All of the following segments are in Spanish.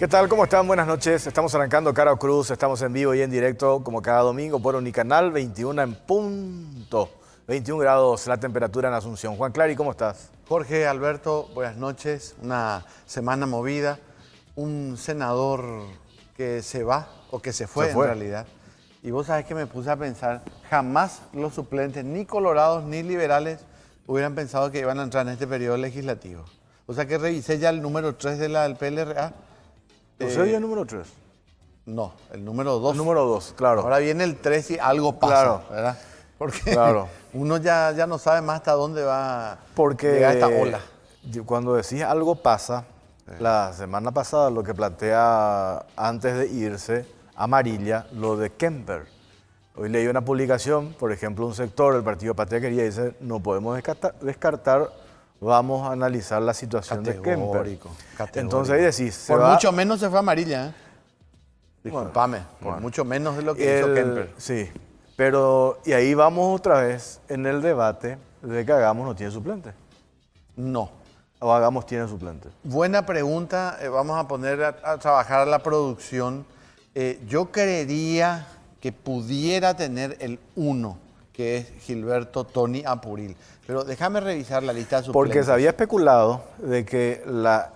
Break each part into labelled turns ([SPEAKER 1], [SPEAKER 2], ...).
[SPEAKER 1] ¿Qué tal? ¿Cómo están? Buenas noches. Estamos arrancando Cara o Cruz. Estamos en vivo y en directo, como cada domingo, por Unicanal, 21 en punto. 21 grados la temperatura en Asunción. Juan Clary, ¿cómo estás?
[SPEAKER 2] Jorge, Alberto, buenas noches. Una semana movida. Un senador que se va, o que se fue en realidad. Y vos sabés que me puse a pensar, jamás los suplentes, ni colorados ni liberales, hubieran pensado que iban a entrar en este periodo legislativo. O sea que revisé ya el número 3 del PLRA.
[SPEAKER 1] ¿Usted dio el número 3?
[SPEAKER 2] No, el número 2.
[SPEAKER 1] El número 2, claro.
[SPEAKER 2] Ahora viene el 3 y algo pasa,
[SPEAKER 1] Claro.
[SPEAKER 2] ¿verdad? Porque
[SPEAKER 1] Claro.
[SPEAKER 2] uno ya no sabe más hasta dónde va
[SPEAKER 1] Porque
[SPEAKER 2] llegar esta ola.
[SPEAKER 1] Cuando decís algo pasa, la semana pasada lo que plantea antes de irse Amarilla, lo de Kemper. Hoy leí una publicación, por ejemplo, un sector del Partido Patria Querida dice, no podemos descartar, vamos a analizar la situación de Kemper.
[SPEAKER 2] Categórico.
[SPEAKER 1] Entonces ahí decís,
[SPEAKER 2] Por mucho menos se fue Amarilla, ¿eh? Disculpame, por
[SPEAKER 1] bueno.
[SPEAKER 2] mucho menos de lo que hizo Kemper.
[SPEAKER 1] Sí, pero y ahí vamos otra vez en el debate de que Hagamos no tiene suplente.
[SPEAKER 2] No.
[SPEAKER 1] O Hagamos tiene suplente.
[SPEAKER 2] Buena pregunta. Vamos a poner a trabajar a la producción. Yo creería que pudiera tener el 1, que es Gilberto Tony Apuril. Pero déjame revisar la lista de suplentes.
[SPEAKER 1] Porque se había especulado de que la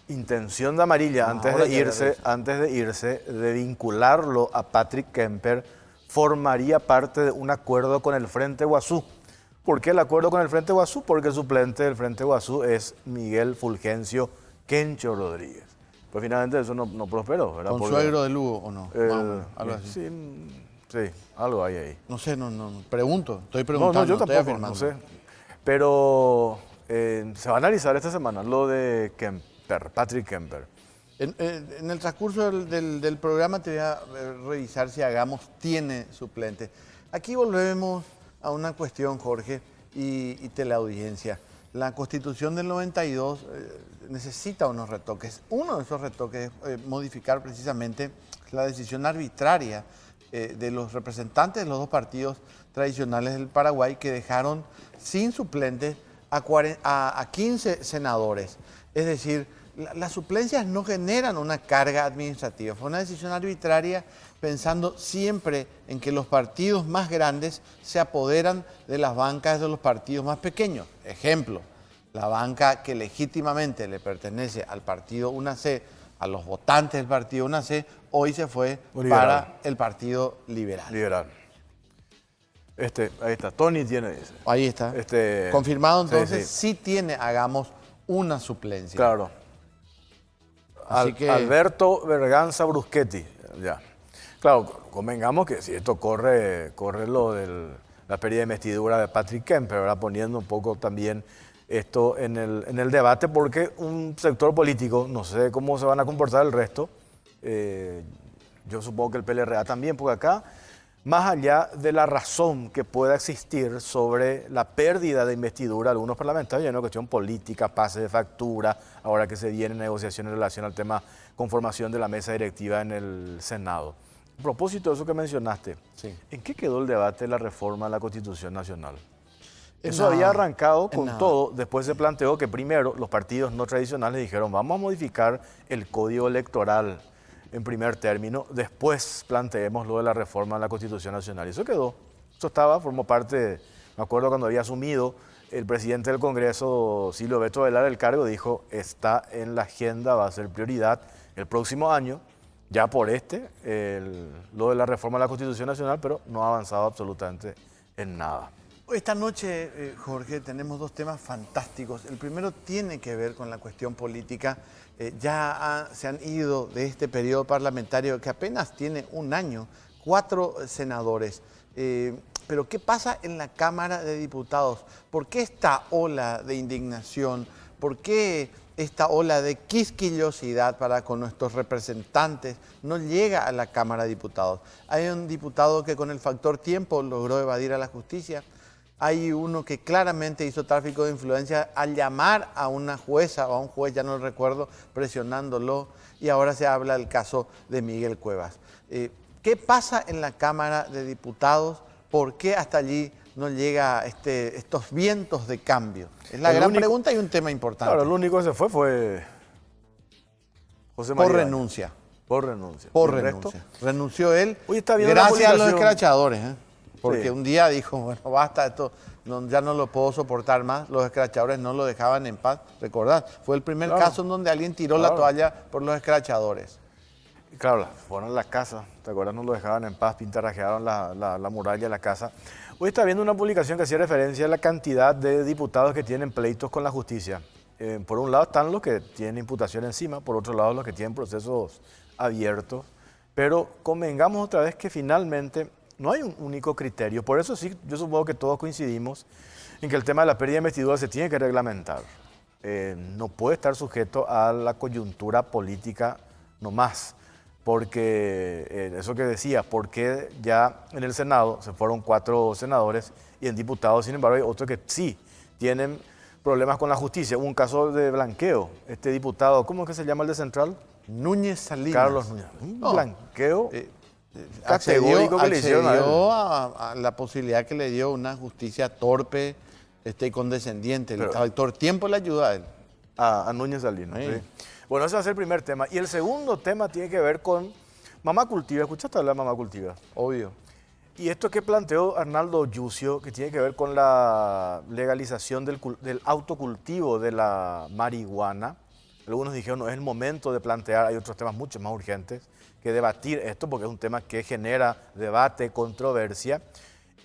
[SPEAKER 1] intención de Amarilla antes de irse, de vincularlo a Patrick Kemper, formaría parte de un acuerdo con el Frente Guazú. ¿Por qué el acuerdo con el Frente Guazú? Porque el suplente del Frente Guazú es Miguel Fulgencio Kencho Rodríguez. Pues finalmente eso no prosperó, ¿verdad?
[SPEAKER 2] ¿Consuegro de Lugo o no? Algo así.
[SPEAKER 1] Sí, algo hay ahí.
[SPEAKER 2] No sé, no. Pregunto, estoy preguntando.
[SPEAKER 1] No, yo
[SPEAKER 2] estoy
[SPEAKER 1] tampoco,
[SPEAKER 2] afirmando.
[SPEAKER 1] no sé. Pero se va a analizar esta semana lo de Kemper, Patrick Kemper.
[SPEAKER 2] En el transcurso del programa te voy a revisar si Hagamos tiene suplente. Aquí volvemos a una cuestión, Jorge, y teleaudiencia. La Constitución del 92 necesita unos retoques. Uno de esos retoques es modificar precisamente la decisión arbitraria de los representantes de los dos partidos tradicionales del Paraguay que dejaron sin suplentes a 15 senadores. Es decir, las suplencias no generan una carga administrativa. Fue una decisión arbitraria pensando siempre en que los partidos más grandes se apoderan de las bancas de los partidos más pequeños. Ejemplo, la banca que legítimamente le pertenece al partido UNAC, a los votantes del partido UNAC, hoy se fue para el Partido Liberal.
[SPEAKER 1] Ahí está, Tony tiene ese.
[SPEAKER 2] Ahí está. Confirmado entonces, sí tiene, Hagamos, una suplencia.
[SPEAKER 1] Claro.
[SPEAKER 2] Así que
[SPEAKER 1] Alberto Berganza Bruschetti, ya. Claro, convengamos que si esto corre lo de la pérdida de investidura de Patrick Kemper, ¿verdad? Poniendo un poco también esto en el debate, porque un sector político, no sé cómo se van a comportar el resto, yo supongo que el PLRA también, porque acá, más allá de la razón que pueda existir sobre la pérdida de investidura de algunos parlamentarios, hay una cuestión política, pase de factura, ahora que se vienen negociaciones en relación al tema conformación de la mesa directiva en el Senado. A propósito de eso que mencionaste,
[SPEAKER 2] sí.
[SPEAKER 1] ¿En qué quedó el debate de la reforma a la Constitución Nacional? Eso había arrancado con todo, después se planteó que primero los partidos no tradicionales dijeron vamos a modificar el código electoral en primer término, después planteemos lo de la reforma a la Constitución Nacional. Y eso quedó, eso formó parte, me acuerdo cuando había asumido el presidente del Congreso, Silvio Beto Velar, el cargo, dijo está en la agenda, va a ser prioridad el próximo año, ya por lo de la reforma a la Constitución Nacional, pero no ha avanzado absolutamente en nada.
[SPEAKER 2] Esta noche, Jorge, tenemos dos temas fantásticos. El primero tiene que ver con la cuestión política. Se han ido de este periodo parlamentario que apenas tiene un año, 4 senadores. Pero ¿qué pasa en la Cámara de Diputados? ¿Por qué esta ola de indignación? ¿Por qué esta ola de quisquillosidad para con nuestros representantes no llega a la Cámara de Diputados? Hay un diputado que con el factor tiempo logró evadir a la justicia. Hay uno que claramente hizo tráfico de influencia al llamar a una jueza o a un juez, ya no lo recuerdo, presionándolo. Y ahora se habla del caso de Miguel Cuevas. ¿Qué pasa en la Cámara de Diputados? ¿Por qué hasta allí no llega estos vientos de cambio? Es la gran pregunta y un tema importante.
[SPEAKER 1] Claro, el único que se fue José
[SPEAKER 2] por
[SPEAKER 1] María
[SPEAKER 2] renuncia.
[SPEAKER 1] Por renuncia.
[SPEAKER 2] Por
[SPEAKER 1] ¿Y el
[SPEAKER 2] renuncia.
[SPEAKER 1] resto?
[SPEAKER 2] Renunció él
[SPEAKER 1] Hoy está viendo una
[SPEAKER 2] gracias a los
[SPEAKER 1] publicación.
[SPEAKER 2] escrachadores. Porque
[SPEAKER 1] Sí.
[SPEAKER 2] un día dijo, bueno, basta, esto ya no lo puedo soportar más. Los escrachadores no lo dejaban en paz. Recordad, fue el primer
[SPEAKER 1] Claro.
[SPEAKER 2] caso en donde alguien tiró la
[SPEAKER 1] Claro.
[SPEAKER 2] toalla por los escrachadores.
[SPEAKER 1] Y claro, fueron a la casa, ¿te acuerdas? No lo dejaban en paz, pintarrajearon la muralla de la casa. Hoy está viendo una publicación que hacía referencia a la cantidad de diputados que tienen pleitos con la justicia. Por un lado están los que tienen imputación encima, por otro lado los que tienen procesos abiertos. Pero convengamos otra vez que finalmente no hay un único criterio. Por eso sí, yo supongo que todos coincidimos en que el tema de la pérdida de investidura se tiene que reglamentar. No puede estar sujeto a la coyuntura política nomás. Porque eso que decía, porque ya en el Senado se fueron 4 senadores y en diputados, sin embargo, hay otros que sí tienen problemas con la justicia. Hubo un caso de blanqueo. Este diputado, ¿cómo es que se llama el de Central?
[SPEAKER 2] Núñez Salinas.
[SPEAKER 1] Carlos Núñez. Un blanqueo
[SPEAKER 2] Accedió,
[SPEAKER 1] categórico que le hicieron a él.
[SPEAKER 2] accedió a la posibilidad que le dio una justicia torpe y condescendiente.
[SPEAKER 1] Pero-
[SPEAKER 2] Todo el tiempo le ayuda a él.
[SPEAKER 1] A Núñez Salinas.
[SPEAKER 2] Sí.
[SPEAKER 1] Sí. Bueno, ese va a ser el primer tema. Y el segundo tema tiene que ver con Mamá Cultiva. ¿Escuchaste hablar de Mamá Cultiva?
[SPEAKER 2] Obvio.
[SPEAKER 1] Y esto que planteó Arnaldo Yucio, que tiene que ver con la legalización del autocultivo de la marihuana. Algunos dijeron, no es el momento de plantear, hay otros temas mucho más urgentes que debatir esto, porque es un tema que genera debate, controversia.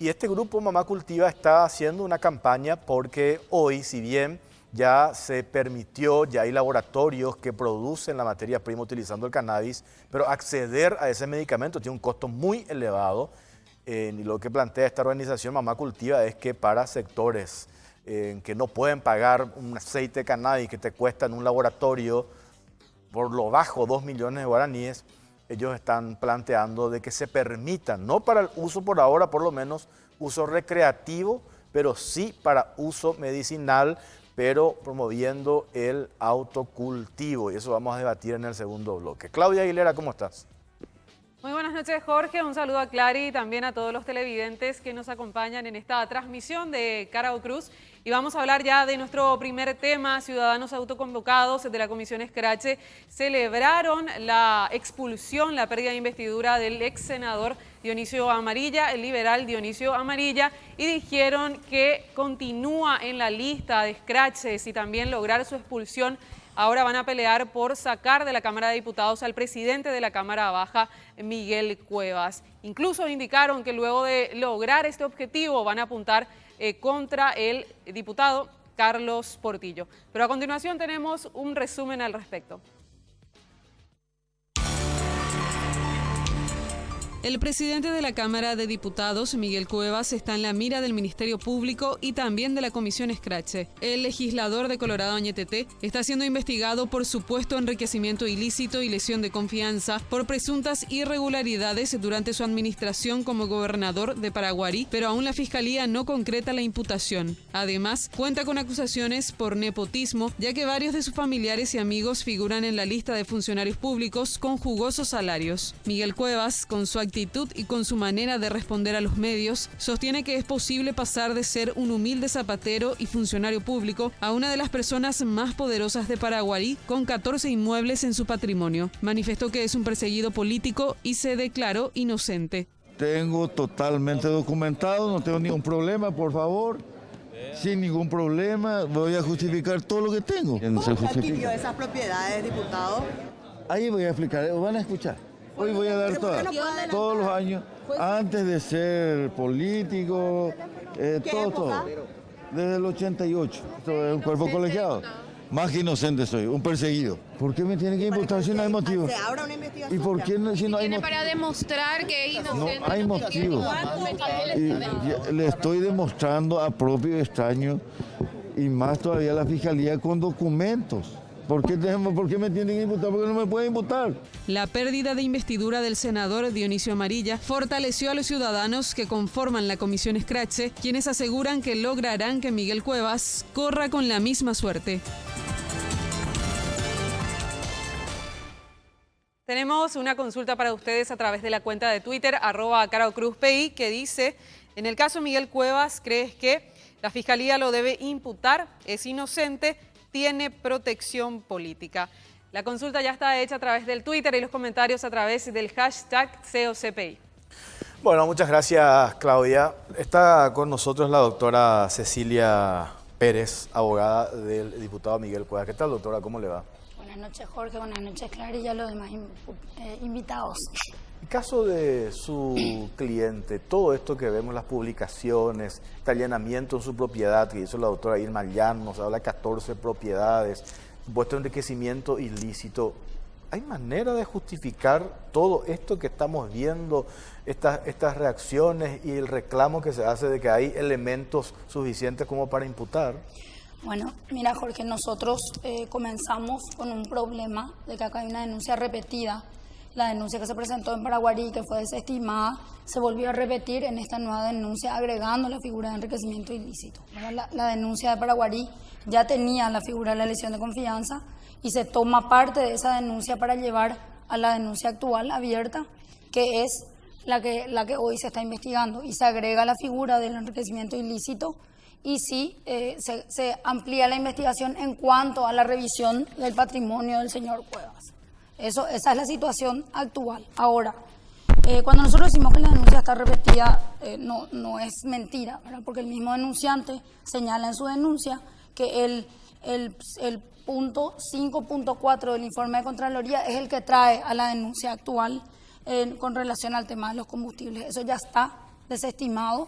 [SPEAKER 1] Y este grupo Mamá Cultiva está haciendo una campaña porque hoy, si bien ya se permitió, ya hay laboratorios que producen la materia prima utilizando el cannabis, pero acceder a ese medicamento tiene un costo muy elevado. Y lo que plantea esta organización Mamá Cultiva es que para sectores que no pueden pagar un aceite de cannabis que te cuesta en un laboratorio por lo bajo 2 millones de guaraníes, ellos están planteando de que se permitan, no para el uso por ahora, por lo menos uso recreativo, pero sí para uso medicinal, pero promoviendo el autocultivo. Y eso vamos a debatir en el segundo bloque. Claudia Aguilera, ¿cómo estás?
[SPEAKER 3] Muy buenas noches, Jorge. Un saludo a Clary y también a todos los televidentes que nos acompañan en esta transmisión de Cara o Cruz. Y vamos a hablar ya de nuestro primer tema. Ciudadanos autoconvocados de la Comisión Escrache celebraron la expulsión, la pérdida de investidura del ex senador Dionisio Amarilla, el liberal Dionisio Amarilla, y dijeron que continúa en la lista de escraches y también lograr su expulsión. Ahora van a pelear por sacar de la Cámara de Diputados al presidente de la Cámara Baja, Miguel Cuevas. Incluso indicaron que luego de lograr este objetivo van a apuntar contra el diputado Carlos Portillo. Pero a continuación tenemos un resumen al respecto. El presidente de la Cámara de Diputados, Miguel Cuevas, está en la mira del Ministerio Público y también de la Comisión Escrache. El legislador de Colorado Añetete está siendo investigado por supuesto enriquecimiento ilícito y lesión de confianza por presuntas irregularidades durante su administración como gobernador de Paraguarí, pero aún la Fiscalía no concreta la imputación. Además, cuenta con acusaciones por nepotismo, ya que varios de sus familiares y amigos figuran en la lista de funcionarios públicos con jugosos salarios. Miguel Cuevas, con su actitud y con su manera de responder a los medios, sostiene que es posible pasar de ser un humilde zapatero y funcionario público a una de las personas más poderosas de Paraguarí, con 14 inmuebles en su patrimonio. Manifestó que es un perseguido político y se declaró inocente.
[SPEAKER 4] Tengo totalmente documentado, no tengo ningún problema, por favor. Sin ningún problema, voy a justificar todo lo que tengo.
[SPEAKER 5] ¿Cómo se adquirió esas propiedades, diputado?
[SPEAKER 4] Ahí voy a explicar, van a escuchar. Hoy voy a dar todos los años, antes de ser político, todo. Desde el 88, esto es un cuerpo colegiado. Más que inocente soy, un perseguido. ¿Por qué me tienen que imputar si no hay motivo?
[SPEAKER 5] Se abra una investigación.
[SPEAKER 4] ¿Y por qué si no hay motivo?
[SPEAKER 6] Para demostrar que es inocente.
[SPEAKER 4] No hay motivo. Y le estoy demostrando a propio y extraño, y más todavía a la Fiscalía con documentos. ¿Por qué me tienen que imputar? ¿Por qué no me pueden imputar?
[SPEAKER 3] La pérdida de investidura del senador Dionisio Amarilla fortaleció a los ciudadanos que conforman la Comisión Escrache, quienes aseguran que lograrán que Miguel Cuevas corra con la misma suerte. Tenemos una consulta para ustedes a través de la cuenta de Twitter, @CaraoCruzPI, que dice: en el caso Miguel Cuevas, ¿crees que la Fiscalía lo debe imputar? ¿Es inocente? ¿Tiene protección política? La consulta ya está hecha a través del Twitter y los comentarios a través del hashtag COCPI.
[SPEAKER 1] Bueno, muchas gracias, Claudia. Está con nosotros la doctora Cecilia Pérez, abogada del diputado Miguel Cuevas. ¿Qué tal, doctora? ¿Cómo le va?
[SPEAKER 7] Buenas noches, Jorge. Buenas noches, Clara, y a los demás invitados.
[SPEAKER 1] En caso de su cliente, todo esto que vemos, las publicaciones, este allanamiento en su propiedad que hizo la doctora Irma Llanos, habla de 14 propiedades, supuesto enriquecimiento ilícito. ¿Hay manera de justificar todo esto que estamos viendo, estas reacciones y el reclamo que se hace de que hay elementos suficientes como para imputar?
[SPEAKER 7] Bueno, mira, Jorge, nosotros comenzamos con un problema de que acá hay una denuncia repetida. La denuncia que se presentó en Paraguarí, que fue desestimada, se volvió a repetir en esta nueva denuncia agregando la figura de enriquecimiento ilícito. La denuncia de Paraguarí ya tenía la figura de la lesión de confianza y se toma parte de esa denuncia para llevar a la denuncia actual abierta, que es la que hoy se está investigando, y se agrega la figura del enriquecimiento ilícito y sí se amplía la investigación en cuanto a la revisión del patrimonio del señor Cuevas. Esa es la situación actual. Ahora, cuando nosotros decimos que la denuncia está repetida, no es mentira, ¿verdad? Porque el mismo denunciante señala en su denuncia que el punto 5.4 del informe de Contraloría es el que trae a la denuncia actual con relación al tema de los combustibles. Eso ya está desestimado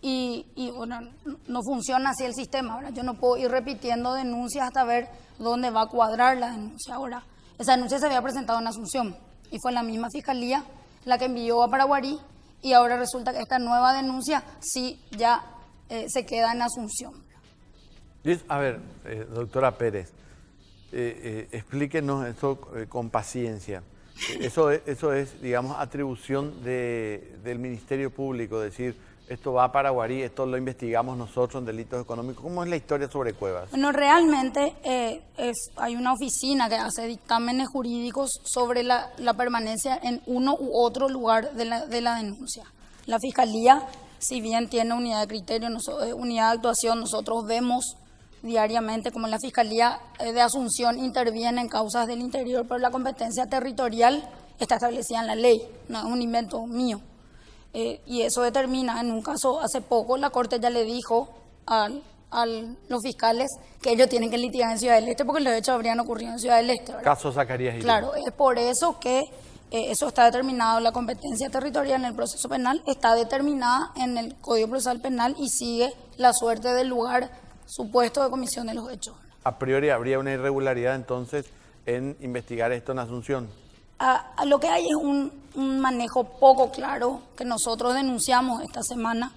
[SPEAKER 7] y bueno, no funciona así el sistema. Ahora, yo no puedo ir repitiendo denuncias hasta ver dónde va a cuadrar la denuncia. Ahora, esa denuncia se había presentado en Asunción y fue la misma fiscalía la que envió a Paraguarí, y ahora resulta que esta nueva denuncia sí ya se queda en Asunción.
[SPEAKER 2] A ver, doctora Pérez, explíquenos esto con paciencia. Eso es, digamos, atribución del Ministerio Público, decir, esto va a Paraguarí, esto lo investigamos nosotros en delitos económicos. ¿Cómo es la historia sobre Cuevas?
[SPEAKER 7] Bueno, realmente hay una oficina que hace dictámenes jurídicos sobre la permanencia en uno u otro lugar de la denuncia. La Fiscalía, si bien tiene unidad de criterio, unidad de actuación, nosotros vemos diariamente como la Fiscalía de Asunción interviene en causas del interior, pero la competencia territorial está establecida en la ley, no es un invento mío. Y eso determina, en un caso hace poco, la Corte ya le dijo a los fiscales que ellos tienen que litigar en Ciudad del Este porque los hechos habrían ocurrido en Ciudad del Este, ¿verdad?
[SPEAKER 2] Caso Zacarías.
[SPEAKER 7] Claro, es por eso que eso está determinado, la competencia territorial en el proceso penal está determinada en el Código Procesal Penal y sigue la suerte del lugar supuesto de comisión de los hechos.
[SPEAKER 2] A priori habría una irregularidad entonces en investigar esto en Asunción.
[SPEAKER 7] Lo que hay es un manejo poco claro que nosotros denunciamos esta semana.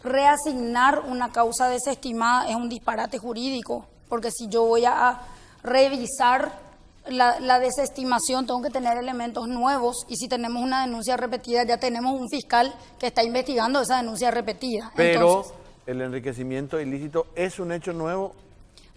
[SPEAKER 7] Reasignar una causa desestimada es un disparate jurídico, porque si yo voy a revisar la desestimación tengo que tener elementos nuevos, y si tenemos una denuncia repetida ya tenemos un fiscal que está investigando esa denuncia repetida.
[SPEAKER 2] Pero
[SPEAKER 7] entonces,
[SPEAKER 2] el enriquecimiento ilícito es un hecho nuevo.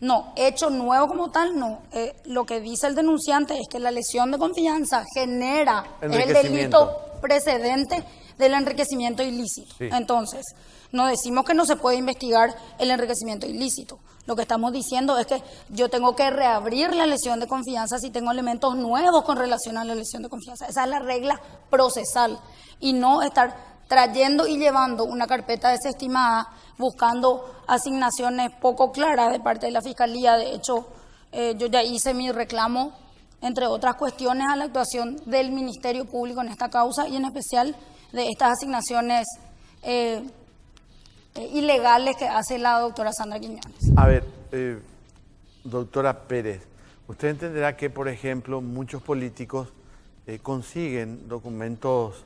[SPEAKER 7] No, hecho nuevo como tal no. Lo que dice el denunciante es que la lesión de confianza genera el delito precedente del enriquecimiento ilícito. Sí. Entonces, no decimos que no se puede investigar el enriquecimiento ilícito. Lo que estamos diciendo es que yo tengo que reabrir la lesión de confianza si tengo elementos nuevos con relación a la lesión de confianza. Esa es la regla procesal, y no estar trayendo y llevando una carpeta desestimada buscando asignaciones poco claras de parte de la Fiscalía. De hecho, yo ya hice mi reclamo, entre otras cuestiones, a la actuación del Ministerio Público en esta causa y en especial de estas asignaciones ilegales que hace la doctora Sandra Quiñones.
[SPEAKER 2] A ver, doctora Pérez, usted entenderá que, por ejemplo, muchos políticos consiguen documentos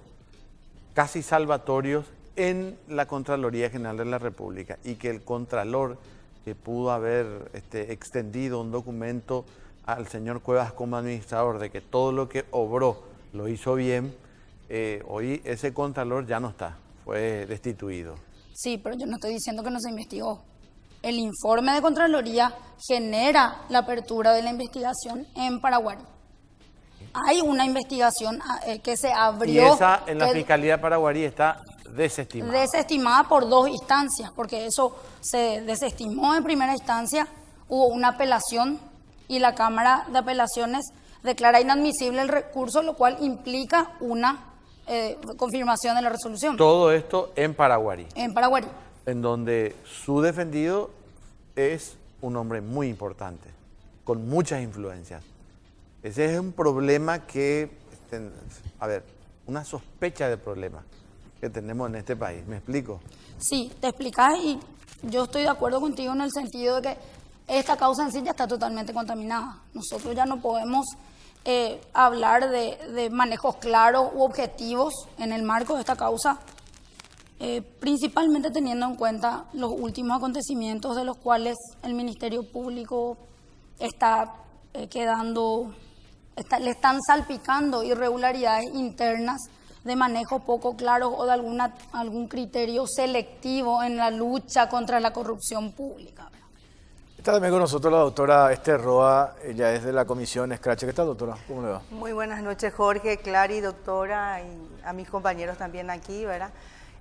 [SPEAKER 2] casi salvatorios en la Contraloría General de la República, y que el Contralor que pudo haber extendido un documento al señor Cuevas como administrador de que todo lo que obró lo hizo bien, hoy ese Contralor ya no está, fue destituido.
[SPEAKER 7] Sí, pero yo no estoy diciendo que no se investigó. El informe de Contraloría genera la apertura de la investigación en Paraguay. Hay una investigación que se abrió.
[SPEAKER 2] Y esa en la Fiscalía de Paraguarí está desestimada.
[SPEAKER 7] Desestimada por dos instancias, porque eso se desestimó en primera instancia, hubo una apelación y la Cámara de Apelaciones declara inadmisible el recurso, lo cual implica una confirmación de la resolución.
[SPEAKER 2] Todo esto en Paraguarí,
[SPEAKER 7] En Paraguay.
[SPEAKER 2] en donde su defendido es un hombre muy importante, con muchas influencias. Ese es un problema que, a ver, una sospecha de problema que tenemos en este país. ¿Me explico?
[SPEAKER 7] Sí, te explicas y yo estoy de acuerdo contigo en el sentido de que esta causa en sí ya está totalmente contaminada. Nosotros ya no podemos hablar de manejos claros u objetivos en el marco de esta causa, principalmente teniendo en cuenta los últimos acontecimientos de los cuales el Ministerio Público está le están salpicando irregularidades internas de manejo poco claros o de algún criterio selectivo en la lucha contra la corrupción pública.
[SPEAKER 1] Está también con nosotros la doctora Esther Roa, ella es de la comisión Scratche. ¿Qué tal, doctora? ¿Cómo le va?
[SPEAKER 5] Muy buenas noches, Jorge, Clary, doctora, y a mis compañeros también aquí, ¿verdad?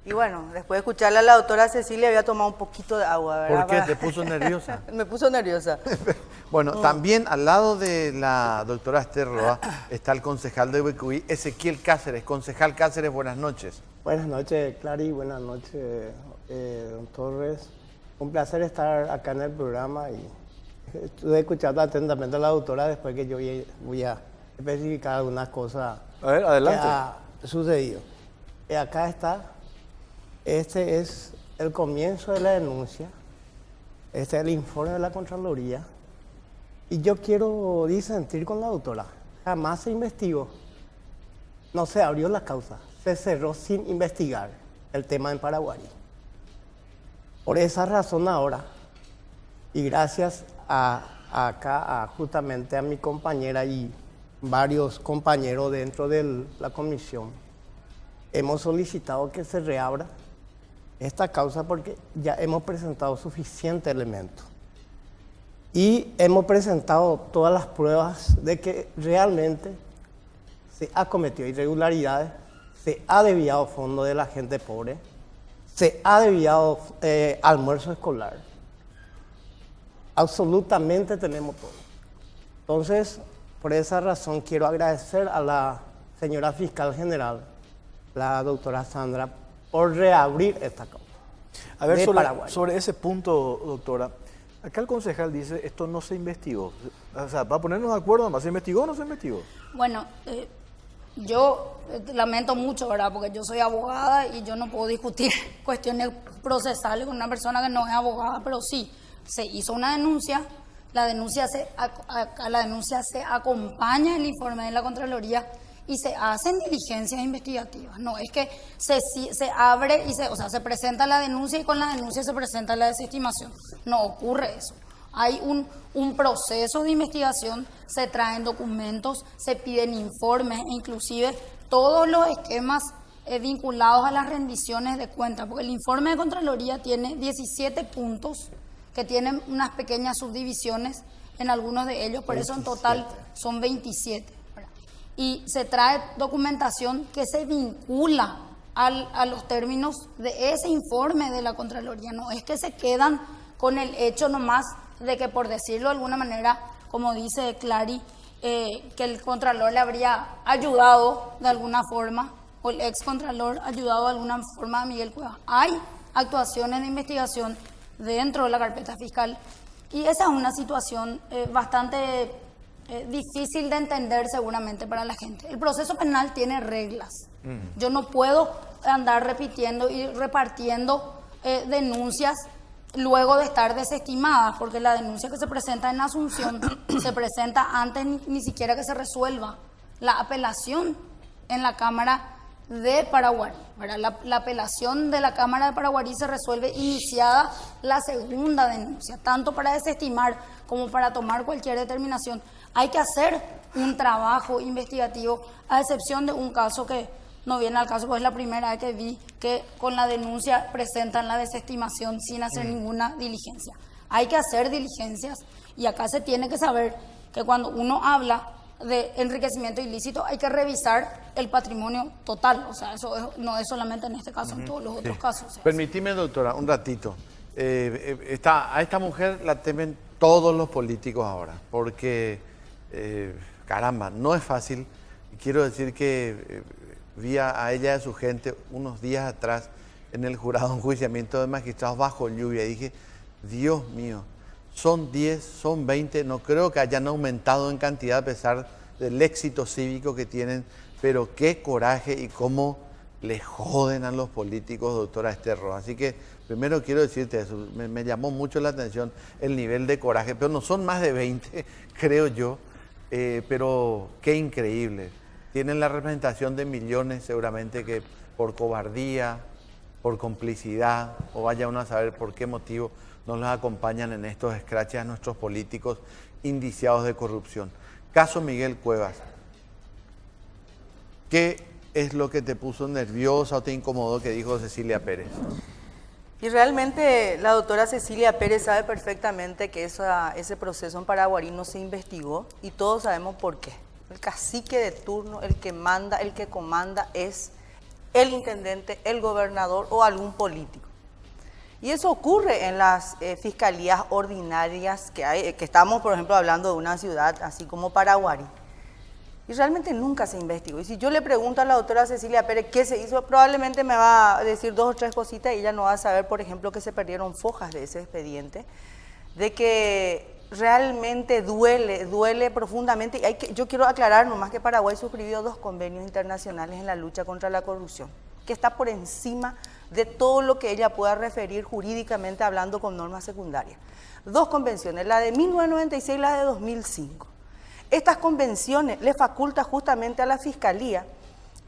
[SPEAKER 5] Y bueno, después de escucharle a la doctora Cecilia, había tomado un poquito de agua, ¿verdad?
[SPEAKER 2] ¿Por qué? ¿Te puso nerviosa?
[SPEAKER 5] Me puso nerviosa.
[SPEAKER 2] Bueno, también al lado de la doctora Esther Roa está el concejal de Ubicuí, Ezequiel Cáceres. Concejal Cáceres, buenas noches.
[SPEAKER 8] Buenas noches, Clary, buenas noches, don Torres. Un placer estar acá en el programa y estuve escuchando atentamente a la doctora después que yo voy a especificar algunas cosas
[SPEAKER 1] A ver, adelante.
[SPEAKER 8] que ha sucedido. Y acá está, este es el comienzo de la denuncia, este es el informe de la Contraloría y yo quiero disentir con la doctora. Jamás se investigó, no se abrió la causa, se cerró sin investigar el tema en Paraguay. Por esa razón ahora, y gracias justamente a mi compañera y varios compañeros dentro de la comisión, hemos solicitado que se reabra esta causa porque ya hemos presentado suficiente elemento. Y hemos presentado todas las pruebas de que realmente se ha cometido irregularidades, se ha desviado fondos de la gente pobre, se ha desviado almuerzo escolar. Absolutamente tenemos todo. Entonces, por esa razón quiero agradecer a la señora fiscal general, la doctora Sandra, por reabrir esta causa.
[SPEAKER 1] A ver,
[SPEAKER 8] de Paraguay.
[SPEAKER 1] sobre ese punto, doctora, acá el concejal dice, esto no se investigó. O sea, para ponernos de acuerdo, ¿se investigó o no se investigó?
[SPEAKER 7] Bueno, yo lamento mucho, ¿verdad? Porque yo soy abogada y yo no puedo discutir cuestiones procesales con una persona que no es abogada, pero sí, se hizo una denuncia, la denuncia se acompaña el informe de la Contraloría y se hacen diligencias investigativas. No es que se abre y se presenta la denuncia y con la denuncia se presenta la desestimación. No ocurre eso. Hay un proceso de investigación, se traen documentos, se piden informes e inclusive todos los esquemas vinculados a las rendiciones de cuentas, porque el informe de Contraloría tiene 17 puntos que tienen unas pequeñas subdivisiones en algunos de ellos, por eso en total son 27. Y se trae documentación que se vincula a los términos de ese informe de la Contraloría. No es que se quedan con el hecho nomás de que, por decirlo de alguna manera, como dice Clary, que el Contralor le habría ayudado de alguna forma, o el ex Contralor ayudado de alguna forma a Miguel Cuevas. Hay actuaciones de investigación dentro de la carpeta fiscal y esa es una situación bastante difícil de entender seguramente para la gente. El proceso penal tiene reglas. Yo no puedo andar repitiendo y repartiendo denuncias luego de estar desestimadas, porque la denuncia que se presenta en Asunción se presenta antes ni siquiera que se resuelva la apelación en la Cámara de Paraguay. La apelación de la Cámara de Paraguay se resuelve iniciada la segunda denuncia, tanto para desestimar como para tomar cualquier determinación. Hay que hacer un trabajo investigativo, a excepción de un caso que no viene al caso, pues es la primera vez que vi que con la denuncia presentan la desestimación sin hacer ninguna diligencia. Hay que hacer diligencias y acá se tiene que saber que cuando uno habla de enriquecimiento ilícito hay que revisar el patrimonio total. O sea, eso no es solamente en este caso, en todos los otros casos.
[SPEAKER 2] Permíteme, doctora, un ratito. A esta mujer la temen todos los políticos ahora, porque, caramba, no es fácil. Quiero decir que vi a ella y a su gente unos días atrás en el jurado de enjuiciamiento de magistrados bajo lluvia y dije, Dios mío, son 10, son 20, no creo que hayan aumentado en cantidad a pesar del éxito cívico que tienen, pero qué coraje y cómo le joden a los políticos, doctora Esther Roa. Así que primero quiero decirte eso, me llamó mucho la atención el nivel de coraje, pero no son más de 20, creo yo, pero qué increíble. Tienen la representación de millones seguramente que por cobardía, por complicidad, o vaya uno a saber por qué motivo no los acompañan en estos escraches a nuestros políticos indiciados de corrupción. Caso Miguel Cuevas, ¿qué es lo que te puso nerviosa o te incomodó que dijo Cecilia Pérez?
[SPEAKER 5] Y realmente la doctora Cecilia Pérez sabe perfectamente que ese proceso en Paraguarí no se investigó y todos sabemos por qué. El cacique de turno, el que manda, el que comanda es el intendente, el gobernador o algún político. Y eso ocurre en las fiscalías ordinarias que hay, que estamos, por ejemplo, hablando de una ciudad así como Paraguarí. Y realmente nunca se investigó. Y si yo le pregunto a la doctora Cecilia Pérez qué se hizo, probablemente me va a decir 2 o 3 cositas y ella no va a saber, por ejemplo, que se perdieron fojas de ese expediente, de que realmente duele profundamente. Y yo quiero aclarar nomás que Paraguay suscribió 2 convenios internacionales en la lucha contra la corrupción, que está por encima de todo lo que ella pueda referir jurídicamente hablando con normas secundarias. 2 convenciones, la de 1996 y la de 2005. Estas convenciones le facultan justamente a la Fiscalía,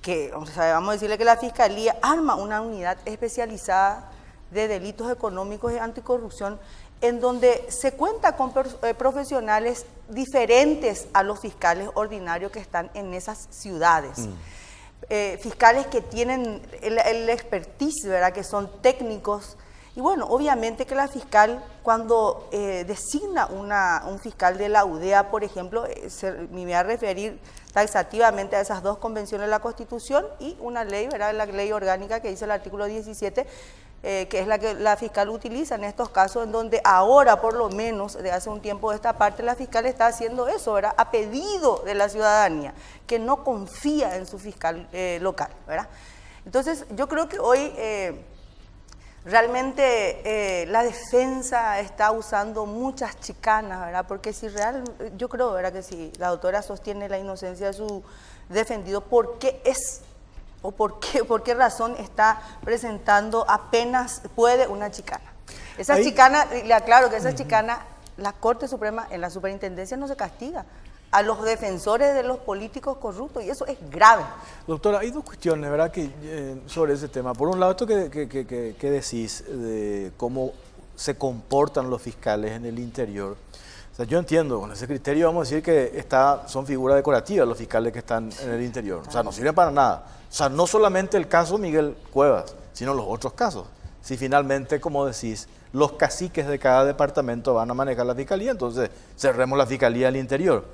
[SPEAKER 5] que o sea, vamos a decirle que la Fiscalía arma una unidad especializada de delitos económicos y anticorrupción, en donde se cuenta con profesionales diferentes a los fiscales ordinarios que están en esas ciudades. Fiscales que tienen el expertise, ¿verdad? Que son técnicos. Y bueno, obviamente que la fiscal, cuando designa un fiscal de la UDEA, por ejemplo, me voy a referir taxativamente a esas 2 convenciones de la Constitución y una ley, ¿verdad? La ley orgánica que dice el artículo 17, que es la que la fiscal utiliza en estos casos, en donde ahora, por lo menos, de hace un tiempo de esta parte, la fiscal está haciendo eso, ¿verdad? A pedido de la ciudadanía, que no confía en su fiscal local, ¿verdad? Entonces, yo creo que hoy realmente la defensa está usando muchas chicanas, ¿verdad? Porque yo creo, ¿verdad? Que si la doctora sostiene la inocencia de su defendido, ¿por qué es? ¿O por qué razón está presentando apenas puede una chicana? Esa chicana, le aclaro que esa chicana, la Corte Suprema en la Superintendencia no se castiga a los defensores de los políticos corruptos y eso es grave.
[SPEAKER 1] Doctora, hay 2 cuestiones, ¿verdad? Sobre ese tema. Por un lado, esto que decís de cómo se comportan los fiscales en el interior. O sea, yo entiendo, con ese criterio vamos a decir que son figuras decorativas los fiscales que están en el interior. O sea, no sirven para nada. O sea, no solamente el caso Miguel Cuevas, sino los otros casos. Si finalmente, como decís, los caciques de cada departamento van a manejar la fiscalía, entonces cerremos la fiscalía al interior.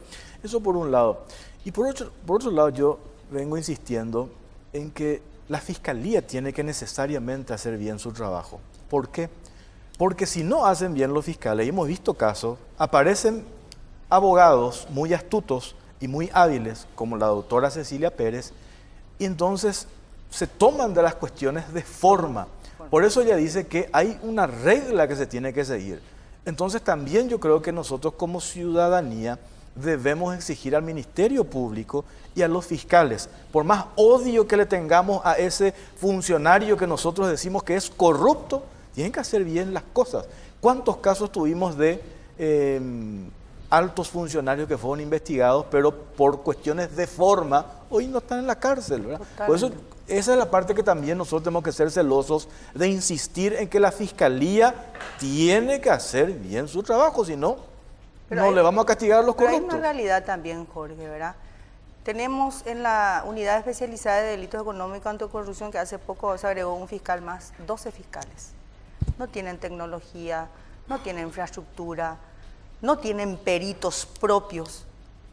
[SPEAKER 1] Eso por un lado. Y por otro lado, yo vengo insistiendo en que la fiscalía tiene que necesariamente hacer bien su trabajo. ¿Por qué? Porque si no hacen bien los fiscales, y hemos visto casos, aparecen abogados muy astutos y muy hábiles, como la doctora Cecilia Pérez, y entonces se toman de las cuestiones de forma. Por eso ella dice que hay una regla que se tiene que seguir. Entonces también yo creo que nosotros como ciudadanía debemos exigir al Ministerio Público y a los fiscales, por más odio que le tengamos a ese funcionario que nosotros decimos que es corrupto, tienen que hacer bien las cosas. ¿Cuántos casos tuvimos de altos funcionarios que fueron investigados, pero por cuestiones de forma, hoy no están en la cárcel, ¿verdad? Por eso, esa es la parte que también nosotros tenemos que ser celosos de insistir en que la Fiscalía tiene que hacer bien su trabajo, si no, le vamos a castigar a los corruptos.
[SPEAKER 5] Pero hay una realidad también, Jorge, ¿verdad? Tenemos en la Unidad Especializada de Delitos Económicos Anticorrupción, que hace poco se agregó un fiscal más, 12 fiscales. No tienen tecnología, no tienen infraestructura, no tienen peritos propios.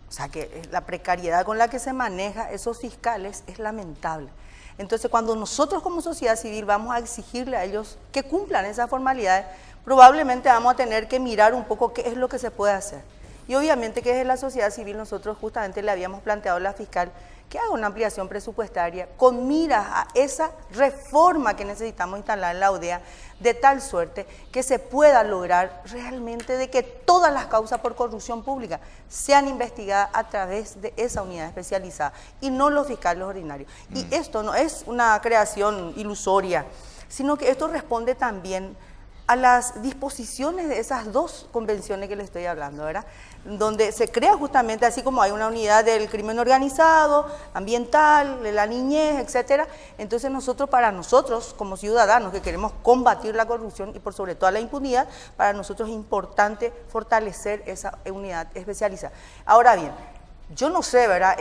[SPEAKER 5] O sea que la precariedad con la que se maneja esos fiscales es lamentable. Entonces, cuando nosotros como sociedad civil vamos a exigirle a ellos que cumplan esas formalidades, probablemente vamos a tener que mirar un poco qué es lo que se puede hacer. Y obviamente que desde la sociedad civil nosotros justamente le habíamos planteado a la fiscal que haga una ampliación presupuestaria con miras a esa reforma que necesitamos instalar en la ODEA, de tal suerte que se pueda lograr realmente de que todas las causas por corrupción pública sean investigadas a través de esa unidad especializada y no los fiscales ordinarios. Y esto no es una creación ilusoria, sino que esto responde también a las disposiciones de esas dos convenciones que le estoy hablando, ¿verdad? Donde se crea justamente, así como hay una unidad del crimen organizado, ambiental, de la niñez, etcétera. Entonces para nosotros como ciudadanos que queremos combatir la corrupción y por sobre todo la impunidad, para nosotros es importante fortalecer esa unidad especializada. Ahora bien, yo no sé, ¿verdad?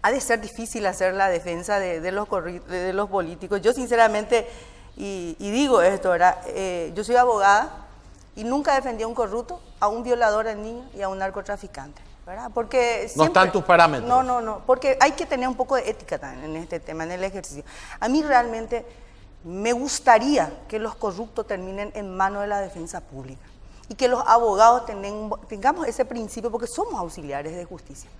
[SPEAKER 5] Ha de ser difícil hacer la defensa de los políticos. Yo sinceramente... Y digo esto, ¿verdad? Yo soy abogada y nunca defendí a un corrupto, a un violador de niños y a un narcotraficante, ¿verdad? Porque siempre,
[SPEAKER 2] no están tus parámetros.
[SPEAKER 5] No, porque hay que tener un poco de ética también en este tema, en el ejercicio. A mí realmente me gustaría que los corruptos terminen en manos de la defensa pública y que los abogados tengamos ese principio, porque somos auxiliares de justicia.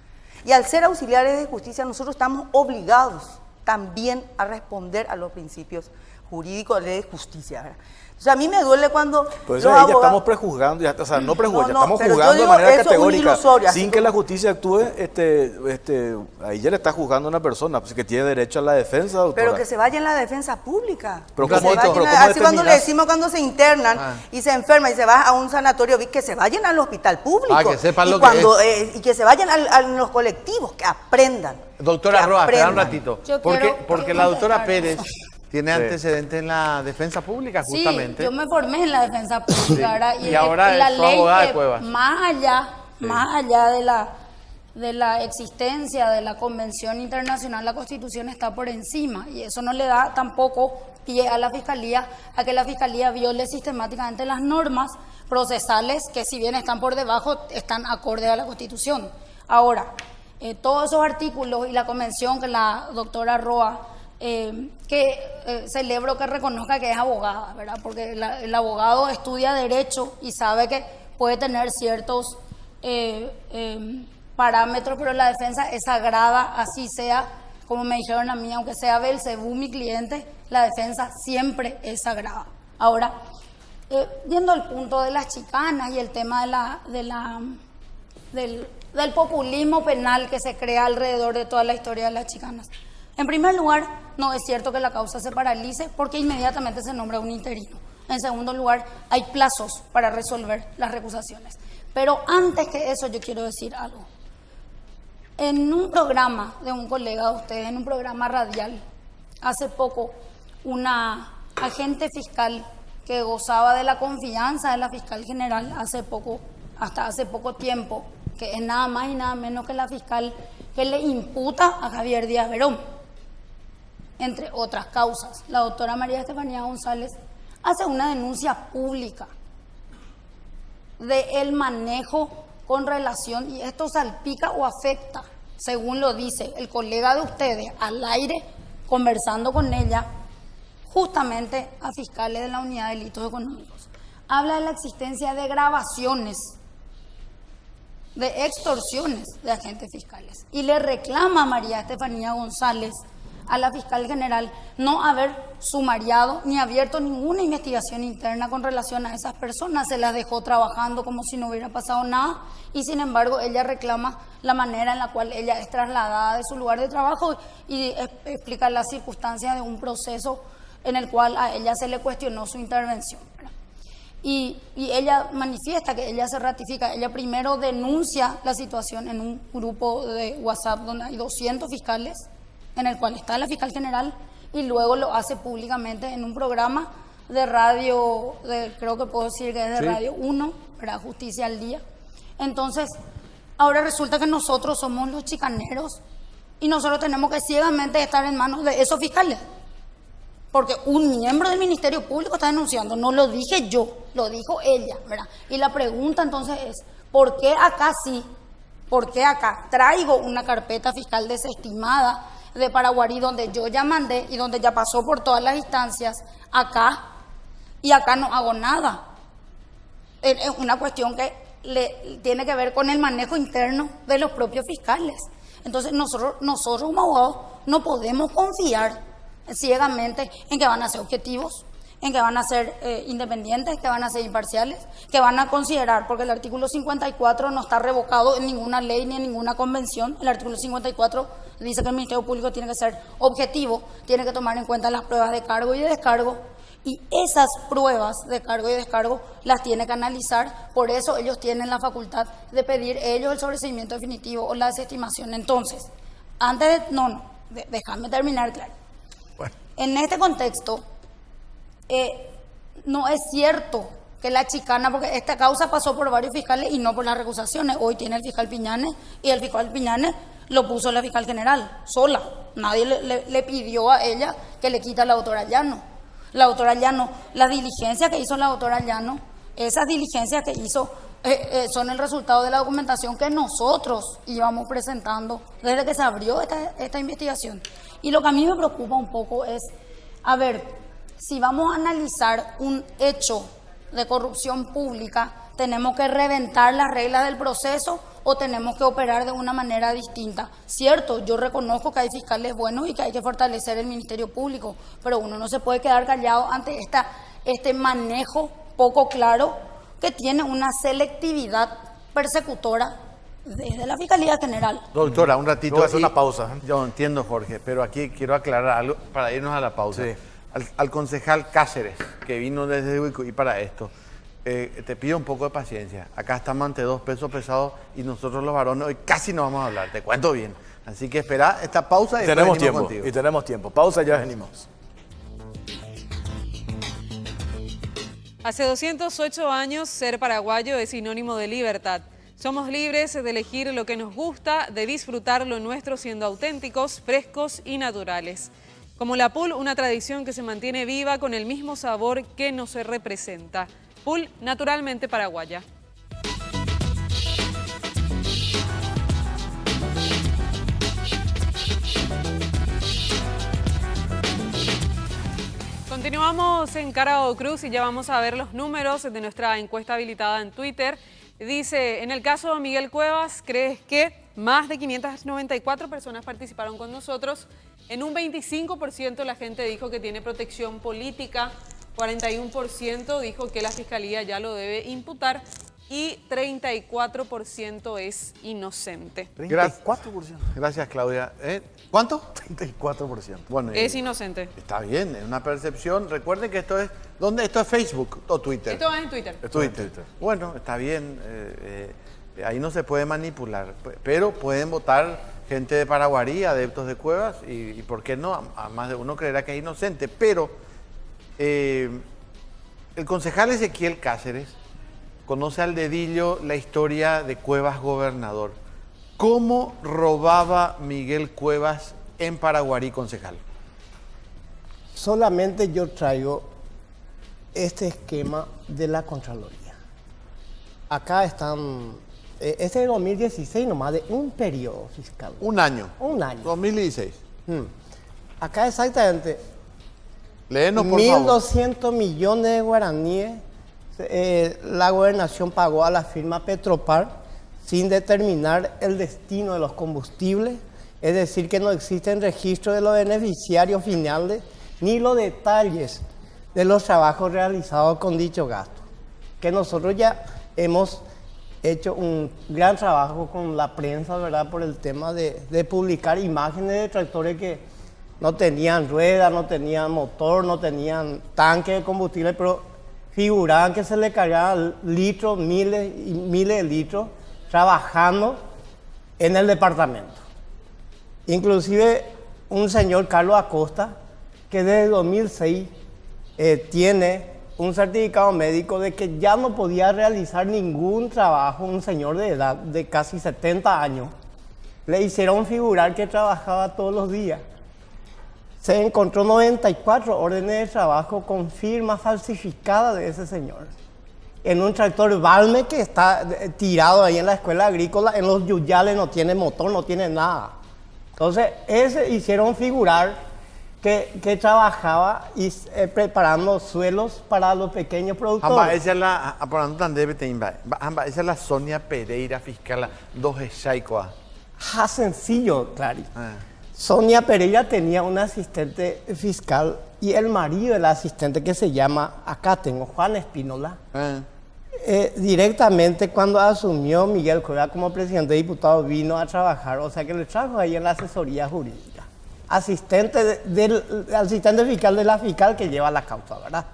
[SPEAKER 5] Y al ser auxiliares de justicia nosotros estamos obligados también a responder a los principios jurídicos de justicia, ¿verdad? O sea, a mí me duele cuando
[SPEAKER 1] pues los abogados... ya estamos prejuzgando, o sea, no prejuzgando, ya estamos juzgando de manera categórica. Sin que la justicia actúe, ahí ya le está juzgando a una persona pues, que tiene derecho a la defensa, doctora.
[SPEAKER 5] Pero que se vaya en la defensa pública.
[SPEAKER 1] Pero
[SPEAKER 5] así cuando le decimos cuando se internan y se enferma y se va a un sanatorio, que se vayan al hospital público.
[SPEAKER 2] Que sepan lo
[SPEAKER 5] que es. Y que se vayan a los colectivos, que aprendan.
[SPEAKER 2] Doctora Roa, espera un ratito. Porque la doctora Pérez... Tiene antecedentes en la defensa pública, justamente.
[SPEAKER 7] Sí, yo me formé en la defensa pública, ¿verdad?
[SPEAKER 2] Y ahora
[SPEAKER 7] la
[SPEAKER 2] es
[SPEAKER 7] ley
[SPEAKER 2] abogada de Cuevas.
[SPEAKER 7] Más allá de la existencia de la Convención Internacional, la Constitución está por encima. Y eso no le da tampoco pie a la Fiscalía, a que la Fiscalía viole sistemáticamente las normas procesales que, si bien están por debajo, están acorde a la Constitución. Ahora, todos esos artículos y la convención que la doctora Roa... celebro que reconozca que es abogada, ¿verdad? Porque el abogado estudia derecho y sabe que puede tener ciertos parámetros, pero la defensa es sagrada, así sea, como me dijeron a mí, aunque sea Belcebú mi cliente, la defensa siempre es sagrada. Ahora, viendo el punto de las chicanas y el tema del populismo penal que se crea alrededor de toda la historia de las chicanas. En primer lugar, no es cierto que la causa se paralice porque inmediatamente se nombra un interino. En segundo lugar, hay plazos para resolver las recusaciones. Pero antes que eso, yo quiero decir algo. En un programa de un colega de ustedes, en un programa radial, hace poco, una agente fiscal que gozaba de la confianza de la fiscal general hasta hace poco tiempo, que es nada más y nada menos que la fiscal que le imputa a Javier Díaz Verón, entre otras causas. La doctora María Estefanía González hace una denuncia pública de el manejo con relación, y esto salpica o afecta, según lo dice el colega de ustedes, al aire, conversando con ella, justamente a fiscales de la Unidad de Delitos Económicos. Habla de la existencia de grabaciones, de extorsiones de agentes fiscales, y le reclama a María Estefanía González, a la fiscal general, no haber sumariado ni abierto ninguna investigación interna con relación a esas personas. Se las dejó trabajando como si no hubiera pasado nada, y sin embargo ella reclama la manera en la cual ella es trasladada de su lugar de trabajo y explica las circunstancias de un proceso en el cual a ella se le cuestionó su intervención, ¿verdad? Y ella manifiesta que ella se ratifica. Ella primero denuncia la situación en un grupo de WhatsApp donde hay 200 fiscales, en el cual está la fiscal general, y luego lo hace públicamente en un programa de radio, creo que puedo decir que es de Radio 1, ¿verdad? Justicia al Día. Entonces, ahora resulta que nosotros somos los chicaneros y nosotros tenemos que ciegamente estar en manos de esos fiscales. Porque un miembro del Ministerio Público está denunciando, no lo dije yo, lo dijo ella, ¿verdad? Y la pregunta entonces es, ¿por qué acá sí? ¿Por qué acá traigo una carpeta fiscal desestimada de Paraguarí, donde yo ya mandé y donde ya pasó por todas las instancias? Acá y acá no hago nada. Es una cuestión que tiene que ver con el manejo interno de los propios fiscales. Entonces nosotros como abogados no podemos confiar ciegamente en que van a ser objetivos, en que van a ser independientes, que van a ser imparciales, que van a considerar, porque el artículo 54 no está revocado en ninguna ley ni en ninguna convención. El artículo 54 dice que el Ministerio Público tiene que ser objetivo, tiene que tomar en cuenta las pruebas de cargo y de descargo, y esas pruebas de cargo y descargo las tiene que analizar. Por eso ellos tienen la facultad de pedir ellos el sobreseimiento definitivo o la desestimación. Entonces, antes de... déjame terminar, claro. Bueno. En este contexto, no es cierto que la chicana, porque esta causa pasó por varios fiscales y no por las recusaciones. Hoy tiene el fiscal Piñanes, y el fiscal Piñanes lo puso la fiscal general, sola. Nadie le pidió a ella que le quita a la doctora Llano. La doctora Llano, las diligencias que hizo la doctora Llano, esas diligencias que hizo son el resultado de la documentación que nosotros íbamos presentando desde que se abrió esta investigación. Y lo que a mí me preocupa un poco es, a ver, si vamos a analizar un hecho de corrupción pública, ¿tenemos que reventar las reglas del proceso o tenemos que operar de una manera distinta? Cierto, yo reconozco que hay fiscales buenos y que hay que fortalecer el Ministerio Público, pero uno no se puede quedar callado ante este manejo poco claro que tiene una selectividad persecutora desde la Fiscalía General.
[SPEAKER 2] Doctora, un ratito.
[SPEAKER 1] Voy a hacer una pausa.
[SPEAKER 2] Yo entiendo, Jorge, pero aquí quiero aclarar algo para irnos a la pausa.
[SPEAKER 1] Sí.
[SPEAKER 2] Al concejal Cáceres, que vino desde Uicuy para esto, te pido un poco de paciencia. Acá estamos ante dos pesos pesados y nosotros los varones hoy casi no vamos a hablar, te cuento bien. Así que espera esta pausa y
[SPEAKER 1] tenemos
[SPEAKER 2] después
[SPEAKER 1] tiempo.
[SPEAKER 2] contigo.
[SPEAKER 1] Y tenemos tiempo. Pausa, ya venimos.
[SPEAKER 3] Hace 208 años, ser paraguayo es sinónimo de libertad. Somos libres de elegir lo que nos gusta, de disfrutar lo nuestro siendo auténticos, frescos y naturales. Como la PUL, una tradición que se mantiene viva con el mismo sabor que nos representa. PUL, naturalmente paraguaya. Continuamos en Cara o Cruz y ya vamos a ver los números de nuestra encuesta habilitada en Twitter. Dice, en el caso de Miguel Cuevas, ¿crees que más de 594 personas participaron con nosotros? En un 25% la gente dijo que tiene protección política, 41% dijo que la Fiscalía ya lo debe imputar y 34% es inocente.
[SPEAKER 1] 34%.
[SPEAKER 2] Gracias, Claudia. ¿Cuánto?
[SPEAKER 1] 34%.
[SPEAKER 2] Bueno,
[SPEAKER 3] Es inocente.
[SPEAKER 2] está bien, es una percepción. Recuerden que esto es... ¿Dónde? ¿Esto es Facebook o Twitter?
[SPEAKER 3] Esto va en Twitter.
[SPEAKER 2] Twitter. Bueno, está bien. Ahí no se puede manipular. Pero pueden votar gente de Paraguarí, adeptos de Cuevas, y ¿por qué no? A más de uno creerá que es inocente. Pero el concejal Ezequiel Cáceres conoce al dedillo la historia de Cuevas gobernador. ¿Cómo robaba Miguel Cuevas en Paraguarí, concejal?
[SPEAKER 8] Solamente yo traigo este esquema de la Contraloría. Acá están, este es 2016 nomás, de un periodo fiscal.
[SPEAKER 2] Un año.
[SPEAKER 8] Un año.
[SPEAKER 2] 2016.
[SPEAKER 8] Acá exactamente
[SPEAKER 2] Léenos, por favor.
[SPEAKER 8] 1.200 millones de guaraníes la gobernación pagó a la firma Petropar sin determinar el destino de los combustibles, es decir, que no existen registros de los beneficiarios finales ni los detalles de los trabajos realizados con dicho gasto. Que nosotros ya hemos hecho un gran trabajo con la prensa, ¿verdad?, por el tema de publicar imágenes de tractores que no tenían ruedas, no tenían motor, no tenían tanque de combustible, pero figuraban que se le cargaban litros, miles y miles de litros, trabajando en el departamento. Inclusive un señor Carlos Acosta, que desde 2006 tiene un certificado médico de que ya no podía realizar ningún trabajo, un señor de edad de casi 70 años, le hicieron figurar que trabajaba todos los días. Se encontró 94 órdenes de trabajo con firma falsificada de ese señor. En un tractor Valme que está tirado ahí en la escuela agrícola, en los yuyales no tiene motor, no tiene nada. Entonces, ese hicieron figurar que trabajaba y, preparando suelos para los pequeños productores.
[SPEAKER 2] Esa es la Sonia Pereira, fiscal, dos Eshaicoa.
[SPEAKER 8] Sencillo, Clary. Sonia Pereira tenía un asistente fiscal y el marido del asistente que se llama, acá tengo, Juan Espínola. Directamente cuando asumió Miguel Cueva como presidente de diputados vino a trabajar, o sea que le trajo ahí en la asesoría jurídica. Asistente asistente fiscal de la fiscal que lleva la causa, ¿verdad?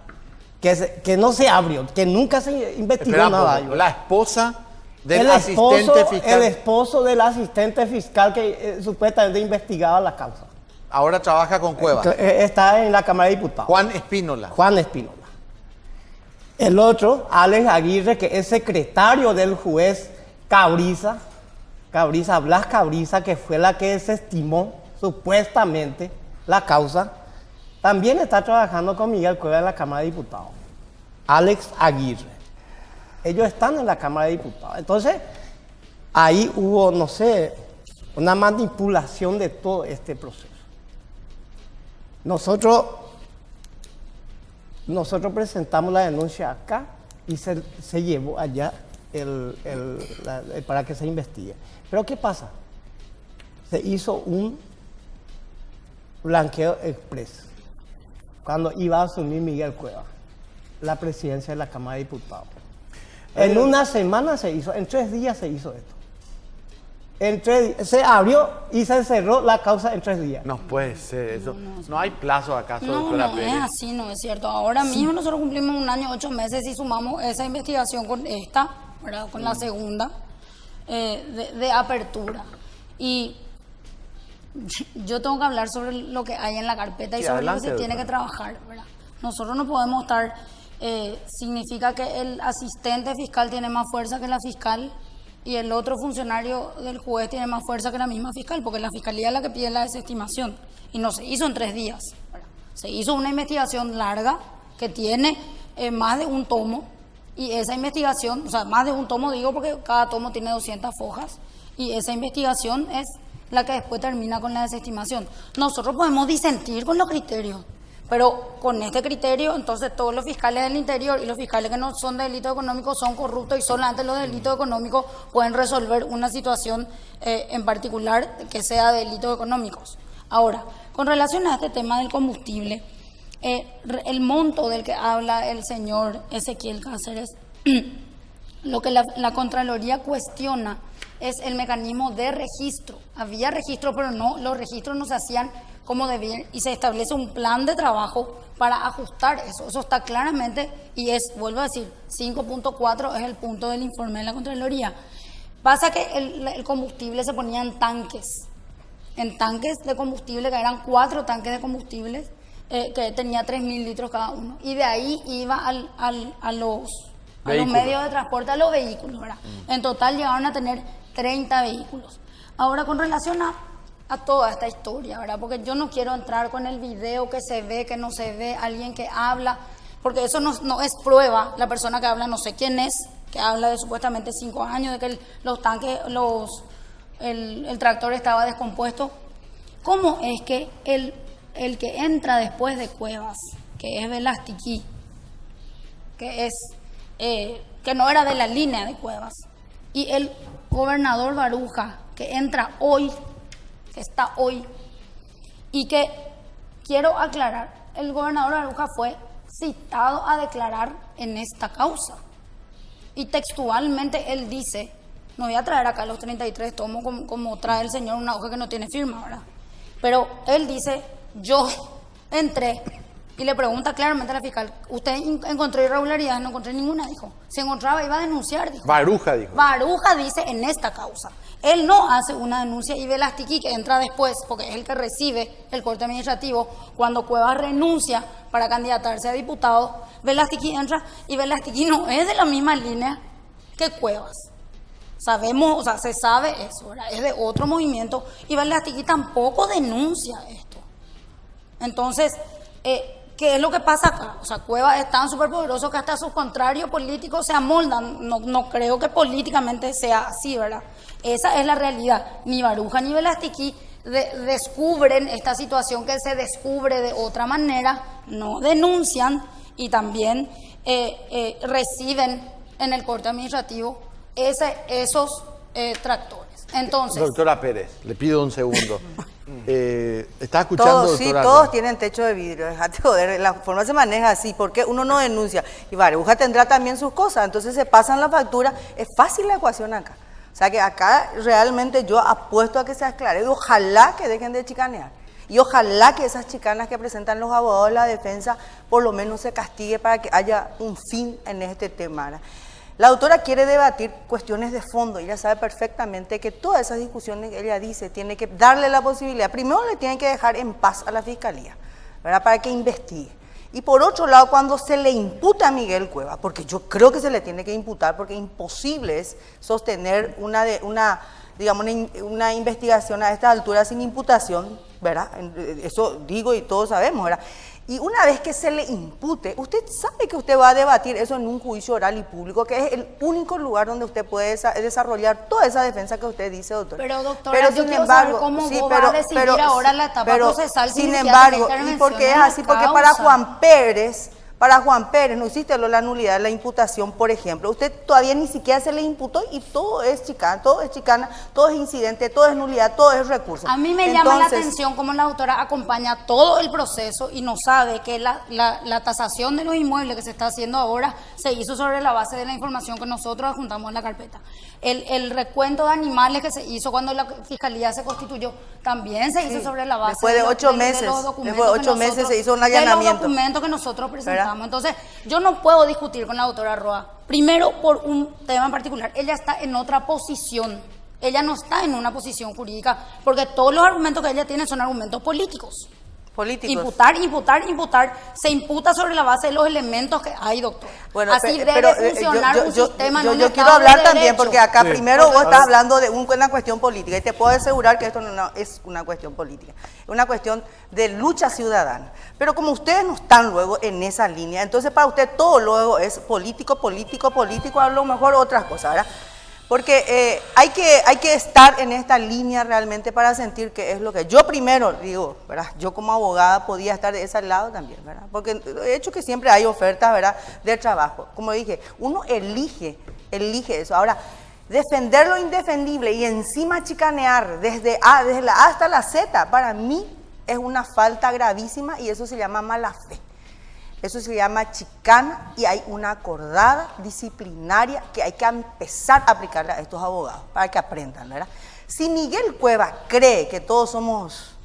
[SPEAKER 8] Que no se abrió, que nunca se investigó nada.
[SPEAKER 2] La esposa del asistente fiscal.
[SPEAKER 8] El esposo del asistente fiscal que supuestamente investigaba la causa.
[SPEAKER 2] Ahora trabaja con Cuevas.
[SPEAKER 8] Está en la Cámara de Diputados.
[SPEAKER 2] Juan Espínola.
[SPEAKER 8] Juan Espínola. El otro, Alex Aguirre, que es secretario del juez Blas Cabriza, que fue la que desestimó supuestamente la causa, también está trabajando con Miguel Cueva en la Cámara de Diputados. Alex Aguirre. Ellos están en la Cámara de Diputados. Entonces, ahí hubo, no sé, una manipulación de todo este proceso. Nosotros presentamos la denuncia acá y se llevó allá para que se investigue. Pero ¿qué pasa? Se hizo un blanqueo express cuando iba a asumir Miguel Cueva la presidencia de la Cámara de Diputados. En una semana se hizo, en 3 días se hizo esto. Se abrió y se cerró la causa en 3 días.
[SPEAKER 2] No puede ser eso. No hay plazo acaso,
[SPEAKER 7] doctora Pérez. No es así, no es cierto. Ahora mismo nosotros cumplimos 1 año, 8 meses y sumamos esa investigación con esta, ¿verdad? Con la segunda de apertura. Y yo tengo que hablar sobre lo que hay en la carpeta y sobre lo que se tiene que trabajar, ¿verdad? Nosotros no podemos estar... significa que el asistente fiscal tiene más fuerza que la fiscal y el otro funcionario del juez tiene más fuerza que la misma fiscal, porque la fiscalía es la que pide la desestimación y no se hizo en 3 días, ¿verdad? Se hizo una investigación larga que tiene más de un tomo y esa investigación, o sea, más de un tomo digo porque cada tomo tiene 200 hojas y esa investigación es la que después termina con la desestimación. Nosotros podemos disentir con los criterios, pero con este criterio, entonces todos los fiscales del interior y los fiscales que no son de delito económico son corruptos y solamente los delitos económicos pueden resolver una situación en particular que sea de delitos económicos. Ahora, con relación a este tema del combustible, el monto del que habla el señor Ezequiel Cáceres, lo que la Contraloría cuestiona es el mecanismo de registro. Había registro, pero no, los registros no se hacían como debían y se establece un plan de trabajo para ajustar eso. Eso está claramente y vuelvo a decir, 5.4 es el punto del informe de la Contraloría. Pasa que el combustible se ponía en tanques de combustible, que eran 4 tanques de combustible, que tenía 3.000 litros cada uno. Y de ahí iba a los medios de transporte, a los vehículos, ¿verdad? En total llegaron a tener 30 vehículos. Ahora, con relación a toda esta historia, ¿verdad? Porque yo no quiero entrar con el video que se ve, que no se ve, alguien que habla, porque eso no es prueba. La persona que habla no sé quién es, que habla de supuestamente 5 años, de que los tanques, el tractor estaba descompuesto. ¿Cómo es que el que entra después de Cuevas, que es Velastiquí, que no era de la línea de Cuevas, y el gobernador Baruja, que entra hoy, que está hoy, y que quiero aclarar, el gobernador Baruja fue citado a declarar en esta causa y textualmente él dice, no voy a traer acá los 33 tomos como trae el señor una hoja que no tiene firma, ¿verdad? Pero él dice, yo entré y le pregunta claramente a la fiscal, ¿usted encontró irregularidades? No encontré ninguna, dijo. Si encontraba iba a denunciar, dijo.
[SPEAKER 2] Baruja dijo.
[SPEAKER 7] Baruja dice en esta causa. Él no hace una denuncia y Velastiquí, que entra después, porque es el que recibe el corte administrativo, cuando Cuevas renuncia para candidatarse a diputado, Velastiquí entra y Velastiquí no es de la misma línea que Cuevas. Sabemos, o sea, se sabe eso, ¿verdad? Es de otro movimiento y Velastiquí tampoco denuncia esto. Entonces, ¿qué es lo que pasa acá? O sea, Cuevas es tan superpoderoso que hasta sus contrarios políticos se amoldan. No creo que políticamente sea así, ¿verdad? Esa es la realidad. Ni Baruja ni Velastiquí descubren esta situación que se descubre de otra manera, no denuncian y también reciben en el corte administrativo esos tractores. Entonces,
[SPEAKER 2] Doctora Pérez, le pido un segundo. ¿Está escuchando,
[SPEAKER 5] todos, sí,
[SPEAKER 2] doctora?
[SPEAKER 5] todos tienen techo de vidrio, dejate joder, la forma se maneja así, porque uno no denuncia. Y Barebuja tendrá también sus cosas, entonces se pasan la factura, es fácil la ecuación acá. O sea que acá realmente yo apuesto a que se aclare y ojalá que dejen de chicanear. Y ojalá que esas chicanas que presentan los abogados de la defensa por lo menos se castigue para que haya un fin en este tema, ¿verdad? La doctora quiere debatir cuestiones de fondo y ella sabe perfectamente que todas esas discusiones que ella dice tiene que darle la posibilidad. Primero le tienen que dejar en paz a la fiscalía, ¿verdad? Para que investigue. Y por otro lado, cuando se le imputa a Miguel Cuevas, porque yo creo que se le tiene que imputar, porque imposible es sostener una investigación a esta altura sin imputación, ¿verdad? Eso digo y todos sabemos, ¿verdad? Y una vez que se le impute, usted sabe que usted va a debatir eso en un juicio oral y público, que es el único lugar donde usted puede desarrollar toda esa defensa que usted dice, doctor.
[SPEAKER 7] Pero doctora, yo quiero saber cómo vos vas a decidir ahora la etapa procesal
[SPEAKER 5] sin embargo, y porque es así, porque para Juan Pérez no existe la nulidad de la imputación, por ejemplo. Usted todavía ni siquiera se le imputó y todo es chicana, todo es incidente, todo es nulidad, todo es recurso.
[SPEAKER 7] A mí me llama la atención cómo la doctora acompaña todo el proceso y no sabe que la tasación de los inmuebles que se está haciendo ahora se hizo sobre la base de la información que nosotros adjuntamos en la carpeta. El recuento de animales que se hizo cuando la fiscalía se constituyó también se hizo sobre la base
[SPEAKER 5] después de 8 meses. Después de 8 meses se hizo un allanamiento.
[SPEAKER 7] De los documentos que nosotros presentamos. Entonces, yo no puedo discutir con la doctora Roa. Primero, por un tema en particular. Ella está en otra posición. Ella no está en una posición jurídica, porque todos los argumentos que ella tiene son argumentos políticos. Imputar. Se imputa sobre la base de los elementos que hay, doctor.
[SPEAKER 5] Bueno,
[SPEAKER 7] así debe funcionar un sistema.
[SPEAKER 5] Yo quiero hablar también, porque acá primero vos estás hablando de una cuestión política, y te puedo asegurar que esto no es una cuestión política, es una cuestión de lucha ciudadana. Pero como ustedes no están luego en esa línea, entonces para usted todo luego es político, a lo mejor otras cosas, ¿verdad? Porque hay que estar en esta línea realmente para sentir que es lo que yo primero digo, ¿verdad? Yo como abogada podía estar de ese lado también, ¿verdad? Porque de hecho que siempre hay ofertas, ¿verdad?, de trabajo. Como dije, uno elige eso. Ahora, defender lo indefendible y encima chicanear desde la A hasta la Z, para mí es una falta gravísima y eso se llama mala fe. Eso se llama chicana y hay una acordada disciplinaria que hay que empezar a aplicarle a estos abogados para que aprendan, ¿verdad? Si Miguel Cuevas cree que todos somos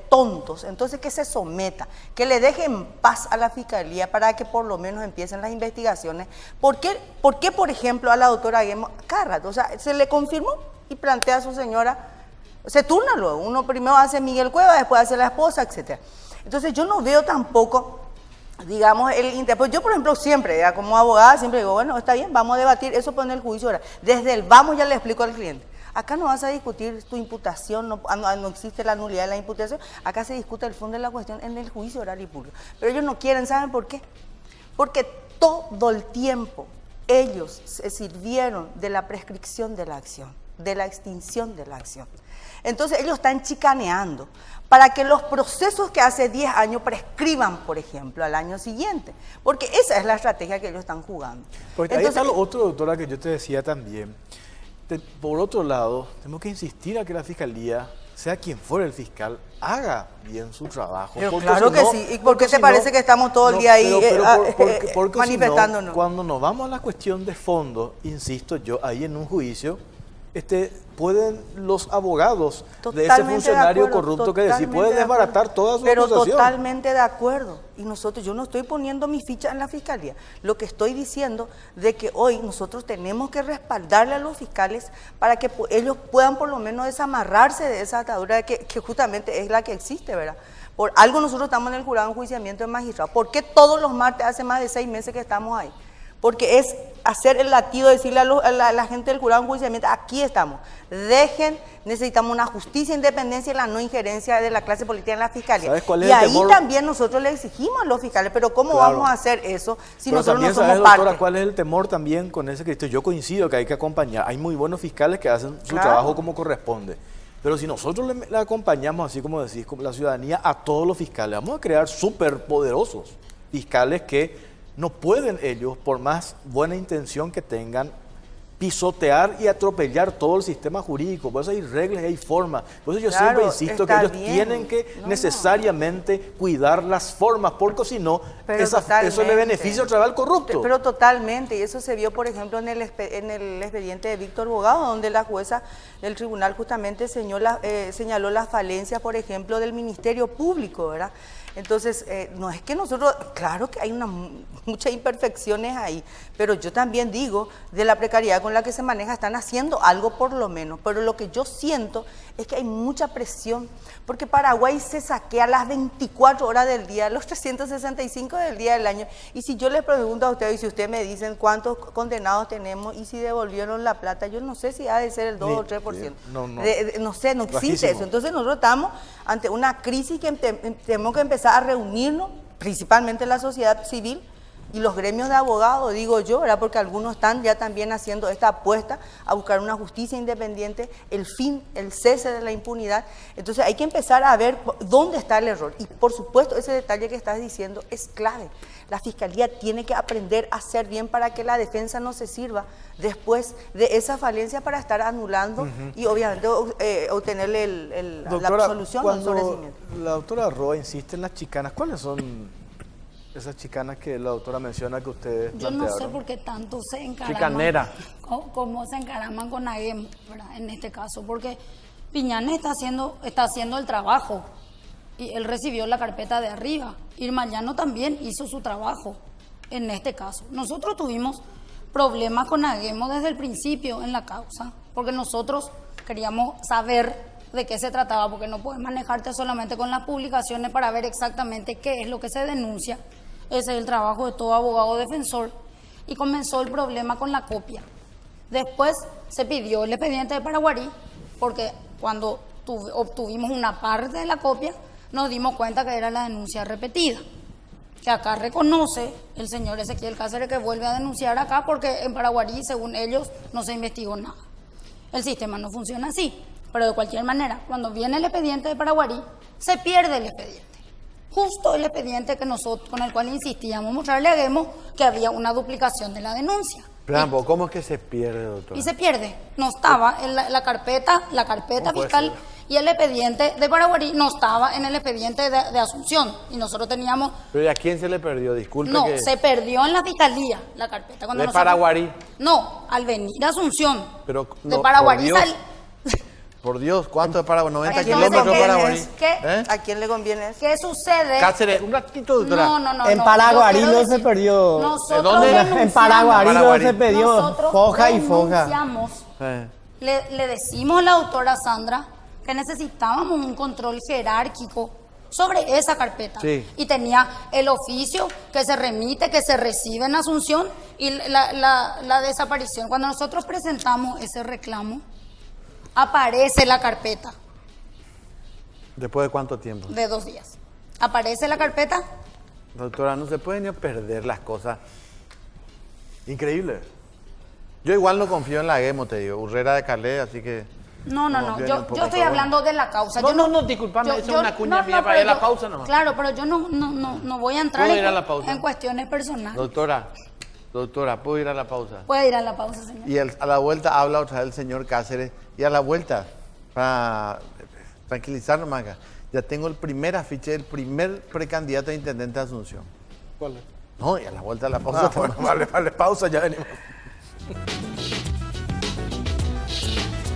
[SPEAKER 5] tontos, entonces que se someta, que le deje en paz a la fiscalía para que por lo menos empiecen las investigaciones. ¿Por qué, por ejemplo, a la doctora Guemo, cada rato, o sea, se le confirmó y plantea a su señora, se turna luego, uno primero hace Miguel Cuevas, después hace la esposa, etc. Entonces yo no veo tampoco, digamos, pues yo, por ejemplo, siempre, ya como abogada, siempre digo, bueno, está bien, vamos a debatir eso en el juicio oral. Desde el vamos ya le explico al cliente. Acá no vas a discutir tu imputación, no existe la nulidad de la imputación, acá se discute el fondo de la cuestión en el juicio oral y público. Pero ellos no quieren, ¿saben por qué? Porque todo el tiempo ellos se sirvieron de la prescripción de la acción, de la extinción de la acción. Entonces ellos están chicaneando para que los procesos que hace 10 años prescriban, por ejemplo, al año siguiente. Porque esa es la estrategia que ellos están jugando.
[SPEAKER 1] Porque ahí está lo otro, doctora, que yo te decía también. Por otro lado, tenemos que insistir a que la Fiscalía, sea quien fuera el fiscal, haga bien su trabajo.
[SPEAKER 5] Pero claro que sí. ¿Y por qué te parece que estamos todo el día ahí
[SPEAKER 1] porque
[SPEAKER 5] manifestándonos?
[SPEAKER 1] Si no, cuando nos vamos a la cuestión de fondo, insisto yo, ahí en un juicio, pueden los abogados de ese funcionario corrupto que decir, pueden desbaratar toda su acusación.
[SPEAKER 5] Totalmente de acuerdo. Y yo no estoy poniendo mi ficha en la fiscalía. Lo que estoy diciendo de que hoy nosotros tenemos que respaldarle a los fiscales para que ellos puedan por lo menos desamarrarse de esa atadura que justamente es la que existe, ¿verdad? Por algo nosotros estamos en el jurado de enjuiciamiento de magistrado. ¿Por qué todos los martes hace más de 6 meses que estamos ahí? Porque es hacer el latido, decirle a la gente del jurado de enjuiciamiento, aquí estamos, necesitamos una justicia, independencia y la no injerencia de la clase política en la fiscalía.
[SPEAKER 1] ¿Sabes cuál es
[SPEAKER 5] y
[SPEAKER 1] el
[SPEAKER 5] ahí
[SPEAKER 1] temor?
[SPEAKER 5] También nosotros le exigimos a los fiscales, pero ¿cómo vamos a hacer eso si
[SPEAKER 1] pero
[SPEAKER 5] nosotros no somos
[SPEAKER 1] ¿sabes,
[SPEAKER 5] parte?
[SPEAKER 1] doctora, cuál es el temor también con ese Cristo? Yo coincido que hay que acompañar, hay muy buenos fiscales que hacen su
[SPEAKER 5] Claro.
[SPEAKER 1] trabajo como corresponde. Pero si nosotros le acompañamos, así como decís, como la ciudadanía, a todos los fiscales, vamos a crear superpoderosos fiscales que no pueden ellos, por más buena intención que tengan, pisotear y atropellar todo el sistema jurídico. Por eso hay reglas y hay formas. Por eso yo
[SPEAKER 5] Claro,
[SPEAKER 1] siempre insisto que
[SPEAKER 5] está
[SPEAKER 1] ellos
[SPEAKER 5] bien.
[SPEAKER 1] tienen que necesariamente cuidar las formas, porque si no,
[SPEAKER 5] Pero
[SPEAKER 1] eso le
[SPEAKER 5] totalmente.
[SPEAKER 1] beneficia otra vez al corrupto.
[SPEAKER 5] Pero totalmente, y eso se vio, por ejemplo, en el expediente de Víctor Bogado, donde la jueza del tribunal justamente señaló las falencias, por ejemplo, del Ministerio Público, ¿verdad? Entonces, no es que nosotros, claro que hay muchas imperfecciones ahí, pero yo también digo, de la precariedad con la que se maneja, están haciendo algo por lo menos, pero lo que yo siento es que hay mucha presión, porque Paraguay se saquea las 24 horas del día, los 365 del día del año, y si yo les pregunto a ustedes, y si ustedes me dicen cuántos condenados tenemos, y si devolvieron la plata, yo no sé si ha de ser el 2 o 3%. No sé, no existe
[SPEAKER 1] Bajísimo.
[SPEAKER 5] eso. Entonces nosotros estamos ante una crisis que tenemos que empezar a reunirnos, principalmente la sociedad civil y los gremios de abogados, digo yo, ¿verdad? Porque algunos están ya también haciendo esta apuesta a buscar una justicia independiente, el fin, el cese de la impunidad. Entonces hay que empezar a ver dónde está el error. Y por supuesto, ese detalle que estás diciendo es clave. La Fiscalía tiene que aprender a hacer bien para que la defensa no se sirva después de esa falencia para estar anulando y obviamente obtenerle la
[SPEAKER 1] Doctora,
[SPEAKER 5] absolución o el
[SPEAKER 1] cuando
[SPEAKER 5] sobreseimiento.
[SPEAKER 1] la doctora Roa insiste en las chicanas, ¿cuáles son esas chicanas que la doctora menciona que ustedes
[SPEAKER 7] Yo no sé
[SPEAKER 1] plantearon?
[SPEAKER 7] por qué tanto se encaraman.
[SPEAKER 2] Chicanera.
[SPEAKER 7] Cómo se encaraman con AGEM, ¿verdad? En este caso, porque Piñanes está haciendo el trabajo y él recibió la carpeta de arriba. Irma Llano también hizo su trabajo en este caso. Nosotros tuvimos problemas con AGEMO desde el principio en la causa, porque nosotros queríamos saber de qué se trataba, porque no puedes manejarte solamente con las publicaciones para ver exactamente qué es lo que se denuncia. Ese es el trabajo de todo abogado defensor. Y comenzó el problema con la copia. Después se pidió el expediente de Paraguarí, porque cuando obtuvimos una parte de la copia, nos dimos cuenta que era la denuncia repetida. Que acá reconoce el señor Ezequiel Cáceres que vuelve a denunciar acá porque en Paraguarí, según ellos, no se investigó nada. El sistema no funciona así, pero de cualquier manera, cuando viene el expediente de Paraguarí, se pierde el expediente. Justo el expediente que nosotros, con el cual insistíamos mostrarle a Gemo que había una duplicación de la denuncia.
[SPEAKER 2] Rambo, ¿cómo es que se pierde, doctor?
[SPEAKER 7] Y se pierde. No estaba en la carpeta fiscal y el expediente de Paraguarí no estaba en el expediente de Asunción. Y nosotros teníamos...
[SPEAKER 2] ¿Pero y a quién se le perdió? Disculpe
[SPEAKER 7] No,
[SPEAKER 2] que...
[SPEAKER 7] se perdió en la fiscalía la carpeta. Cuando
[SPEAKER 2] ¿De
[SPEAKER 7] nosotros-
[SPEAKER 2] Paraguarí?
[SPEAKER 7] No, al venir a Asunción.
[SPEAKER 2] Pero,
[SPEAKER 7] de
[SPEAKER 2] no,
[SPEAKER 7] Paraguarí
[SPEAKER 2] por Dios.
[SPEAKER 7] sal...
[SPEAKER 2] Por Dios, ¿cuánto de Paraguay? 90
[SPEAKER 5] Entonces,
[SPEAKER 2] kilómetros de
[SPEAKER 5] ¿qué
[SPEAKER 2] Paraguay.
[SPEAKER 5] es?
[SPEAKER 2] ¿Eh?
[SPEAKER 5] ¿A quién le conviene eso?
[SPEAKER 7] ¿Qué sucede?
[SPEAKER 2] Cáceres, un ratito, doctora.
[SPEAKER 7] No.
[SPEAKER 8] En
[SPEAKER 7] yo
[SPEAKER 8] Paraguarí
[SPEAKER 7] quiero
[SPEAKER 8] no se
[SPEAKER 7] decir,
[SPEAKER 8] perdió.
[SPEAKER 7] Nosotros
[SPEAKER 2] ¿Dónde?
[SPEAKER 7] denunciamos.
[SPEAKER 8] En Paraguarí no
[SPEAKER 2] Paraguarí.
[SPEAKER 8] se perdió.
[SPEAKER 7] Nosotros
[SPEAKER 8] Foja y foja.
[SPEAKER 7] denunciamos.
[SPEAKER 2] Eh.
[SPEAKER 7] Le decimos a la doctora Sandra que necesitábamos un control jerárquico sobre esa carpeta.
[SPEAKER 2] Sí.
[SPEAKER 7] Y tenía el oficio que se remite, que se recibe en Asunción y la desaparición. Cuando nosotros presentamos ese reclamo, aparece la carpeta
[SPEAKER 2] ¿Después de cuánto tiempo?
[SPEAKER 7] de 2 días. Aparece la carpeta.
[SPEAKER 2] Doctora, no se pueden ni perder las cosas. Increíble. Yo igual no confío en la GEMO, te digo. Urrera de Calais, así que...
[SPEAKER 7] No.
[SPEAKER 2] confío ni un poco,
[SPEAKER 7] Yo estoy
[SPEAKER 2] pero
[SPEAKER 7] hablando de la causa.
[SPEAKER 2] No,
[SPEAKER 7] Yo
[SPEAKER 2] disculpame,
[SPEAKER 7] yo-
[SPEAKER 2] esa
[SPEAKER 7] yo-
[SPEAKER 2] es una cuña mía para
[SPEAKER 7] pero
[SPEAKER 2] ir a la
[SPEAKER 7] yo-
[SPEAKER 2] pausa nomás.
[SPEAKER 7] Claro, pero yo no voy a entrar
[SPEAKER 2] ¿Puedo ir a la pausa?
[SPEAKER 7] en cuestiones personales.
[SPEAKER 2] Doctora, ¿puedo ir a la pausa?
[SPEAKER 7] Puede ir a la pausa, señor.
[SPEAKER 2] Y a la vuelta habla otra vez el señor Cáceres. Y a la vuelta, para tranquilizarnos más acá, ya tengo el primer afiche del primer precandidato a intendente de Asunción.
[SPEAKER 1] ¿Cuál es?
[SPEAKER 2] No, y a la vuelta de la pausa.
[SPEAKER 1] Bueno, vale, pausa, ya venimos.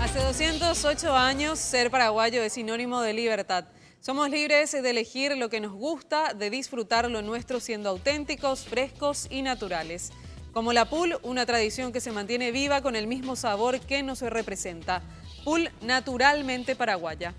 [SPEAKER 3] Hace 208 años, ser paraguayo es sinónimo de libertad. Somos libres de elegir lo que nos gusta, de disfrutar lo nuestro siendo auténticos, frescos y naturales. Como la PUL, una tradición que se mantiene viva con el mismo sabor que nos representa. PUL naturalmente paraguaya.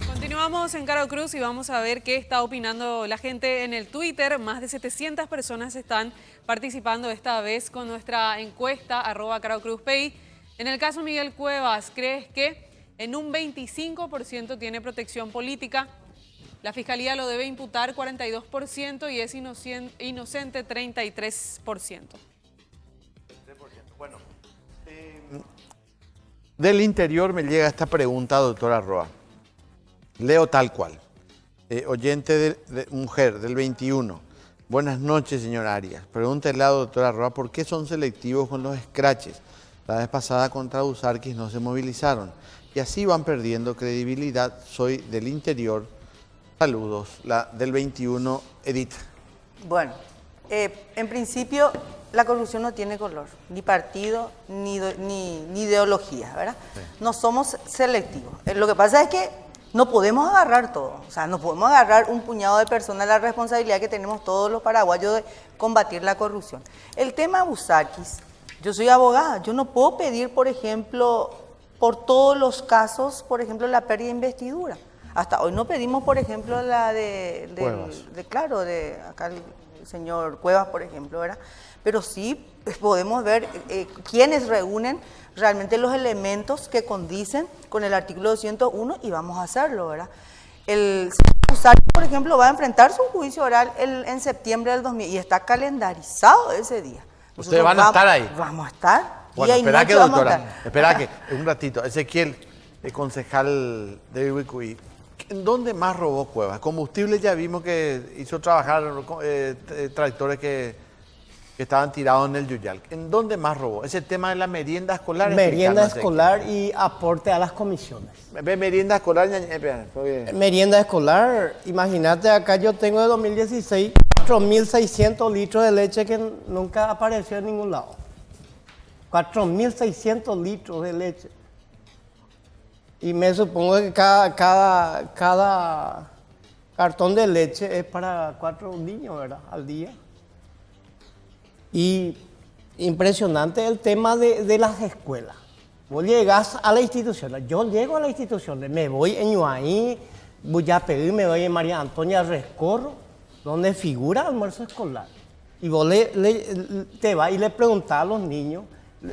[SPEAKER 3] Continuamos en Caro Cruz y vamos a ver qué está opinando la gente en el Twitter. Más de 700 personas están participando esta vez con nuestra encuesta @CaroCruzPI. En el caso Miguel Cuevas, ¿crees que en un 25% tiene protección política? La Fiscalía lo debe imputar 42% y es inocente 33%.
[SPEAKER 2] Bueno, del interior me llega esta pregunta, doctora Roa. Leo tal cual. Oyente de mujer del 21. Buenas noches, señor Arias. Pregúntele a la doctora Roa por qué son selectivos con los scratches. La vez pasada contra Busarquis no se movilizaron y así van perdiendo credibilidad. Soy del interior. Saludos. La del 21, Edith.
[SPEAKER 5] Bueno, en principio la corrupción no tiene color, ni partido, ni ideología, ¿verdad? Sí. No somos selectivos. Lo que pasa es que no podemos agarrar todo, o sea, no podemos agarrar un puñado de personas la responsabilidad que tenemos todos los paraguayos de combatir la corrupción. El tema Busarquis, yo soy abogada, yo no puedo pedir, por ejemplo, por todos los casos, por ejemplo, la pérdida de investidura. Hasta hoy no pedimos, por ejemplo, la de acá el señor Cuevas, por ejemplo, ¿verdad? Pero sí podemos ver quiénes reúnen realmente los elementos que condicen con el artículo 201 y vamos a hacerlo, ¿verdad? El señor, por ejemplo, va a enfrentar su juicio oral en septiembre del 2000 y está calendarizado ese día.
[SPEAKER 2] ¿Ustedes van a estar ahí?
[SPEAKER 5] Vamos a estar.
[SPEAKER 2] Bueno, espera que, doctora, espera que, un ratito. Ezequiel, el concejal de Ubicuí, ¿en dónde más robó Cuevas? Combustible ya vimos que hizo trabajar tractores que estaban tirados en el Yuyal. ¿En dónde más robó? Ese tema de la merienda escolar.
[SPEAKER 8] Merienda escolar y aporte a las comisiones.
[SPEAKER 2] Merienda escolar,
[SPEAKER 8] merienda escolar, imagínate, acá yo tengo de 2016 4.600 litros de leche que nunca apareció en ningún lado. 4.600 litros de leche. Y me supongo que cada cartón de leche es para 4 niños, ¿verdad? Al día. Y impresionante el tema de las escuelas. Vos llegás a la institución, yo llego a la institución, me voy en Ñuaí, voy a pedir, me voy en María Antonia Rescorro, donde figura almuerzo escolar. Y vos te vas y le preguntás a los niños,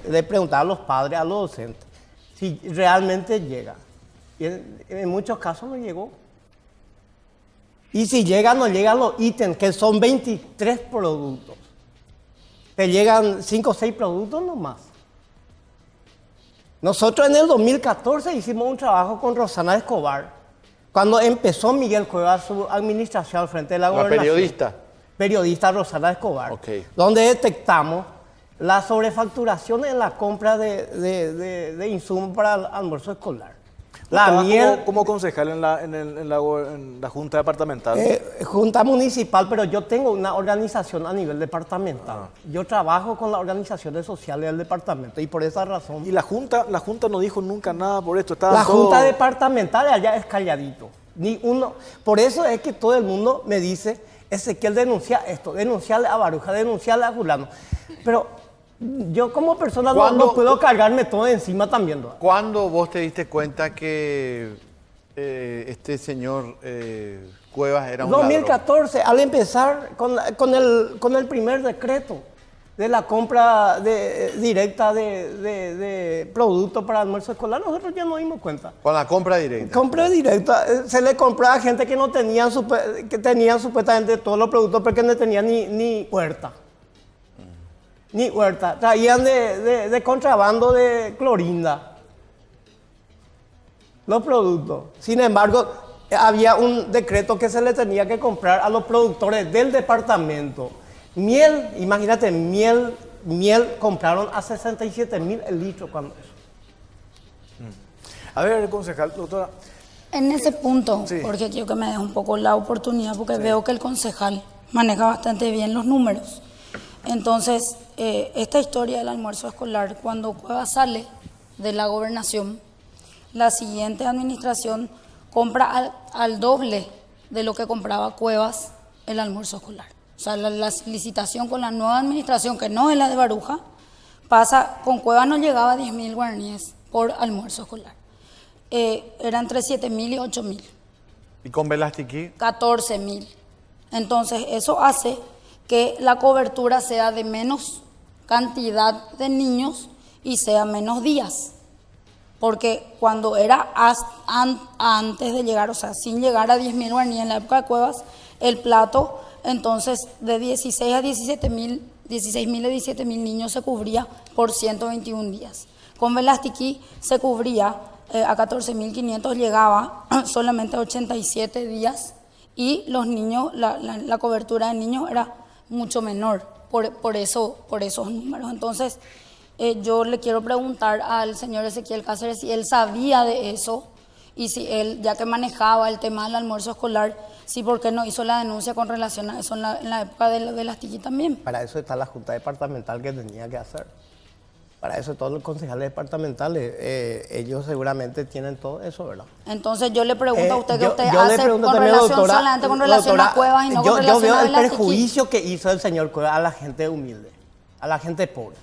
[SPEAKER 8] le preguntás a los padres, a los docentes, si realmente llega. Y en muchos casos no llegó. Y si llega, no llegan los ítems, que son 23 productos. Te llegan 5 o 6 productos nomás. Nosotros en el 2014 hicimos un trabajo con Rosana Escobar, cuando empezó Miguel Cuevas su administración al frente de la gobernación.
[SPEAKER 2] Periodista.
[SPEAKER 8] Periodista Rosana Escobar.
[SPEAKER 2] Okay.
[SPEAKER 8] Donde detectamos la sobrefacturación en la compra de insumos para el almuerzo escolar. La miel,
[SPEAKER 1] como concejal en la Junta Departamental.
[SPEAKER 8] Junta Municipal, pero yo tengo una organización a nivel departamental. Yo trabajo con las organizaciones sociales del departamento y por esa razón...
[SPEAKER 1] ¿Y la Junta no dijo nunca nada por esto?
[SPEAKER 8] Junta Departamental allá es calladito. Ni uno. Por eso es que todo el mundo me dice, Ezequiel denuncia esto, denunciarle a Baruja, denunciarle a Julano. Pero... yo como persona no puedo cargarme todo encima también, ¿no?
[SPEAKER 2] ¿Cuándo vos te diste cuenta que este señor Cuevas era un
[SPEAKER 8] 2014, ladrón? Al empezar con el primer decreto de la compra directa de productos para almuerzo escolar, nosotros ya nos dimos cuenta.
[SPEAKER 2] ¿Con la compra directa?
[SPEAKER 8] Compra directa. Se le compraba a gente que no tenían, que tenían supuestamente todos los productos, pero que no tenían ni huerta. Ni huerta, traían de contrabando de clorinda los productos. Sin embargo, había un decreto que se le tenía que comprar a los productores del departamento. Miel, imagínate, miel compraron a 67.000 el litro cuando eso.
[SPEAKER 1] A ver, concejal, doctora.
[SPEAKER 7] En ese punto,
[SPEAKER 1] Sí.
[SPEAKER 7] porque quiero que me des un poco la oportunidad, porque veo que el concejal maneja bastante bien los números. Entonces, esta historia del almuerzo escolar, cuando Cuevas sale de la gobernación, la siguiente administración compra al doble de lo que compraba Cuevas el almuerzo escolar. O sea, la licitación con la nueva administración, que no es la de Baruja, pasa, con Cuevas no llegaba a 10.000 guaraníes por almuerzo escolar. Era entre 7.000 y 8.000.
[SPEAKER 2] ¿Y con Velastiquí?
[SPEAKER 7] 14.000. Entonces, eso hace que la cobertura sea de menos cantidad de niños y sea menos días. porque cuando era antes de llegar, o sea, sin llegar a 10.000 guaraníes en la época de Cuevas, el plato, entonces de 16 a 16.000 a 17.000 niños se cubría por 121 días. Con Velastiquí se cubría a 14.500, llegaba solamente a 87 días y los niños, la cobertura de niños era mucho menor por esos números. Entonces, yo le quiero preguntar al señor Ezequiel Cáceres si él sabía de eso y si él, ya que manejaba el tema del almuerzo escolar, sí, ¿por qué no hizo la denuncia con relación a eso en la época de Velastiquí también?
[SPEAKER 8] Para eso está la Junta Departamental que tenía que hacer. Para eso todos los concejales departamentales, ellos seguramente tienen todo eso, ¿verdad?
[SPEAKER 7] Entonces yo le pregunto a usted que usted
[SPEAKER 8] yo le
[SPEAKER 7] hace
[SPEAKER 8] pregunto
[SPEAKER 7] con
[SPEAKER 8] también,
[SPEAKER 7] relación
[SPEAKER 8] doctora,
[SPEAKER 7] solamente con relación
[SPEAKER 8] doctora,
[SPEAKER 7] a Cuevas y no con
[SPEAKER 8] yo
[SPEAKER 7] relación
[SPEAKER 8] veo
[SPEAKER 7] a
[SPEAKER 8] el
[SPEAKER 7] Velastiquí.
[SPEAKER 8] perjuicio que hizo el señor Cuevas a la gente humilde, a la gente pobre.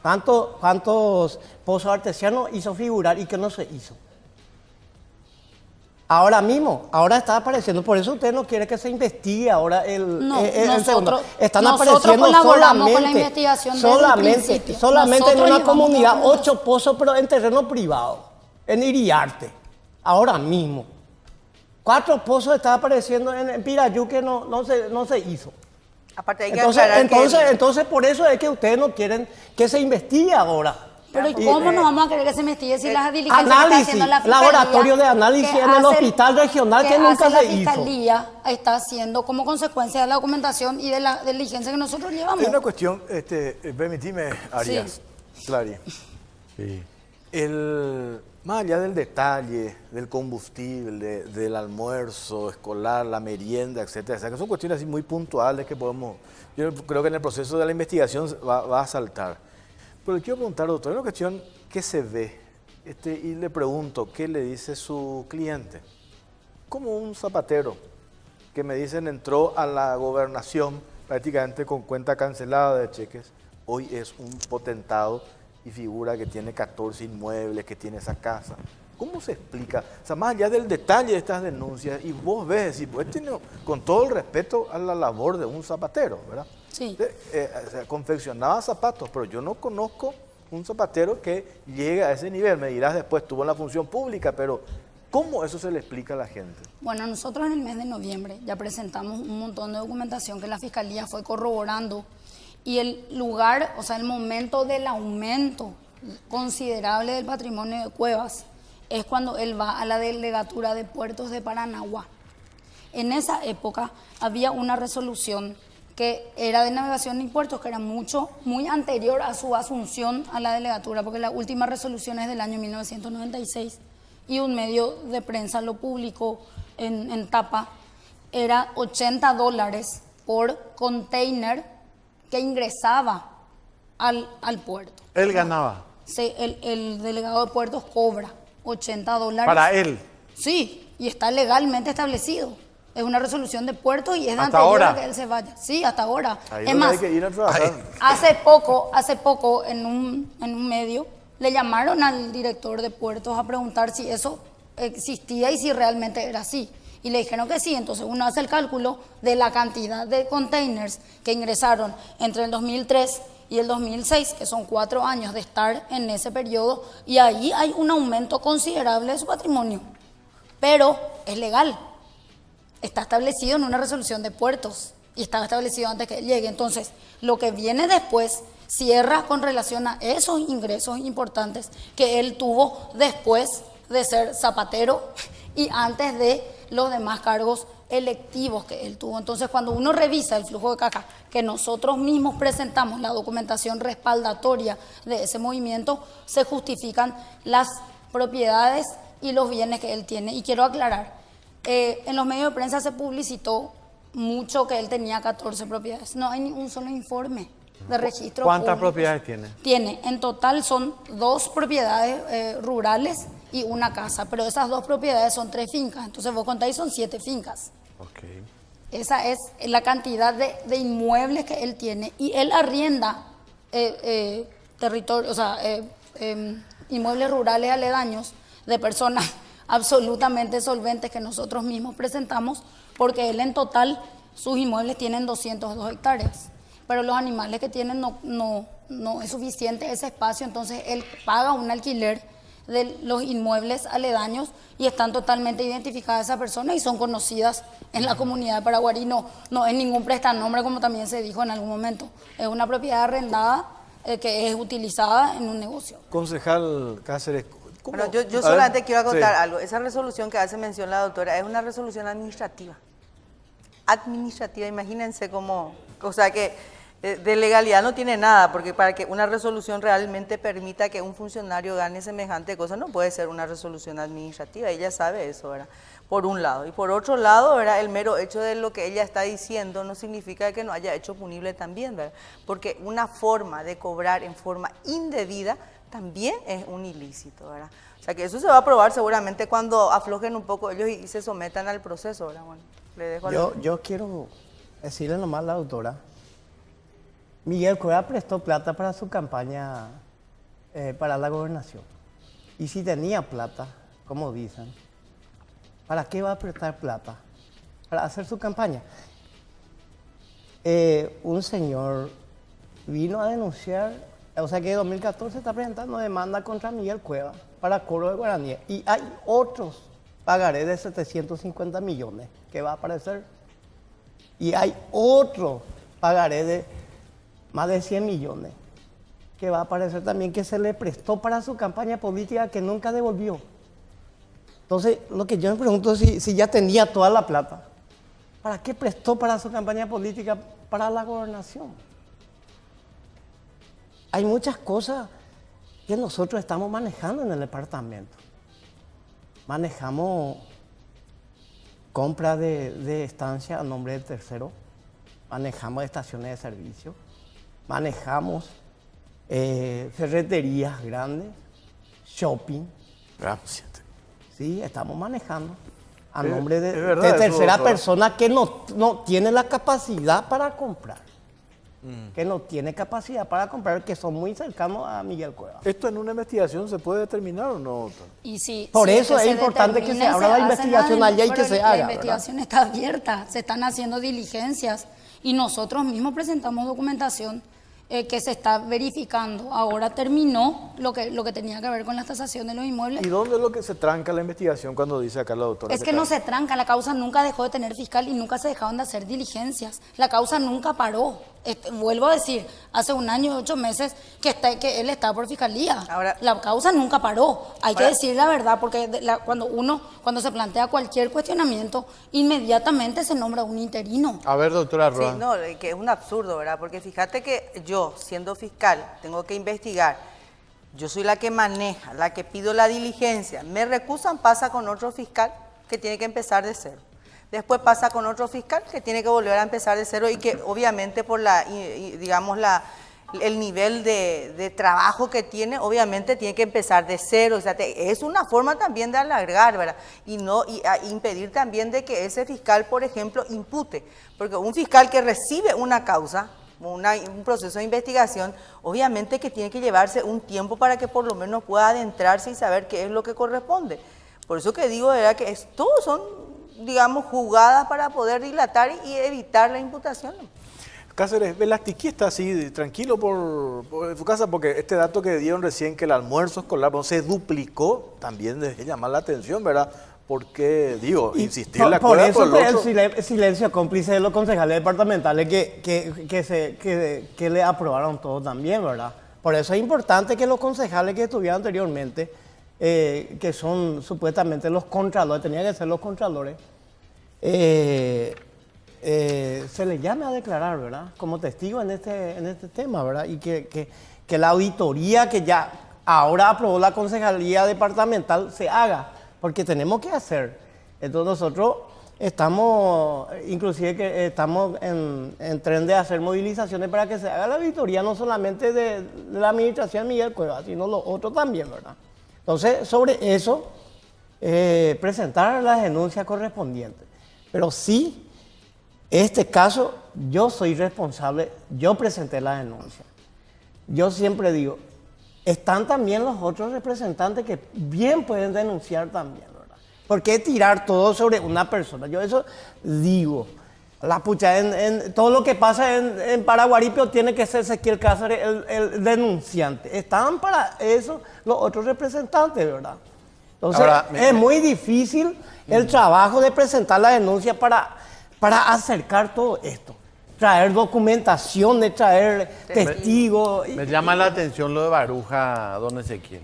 [SPEAKER 8] ¿Cuántos pozos artesianos hizo figurar y qué no se hizo? Ahora mismo, ahora está apareciendo, por eso usted no quiere que se investigue ahora el segundo. Están apareciendo
[SPEAKER 7] colaboramos con la investigación
[SPEAKER 8] solamente en una comunidad, 8 pozos, pero en terreno privado, en Iriarte, ahora mismo. 4 pozos están apareciendo en Pirayú que no se hizo.
[SPEAKER 5] Aparte hay que aclarar que...
[SPEAKER 8] Entonces, por eso es que ustedes no quieren que se investigue ahora.
[SPEAKER 7] Pero ¿y cómo no vamos a querer que se investigue si las diligencias que está haciendo la Fiscalía?
[SPEAKER 8] Laboratorio de análisis en el hospital regional que nunca se hizo.
[SPEAKER 7] La Fiscalía está haciendo como consecuencia de la documentación y de la diligencia que nosotros llevamos.
[SPEAKER 1] Hay una cuestión, permitime, Arias, sí. Clary. Sí. Más allá del detalle, del combustible, del almuerzo escolar, la merienda, etcétera, que son cuestiones así muy puntuales que podemos, yo creo que en el proceso de la investigación va a saltar. Pero le quiero preguntar, doctor, hay una cuestión que se ve, y le pregunto, ¿qué le dice su cliente? Como un zapatero que me dicen entró a la gobernación prácticamente con cuenta cancelada de cheques, hoy es un potentado y figura que tiene 14 inmuebles, que tiene esa casa. ¿Cómo se explica? O sea, más allá del detalle de estas denuncias, y vos ves, y pues tiene, con todo el respeto a la labor de un zapatero, ¿verdad?
[SPEAKER 7] Sí.
[SPEAKER 1] Confeccionaba zapatos, pero yo no conozco un zapatero que llegue a ese nivel. Me dirás después, tuvo en la función pública, pero ¿cómo eso se le explica a la gente?
[SPEAKER 7] Bueno, nosotros en el mes de noviembre ya presentamos un montón de documentación que la Fiscalía fue corroborando y el lugar, o sea, el momento del aumento considerable del patrimonio de Cuevas es cuando él va a la delegatura de puertos de Paranagua. En esa época había una resolución que era de navegación y puertos, que era muy anterior a su asunción a la delegatura, porque la última resolución es del año 1996 y un medio de prensa lo publicó en tapa, era $80 por container que ingresaba al puerto.
[SPEAKER 2] Él ganaba.
[SPEAKER 7] Sí, el delegado de puertos cobra $80.
[SPEAKER 2] ¿Para él?
[SPEAKER 7] Sí, y está legalmente establecido. Es una resolución de puerto y es de
[SPEAKER 2] ¿Hasta
[SPEAKER 7] anterior
[SPEAKER 2] ahora?
[SPEAKER 7] a que él se vaya. Sí, hasta ahora.
[SPEAKER 1] Ahí
[SPEAKER 7] Es más,
[SPEAKER 1] hay que ir a trabajar.
[SPEAKER 7] hace poco en un medio le llamaron al director de puertos a preguntar si eso existía y si realmente era así. Y le dijeron que sí. Entonces uno hace el cálculo de la cantidad de containers que ingresaron entre el 2003 y el 2006, que son 4 años de estar en ese periodo, y ahí hay un aumento considerable de su patrimonio. Pero es legal. Está establecido en una resolución de puertos y estaba establecido antes que él llegue. Entonces, lo que viene después cierra con relación a esos ingresos importantes que él tuvo después de ser zapatero y antes de los demás cargos electivos que él tuvo. Entonces, cuando uno revisa el flujo de caja, que nosotros mismos presentamos la documentación respaldatoria de ese movimiento, se justifican las propiedades y los bienes que él tiene. Y quiero aclarar, en los medios de prensa se publicitó mucho que él tenía 14 propiedades. No hay ni un solo informe de registro.
[SPEAKER 2] ¿Cuántas
[SPEAKER 7] públicos.
[SPEAKER 2] propiedades tiene?
[SPEAKER 7] Tiene, en total son 2 propiedades rurales y una casa, pero esas 2 propiedades son 3 fincas, entonces vos contáis son 7 fincas.
[SPEAKER 2] Okay.
[SPEAKER 7] Esa es la cantidad de inmuebles que él tiene y él arrienda territorio, o sea, inmuebles rurales aledaños de personas absolutamente solventes que nosotros mismos presentamos, porque él en total, sus inmuebles tienen 202 hectáreas, pero los animales que tienen no es suficiente ese espacio, entonces él paga un alquiler de los inmuebles aledaños y están totalmente identificadas esas personas y son conocidas en la comunidad de Paraguarí. No es ningún prestanombre, como también se dijo en algún momento. Es una propiedad arrendada que es utilizada en un negocio.
[SPEAKER 1] Concejal Cáceres, ¿cómo?
[SPEAKER 5] Bueno, yo solamente quiero acotar algo. Esa resolución que hace mención la doctora es una resolución administrativa. Administrativa, imagínense cómo, o sea que de legalidad no tiene nada, porque para que una resolución realmente permita que un funcionario gane semejante cosa, no puede ser una resolución administrativa, ella sabe eso, ¿verdad? Por un lado. Y por otro lado, ¿verdad? El mero hecho de lo que ella está diciendo no significa que no haya hecho punible también, ¿verdad? Porque una forma de cobrar en forma indebida también es un ilícito, ¿verdad? O sea que eso se va a probar seguramente cuando aflojen un poco ellos y se sometan al proceso, ¿verdad? Bueno, le dejo
[SPEAKER 8] Yo quiero decirle nomás a la doctora, Miguel Cueva prestó plata para su campaña para la gobernación. Y si tenía plata, como dicen, ¿para qué va a prestar plata? Para hacer su campaña. Un señor vino a denunciar, o sea que en 2014 está presentando demanda contra Miguel Cueva para cobro de guaraníes. Y hay otros pagarés de 750 millones que va a aparecer. Y hay otro pagaré de más de 100 millones que va a aparecer también, que se le prestó para su campaña política que nunca devolvió. Entonces, lo que yo me pregunto es si ya tenía toda la plata, ¿para qué prestó para su campaña política para la gobernación? Hay muchas cosas que nosotros estamos manejando en el departamento. Manejamos compra de estancia a nombre del tercero, manejamos estaciones de servicio, manejamos ferreterías grandes, shopping.
[SPEAKER 1] Gracias.
[SPEAKER 8] Sí, estamos manejando a nombre
[SPEAKER 1] es
[SPEAKER 8] de
[SPEAKER 1] verdad,
[SPEAKER 8] tercera
[SPEAKER 1] eso,
[SPEAKER 8] persona que no tiene la capacidad para comprar. Que no tiene capacidad para comprar, que son muy cercanos a Miguel Cueva.
[SPEAKER 1] ¿Esto en una investigación se puede determinar o no, doctor?
[SPEAKER 7] Y si,
[SPEAKER 8] Por
[SPEAKER 7] si
[SPEAKER 8] eso es
[SPEAKER 7] se
[SPEAKER 8] importante que
[SPEAKER 7] determina,
[SPEAKER 8] se abra la
[SPEAKER 7] hacen
[SPEAKER 8] investigación allá y que
[SPEAKER 7] pero
[SPEAKER 8] se
[SPEAKER 7] la
[SPEAKER 8] haga.
[SPEAKER 7] investigación está abierta, se están haciendo diligencias y nosotros mismos presentamos documentación que se está verificando. Ahora terminó lo que tenía que ver con la tasación de los inmuebles.
[SPEAKER 1] ¿Y dónde es lo que se tranca la investigación cuando dice acá la doctora?
[SPEAKER 7] Es que no se tranca, la causa nunca dejó de tener fiscal y nunca se dejaron de hacer diligencias. La causa nunca paró. Vuelvo a decir, hace 1 año y 8 meses que él está por fiscalía.
[SPEAKER 5] Ahora,
[SPEAKER 7] la causa nunca paró. Hay que decir la verdad, porque cuando se plantea cualquier cuestionamiento, inmediatamente se nombra un interino.
[SPEAKER 2] A ver, doctora Roa.
[SPEAKER 5] sí, no, que es un absurdo, ¿verdad? Porque fíjate que yo, siendo fiscal, tengo que investigar. Yo soy la que maneja, la que pido la diligencia. Me recusan, pasa con otro fiscal que tiene que empezar de cero. Después pasa con otro fiscal que tiene que volver a empezar de cero y que obviamente por el nivel de trabajo que tiene, obviamente tiene que empezar de cero. O sea, es una forma también de alargar, ¿verdad? Y impedir también de que ese fiscal, por ejemplo, impute. Porque un fiscal que recibe una causa, un proceso de investigación, obviamente que tiene que llevarse un tiempo para que por lo menos pueda adentrarse y saber qué es lo que corresponde. Por eso que digo, ¿verdad? Que todos son, digamos, jugadas para poder dilatar y evitar la imputación.
[SPEAKER 1] Cáceres, Velastiquí está así tranquilo por su casa, porque este dato que dieron recién, que el almuerzo escolar se duplicó, también debe llamar la atención, ¿verdad? Porque, insistir en la
[SPEAKER 8] por
[SPEAKER 1] escuela
[SPEAKER 8] eso
[SPEAKER 1] por el otro.
[SPEAKER 8] el silencio cómplice de los concejales departamentales que le aprobaron todo también, ¿verdad? Por eso es importante que los concejales que estuvieron anteriormente, que son supuestamente los contralores, tenían que ser los contralores, se les llame a declarar, ¿verdad? Como testigo en este tema, ¿verdad? Y que la auditoría que ya ahora aprobó la concejalía departamental se haga, porque tenemos que hacer. Entonces nosotros estamos, inclusive que estamos en tren de hacer movilizaciones para que se haga la auditoría, no solamente de la administración Miguel Cueva, sino los otros también, ¿verdad? Entonces, sobre eso, presentar las denuncias correspondientes. Pero sí, este caso, yo soy responsable, yo presenté la denuncia. Yo siempre digo, están también los otros representantes que bien pueden denunciar también, ¿verdad? ¿Por qué tirar todo sobre una persona? Yo eso digo. La pucha, todo lo que pasa en Paraguaripio tiene que ser Ezequiel Cáceres el denunciante. Estaban para eso los otros representantes, ¿verdad? Entonces,
[SPEAKER 2] Ahora,
[SPEAKER 8] es muy difícil el trabajo de presentar la denuncia para acercar todo esto. Traer documentación, de traer testigos.
[SPEAKER 2] Me llama la atención lo de Baruja, don Ezequiel.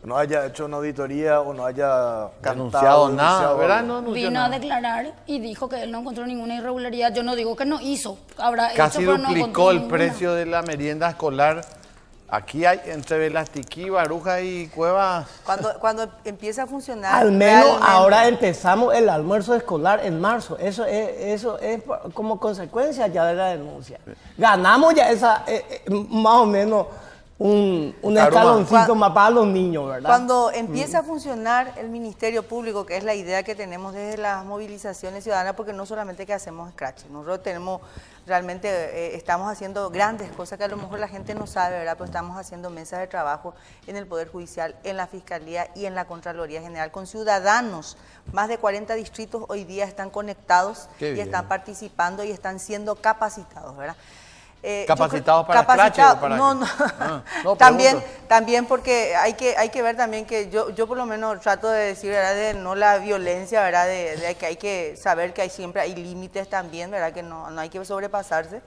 [SPEAKER 1] No haya hecho una auditoría o no haya
[SPEAKER 2] Denunciado nada, ¿verdad? No anunció
[SPEAKER 7] Vino a
[SPEAKER 2] nada.
[SPEAKER 7] declarar y dijo que él no encontró ninguna irregularidad. Yo no digo que no hizo, habrá
[SPEAKER 2] Casi
[SPEAKER 7] hecho, pero no
[SPEAKER 2] duplicó
[SPEAKER 7] encontró
[SPEAKER 2] el
[SPEAKER 7] ninguna.
[SPEAKER 2] precio de la merienda escolar. Aquí hay entre Velastiquí, Baruja y Cuevas.
[SPEAKER 5] Cuando empieza a funcionar.
[SPEAKER 8] Al menos
[SPEAKER 5] realmente-
[SPEAKER 8] ahora empezamos el almuerzo escolar en marzo. Eso es como consecuencia ya de la denuncia. Ganamos ya esa, más o menos un escaloncito más para los niños, ¿verdad?
[SPEAKER 5] Cuando empieza a funcionar el Ministerio Público, que es la idea que tenemos desde las movilizaciones ciudadanas, porque no solamente que hacemos scratch, nosotros tenemos realmente, estamos haciendo grandes cosas que a lo mejor la gente no sabe, ¿verdad? Pues estamos haciendo mesas de trabajo en el Poder Judicial, en la Fiscalía y en la Contraloría General con ciudadanos. Más de 40 distritos hoy día están conectados
[SPEAKER 2] Qué
[SPEAKER 5] y
[SPEAKER 2] bien.
[SPEAKER 5] están participando y están siendo capacitados, ¿verdad?
[SPEAKER 2] ¿Capacitados para
[SPEAKER 5] capacitados,
[SPEAKER 2] scratch o para
[SPEAKER 5] no,
[SPEAKER 2] qué?
[SPEAKER 5] no.
[SPEAKER 2] No,
[SPEAKER 5] también,
[SPEAKER 2] pregunto.
[SPEAKER 5] también porque hay que ver también que yo por lo menos trato de decir, ¿verdad? De no la violencia, ¿verdad? De que hay que saber que siempre hay límites también, ¿verdad? Que no hay que sobrepasarse.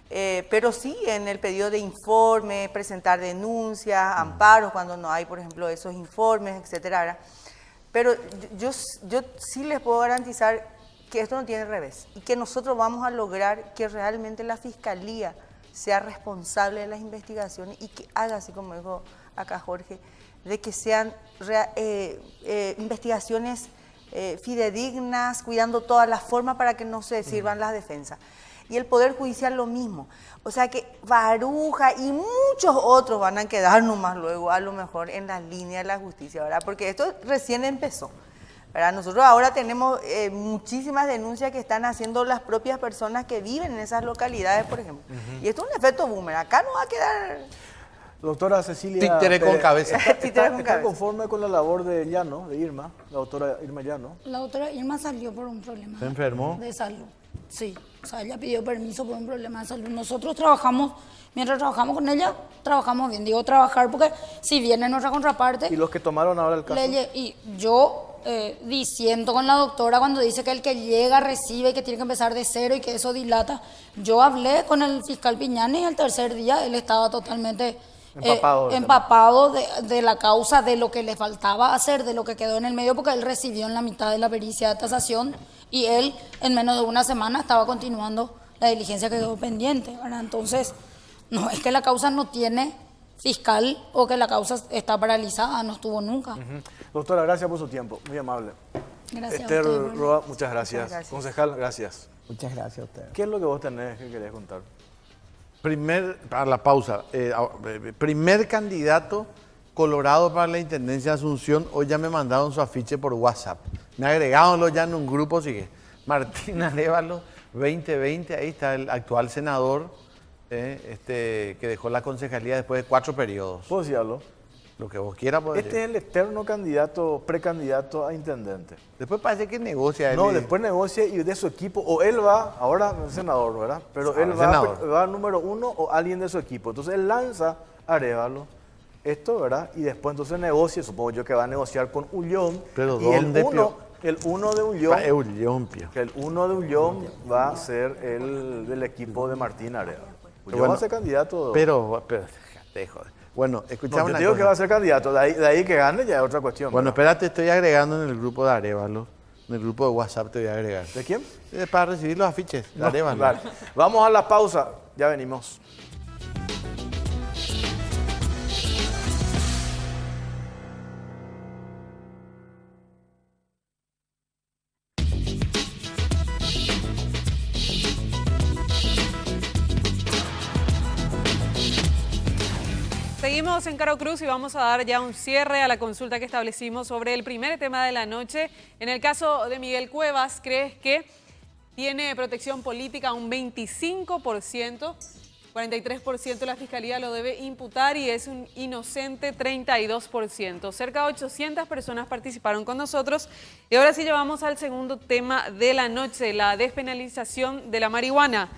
[SPEAKER 5] Pero sí, en el pedido de informe, presentar denuncias, amparos cuando no hay, por ejemplo, esos informes, etcétera, ¿verdad? Pero yo sí les puedo garantizar que esto no tiene revés y que nosotros vamos a lograr que realmente la Fiscalía sea responsable de las investigaciones y que haga, así como dijo acá Jorge, de que sean investigaciones fidedignas, cuidando todas las formas para que no se sirvan las defensas. Y el Poder Judicial lo mismo. O sea que Baruja y muchos otros van a quedar nomás luego, a lo mejor, en la línea de la justicia, ¿verdad? Porque esto recién empezó, ¿verdad? Nosotros ahora tenemos muchísimas denuncias que están haciendo las propias personas que viven en esas localidades, por ejemplo. Y esto es un efecto boomerang. Acá no va a quedar...
[SPEAKER 1] Doctora Cecilia
[SPEAKER 2] Títere con
[SPEAKER 1] Pérez,
[SPEAKER 2] cabeza.
[SPEAKER 5] Títere con
[SPEAKER 1] ¿Está
[SPEAKER 5] cabeza.
[SPEAKER 1] conforme con la labor de Llano, de Irma, la doctora Irma Llano?
[SPEAKER 7] La doctora Irma salió por un problema
[SPEAKER 2] ¿Se enfermó?
[SPEAKER 7] de salud. Sí, o sea, ella pidió permiso por un problema de salud. Nosotros trabajamos, mientras trabajamos con ella, trabajamos bien. Digo trabajar porque si viene nuestra contraparte...
[SPEAKER 1] ¿Y los que tomaron ahora el caso?
[SPEAKER 7] Y yo diciendo con la doctora cuando dice que el que llega recibe y que tiene que empezar de cero y que eso dilata. Yo hablé con el fiscal Piñani y el tercer día él estaba totalmente empapado de la causa, de lo que le faltaba hacer, de lo que quedó en el medio, porque él recibió en la mitad de la pericia de tasación y él en menos de una semana estaba continuando la diligencia que quedó pendiente, ¿verdad? Entonces, no es que la causa no tiene fiscal o que la causa está paralizada, no estuvo nunca.
[SPEAKER 1] Doctora, gracias por su tiempo, muy amable.
[SPEAKER 7] Gracias
[SPEAKER 1] Esther
[SPEAKER 7] a ustedes.
[SPEAKER 1] Roa, muchas gracias.
[SPEAKER 5] Muchas gracias.
[SPEAKER 1] Concejal, gracias.
[SPEAKER 8] Muchas gracias a ustedes.
[SPEAKER 1] ¿Qué es lo que vos tenés que querés contar?
[SPEAKER 2] Para la pausa, primer candidato colorado para la Intendencia de Asunción, hoy ya me mandaron su afiche por WhatsApp. Me agregaron ya en un grupo, sigue Martín Arévalo, 2020, ahí está el actual senador, que dejó la concejalía después de 4 periodos.
[SPEAKER 1] ¿Puedo decir algo?
[SPEAKER 2] Lo que vos quieras poder
[SPEAKER 1] Este es el eterno candidato, precandidato a intendente.
[SPEAKER 2] Después parece que negocia él.
[SPEAKER 1] No, después negocia y de su equipo, o él va, ahora es senador, ¿verdad? Pero
[SPEAKER 2] Ahora
[SPEAKER 1] él
[SPEAKER 2] senador.
[SPEAKER 1] va número 1 o alguien de su equipo. Entonces él lanza a Arévalo esto, ¿verdad? Y después entonces negocia, supongo yo que va a negociar con Ullón.
[SPEAKER 2] Pero
[SPEAKER 1] y
[SPEAKER 2] ¿dónde,
[SPEAKER 1] el uno de Ullón,
[SPEAKER 2] Ullón, Pío.
[SPEAKER 1] que el uno de Ullón va a ser el del equipo de Martín Arévalo. Ullón
[SPEAKER 2] Bueno,
[SPEAKER 1] va a ser candidato.
[SPEAKER 2] Pero, te joder. Bueno,
[SPEAKER 1] No,
[SPEAKER 2] escuchame
[SPEAKER 1] yo
[SPEAKER 2] una
[SPEAKER 1] te digo
[SPEAKER 2] cosa.
[SPEAKER 1] que va a ser candidato, de ahí que gane ya es otra cuestión.
[SPEAKER 2] Bueno,
[SPEAKER 1] ¿verdad?
[SPEAKER 2] espérate, estoy agregando en el grupo de Arévalo. En el grupo de WhatsApp te voy a agregar.
[SPEAKER 1] ¿De quién?
[SPEAKER 2] Para recibir los afiches de
[SPEAKER 1] No,
[SPEAKER 2] Arévalo.
[SPEAKER 1] vale. Vamos a la pausa, ya venimos.
[SPEAKER 3] Seguimos en Caro Cruz y vamos a dar ya un cierre a la consulta que establecimos sobre el primer tema de la noche. En el caso de Miguel Cuevas, ¿crees que tiene protección política un 25%? 43% la Fiscalía lo debe imputar y es un inocente 32%. Cerca de 800 personas participaron con nosotros y ahora sí llevamos al segundo tema de la noche, la despenalización de la marihuana.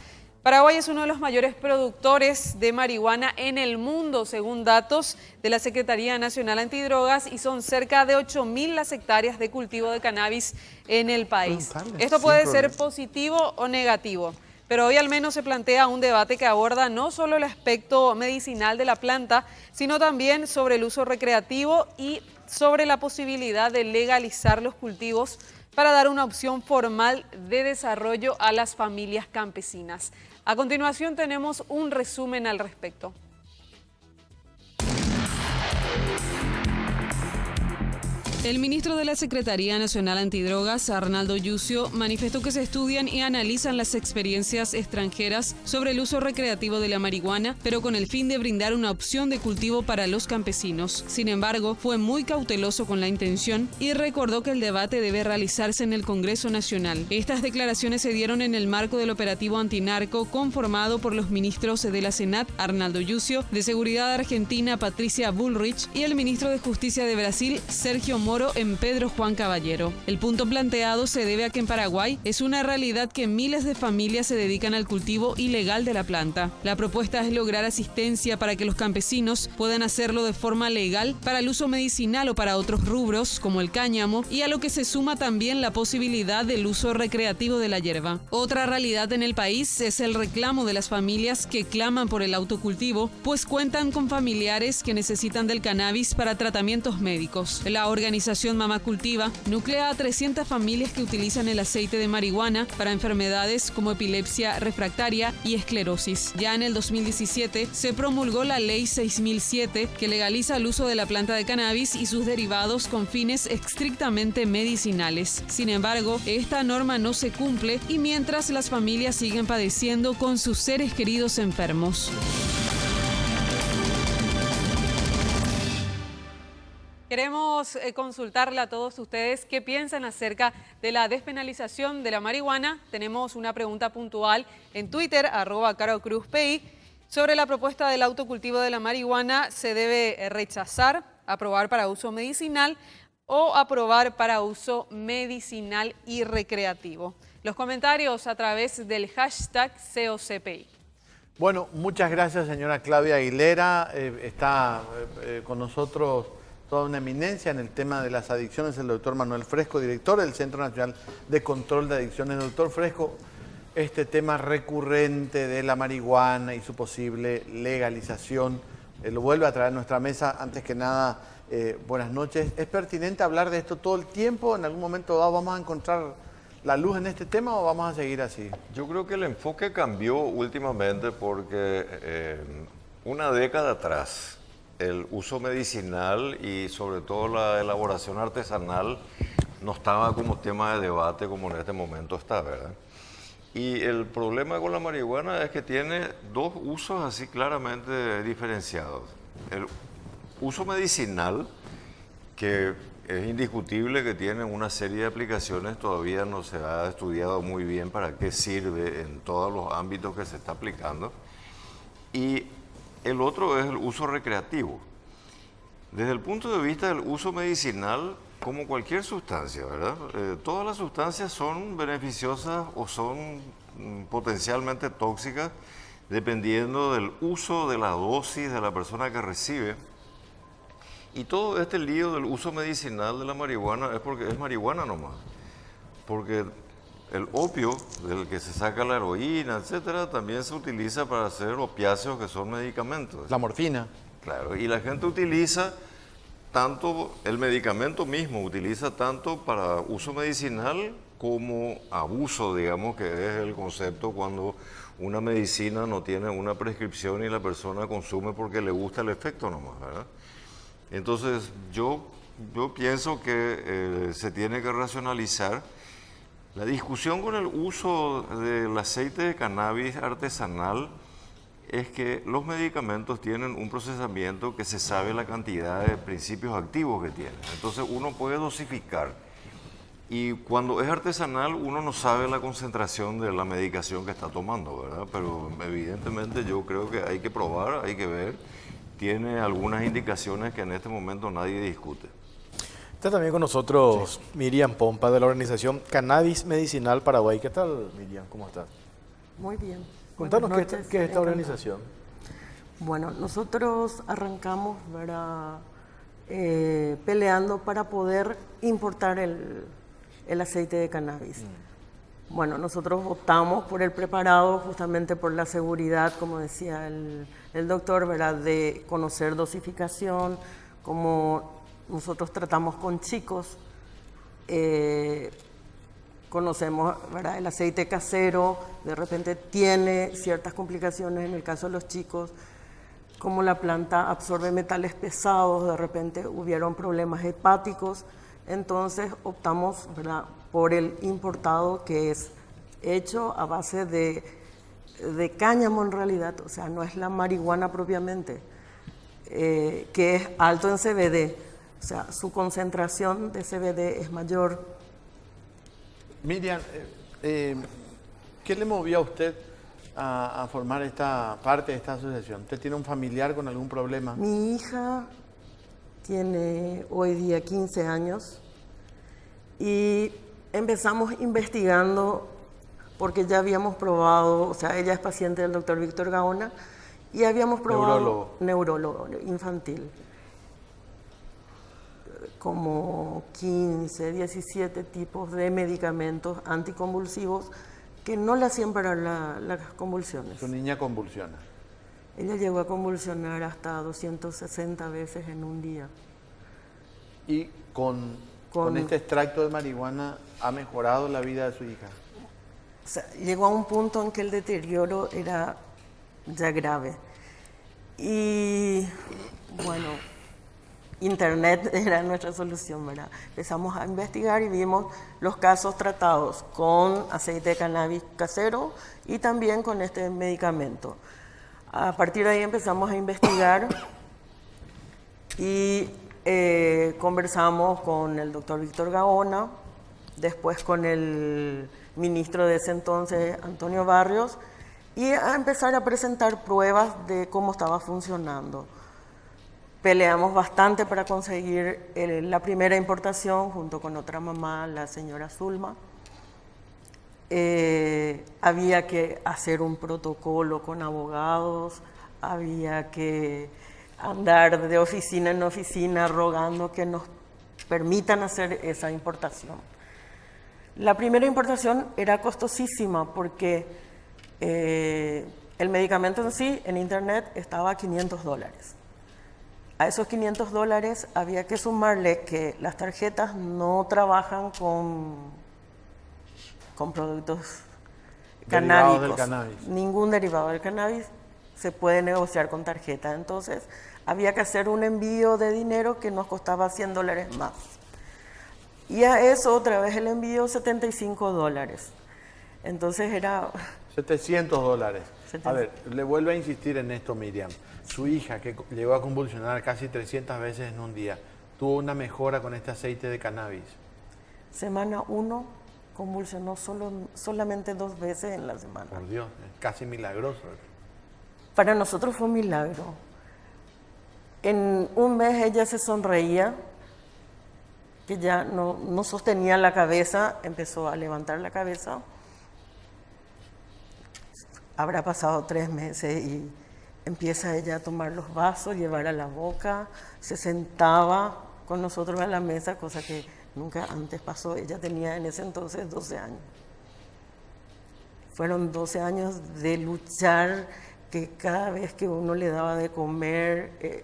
[SPEAKER 3] Paraguay es uno de los mayores productores de marihuana en el mundo, según datos de la Secretaría Nacional Antidrogas, y son cerca de 8.000 las hectáreas de cultivo de cannabis en el país. Esto puede ser positivo o negativo, pero hoy al menos se plantea un debate que aborda no solo el aspecto medicinal de la planta, sino también sobre el uso recreativo y sobre la posibilidad de legalizar los cultivos para dar una opción formal de desarrollo a las familias campesinas. A continuación tenemos un resumen al respecto. El ministro de la Secretaría Nacional Antidrogas, Arnaldo Yucio, manifestó que se estudian y analizan las experiencias extranjeras sobre el uso recreativo de la marihuana, pero con el fin de brindar una opción de cultivo para los campesinos. Sin embargo, fue muy cauteloso con la intención y recordó que el debate debe realizarse en el Congreso Nacional. Estas declaraciones se dieron en el marco del operativo antinarco conformado por los ministros de la Senat, Arnaldo Yucio, de Seguridad Argentina, Patricia Bullrich, y el ministro de Justicia de Brasil, Sergio Moro, en Pedro Juan Caballero. El punto planteado se debe a que en Paraguay es una realidad que miles de familias se dedican al cultivo ilegal de la planta. La propuesta es lograr asistencia para que los campesinos puedan hacerlo de forma legal para el uso medicinal o para otros rubros como el cáñamo, y a lo que se suma también la posibilidad del uso recreativo de la hierba. Otra realidad en el país es el reclamo de las familias que claman por el autocultivo, pues cuentan con familiares que necesitan del cannabis para tratamientos médicos. La organización Mamá Cultiva nuclea a 300 familias que utilizan el aceite de marihuana para enfermedades como epilepsia refractaria y esclerosis. Ya en el 2017 se promulgó la Ley 6007 que legaliza el uso de la planta de cannabis y sus derivados con fines estrictamente medicinales. Sin embargo, esta norma no se cumple y mientras las familias siguen padeciendo con sus seres queridos enfermos. Queremos consultarle a todos ustedes qué piensan acerca de la despenalización de la marihuana. Tenemos una pregunta puntual en Twitter, @CaroCruzPI, sobre la propuesta del autocultivo de la marihuana. ¿Se debe rechazar, aprobar para uso medicinal o aprobar para uso medicinal y recreativo? Los comentarios a través del hashtag COCPI.
[SPEAKER 2] Bueno, muchas gracias, señora Claudia Aguilera. Está con nosotros toda una eminencia en el tema de las adicciones, el doctor Manuel Fresco, director del Centro Nacional de Control de Adicciones. Doctor Fresco, este tema recurrente de la marihuana y su posible legalización lo vuelve a traer a nuestra mesa. Antes que nada, buenas noches. ¿Es pertinente hablar de esto todo el tiempo? ¿En algún momento dado vamos a encontrar la luz en este tema o vamos a seguir así?
[SPEAKER 9] Yo creo que el enfoque cambió últimamente porque una década atrás el uso medicinal y sobre todo la elaboración artesanal no estaba como tema de debate como en este momento está, ¿verdad? Y el problema con la marihuana es que tiene dos usos así claramente diferenciados. El uso medicinal, que es indiscutible que tiene una serie de aplicaciones, todavía no se ha estudiado muy bien para qué sirve en todos los ámbitos que se está aplicando. Y el otro es el uso recreativo. Desde el punto de vista del uso medicinal, como cualquier sustancia, ¿verdad? Todas las sustancias son beneficiosas o son potencialmente tóxicas dependiendo del uso de la dosis de la persona que recibe. Y todo este lío del uso medicinal de la marihuana es porque es marihuana nomás. Porque el opio, del que se saca la heroína, etcétera, también se utiliza para hacer opiáceos, que son medicamentos.
[SPEAKER 2] La morfina.
[SPEAKER 9] Claro, y la gente utiliza tanto, el medicamento mismo utiliza tanto para uso medicinal como abuso, digamos, que es el concepto cuando una medicina no tiene una prescripción y la persona consume porque le gusta el efecto nomás, ¿verdad? Entonces, yo pienso que se tiene que racionalizar. La discusión con el uso del aceite de cannabis artesanal es que los medicamentos tienen un procesamiento que se sabe la cantidad de principios activos que tienen. Entonces uno puede dosificar Y cuando es artesanal, uno no sabe la concentración de la medicación que está tomando, ¿verdad? Pero evidentemente yo creo que hay que probar, hay que ver. Tiene algunas indicaciones que en este momento nadie discute.
[SPEAKER 1] Está también con nosotros Miriam Pompa de la organización Cannabis Medicinal Paraguay. ¿Qué tal, Miriam? ¿Cómo estás?
[SPEAKER 10] Muy bien.
[SPEAKER 1] Contanos
[SPEAKER 10] Buenas
[SPEAKER 1] qué
[SPEAKER 10] noches.
[SPEAKER 1] es esta organización.
[SPEAKER 10] Bueno, nosotros arrancamos, ¿verdad? Peleando para poder importar el aceite de cannabis. Bueno, nosotros optamos por el preparado justamente por la seguridad, como decía el doctor, ¿verdad? De conocer dosificación, como nosotros tratamos con chicos, conocemos, ¿verdad? El aceite casero, de repente tiene ciertas complicaciones en el caso de los chicos, como la planta absorbe metales pesados, de repente hubieron problemas hepáticos, entonces optamos, ¿verdad? Por el importado, que es hecho a base de cáñamo en realidad, o sea, no es la marihuana propiamente, que es alto en CBD, o sea, su concentración de CBD es mayor.
[SPEAKER 2] Miriam, ¿qué le movió a usted a formar esta parte de esta asociación? ¿Usted tiene un familiar con algún problema?
[SPEAKER 10] Mi hija tiene hoy día 15 años y empezamos investigando porque ya habíamos probado, o sea, ella es paciente del doctor Víctor Gaona y habíamos probado neurólogo infantil, como 15, 17 tipos de medicamentos anticonvulsivos que no le hacían parar las convulsiones.
[SPEAKER 2] Su niña convulsiona.
[SPEAKER 10] Ella llegó a convulsionar hasta 260 veces en un día.
[SPEAKER 2] ¿Y con este extracto de marihuana ha mejorado la vida de su hija?
[SPEAKER 10] O sea, llegó a un punto en que el deterioro era ya grave. Y bueno, Internet era nuestra solución, ¿verdad? Empezamos a investigar y vimos los casos tratados con aceite de cannabis casero y también con este medicamento. A partir de ahí empezamos a investigar y conversamos con el doctor Víctor Gaona, después con el ministro de ese entonces, Antonio Barrios, y a empezar a presentar pruebas de cómo estaba funcionando. Peleamos bastante para conseguir la primera importación junto con otra mamá, la señora Zulma. Había que hacer un protocolo con abogados, había que andar de oficina en oficina rogando que nos permitan hacer esa importación. La primera importación era costosísima porque el medicamento en sí, en internet, estaba a $500. A esos $500 había que sumarle que las tarjetas no trabajan con productos canábicos.
[SPEAKER 2] Del cannabis.
[SPEAKER 10] Ningún derivado del cannabis se puede negociar con tarjeta. Entonces había que hacer un envío de dinero que nos costaba $100 más. Y a eso otra vez el envío $75. Entonces era...
[SPEAKER 2] $700. A ver, le vuelvo a insistir en esto, Miriam. Su hija, que llegó a convulsionar casi 300 veces en un día, tuvo una mejora con este aceite de cannabis.
[SPEAKER 10] Semana 1 convulsionó solamente 2 veces en la semana.
[SPEAKER 2] Por Dios, es casi milagroso.
[SPEAKER 10] Para nosotros fue un milagro. En un mes ella se sonreía, que ya no sostenía la cabeza, empezó a levantar la cabeza. Habrá pasado 3 meses y empieza ella a tomar los vasos, llevar a la boca, se sentaba con nosotros a la mesa, cosa que nunca antes pasó. Ella tenía en ese entonces 12 años. Fueron 12 años de luchar, que cada vez que uno le daba de comer,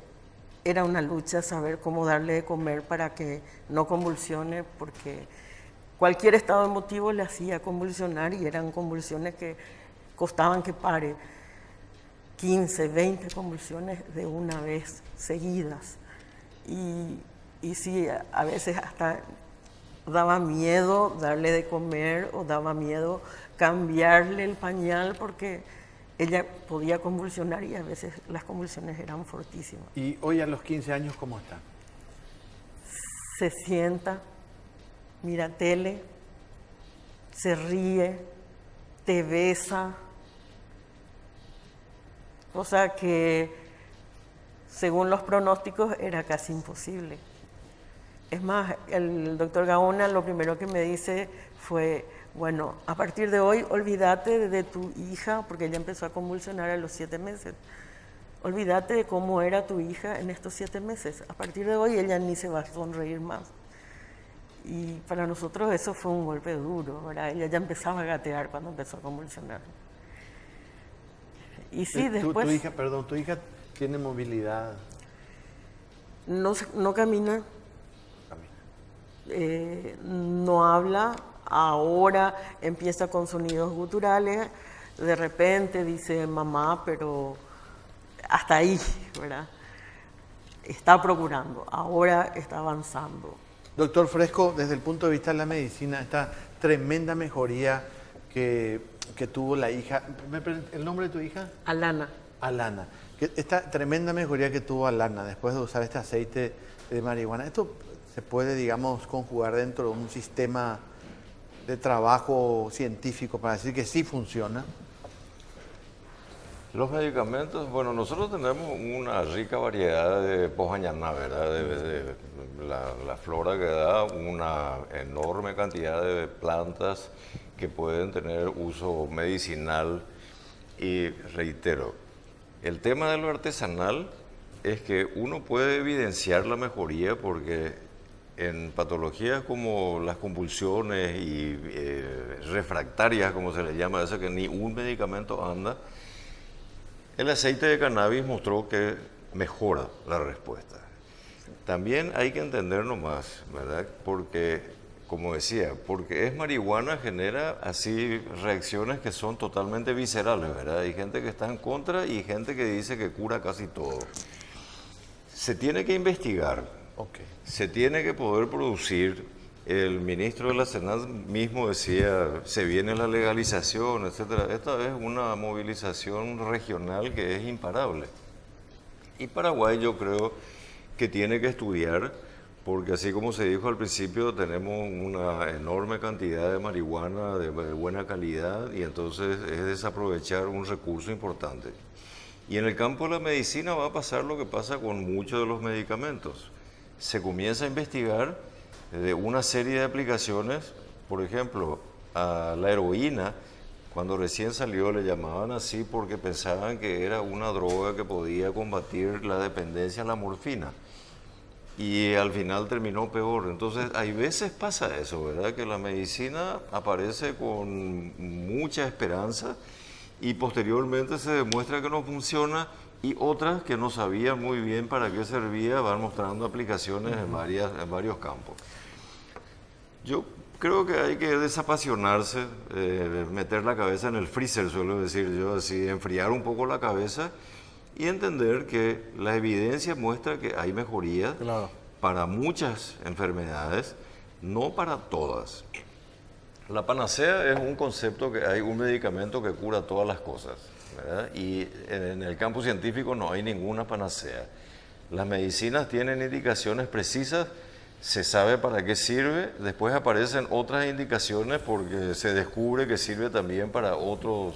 [SPEAKER 10] era una lucha saber cómo darle de comer para que no convulsione, porque cualquier estado emotivo le hacía convulsionar y eran convulsiones que costaban que pare. 15, 20 convulsiones de una vez seguidas. Y sí, a veces hasta daba miedo darle de comer o daba miedo cambiarle el pañal porque ella podía convulsionar y a veces las convulsiones eran fortísimas.
[SPEAKER 2] ¿Y hoy a los 15 años cómo está?
[SPEAKER 10] Se sienta, mira tele, se ríe, te besa, cosa que según los pronósticos era casi imposible. Es más, el doctor Gaona lo primero que me dice fue, bueno, a partir de hoy olvídate de tu hija, porque ella empezó a convulsionar a los 7 meses. Olvídate de cómo era tu hija en estos 7 meses. A partir de hoy ella ni se va a sonreír más. Y para nosotros eso fue un golpe duro, ¿verdad? Ella ya empezaba a gatear cuando empezó a convulsionar. Y sí, después...
[SPEAKER 2] Tu hija tiene movilidad.
[SPEAKER 10] No camina. No habla. Ahora empieza con sonidos guturales. De repente dice mamá, pero hasta ahí, ¿verdad? Está procurando. Ahora está avanzando.
[SPEAKER 2] Doctor Fresco, desde el punto de vista de la medicina, esta tremenda mejoría que tuvo la hija... ¿El nombre de tu hija?
[SPEAKER 10] Alana.
[SPEAKER 2] Alana. Esta tremenda mejoría que tuvo Alana después de usar este aceite de marihuana, ¿esto se puede, digamos, conjugar dentro de un sistema de trabajo científico para decir que sí funciona?
[SPEAKER 9] Los medicamentos, bueno, nosotros tenemos una rica variedad de pojañaná, ¿verdad? De la flora que da una enorme cantidad de plantas que pueden tener uso medicinal. Y reitero, el tema de lo artesanal es que uno puede evidenciar la mejoría porque en patologías como las convulsiones y refractarias, como se le llama, eso que ni un medicamento anda, el aceite de cannabis mostró que mejora la respuesta. También hay que entender nomás, ¿verdad? Porque, como decía, porque es marihuana genera así reacciones que son totalmente viscerales, ¿verdad? Hay gente que está en contra y gente que dice que cura casi todo. Se tiene que investigar, se tiene que poder producir. El ministro de la Senat mismo decía, se viene la legalización, etcétera. Esta es una movilización regional que es imparable. Y Paraguay yo creo que tiene que estudiar, porque así como se dijo al principio, tenemos una enorme cantidad de marihuana de buena calidad y entonces es desaprovechar un recurso importante. Y en el campo de la medicina va a pasar lo que pasa con muchos de los medicamentos. Se comienza a investigar de una serie de aplicaciones, por ejemplo, a la heroína, cuando recién salió le llamaban así porque pensaban que era una droga que podía combatir la dependencia a la morfina. Y al final terminó peor. Entonces, hay veces pasa eso, ¿verdad? Que la medicina aparece con mucha esperanza y posteriormente se demuestra que no funciona y otras que no sabían muy bien para qué servía van mostrando aplicaciones en varios campos. Yo creo que hay que desapasionarse, meter la cabeza en el freezer, suelo decir yo, así, enfriar un poco la cabeza y entender que la evidencia muestra que hay mejoría para muchas enfermedades, no para todas. La panacea es un concepto que hay un medicamento que cura todas las cosas, ¿verdad? Y en el campo científico no hay ninguna panacea. Las medicinas tienen indicaciones precisas, se sabe para qué sirve, después aparecen otras indicaciones porque se descubre que sirve también para otros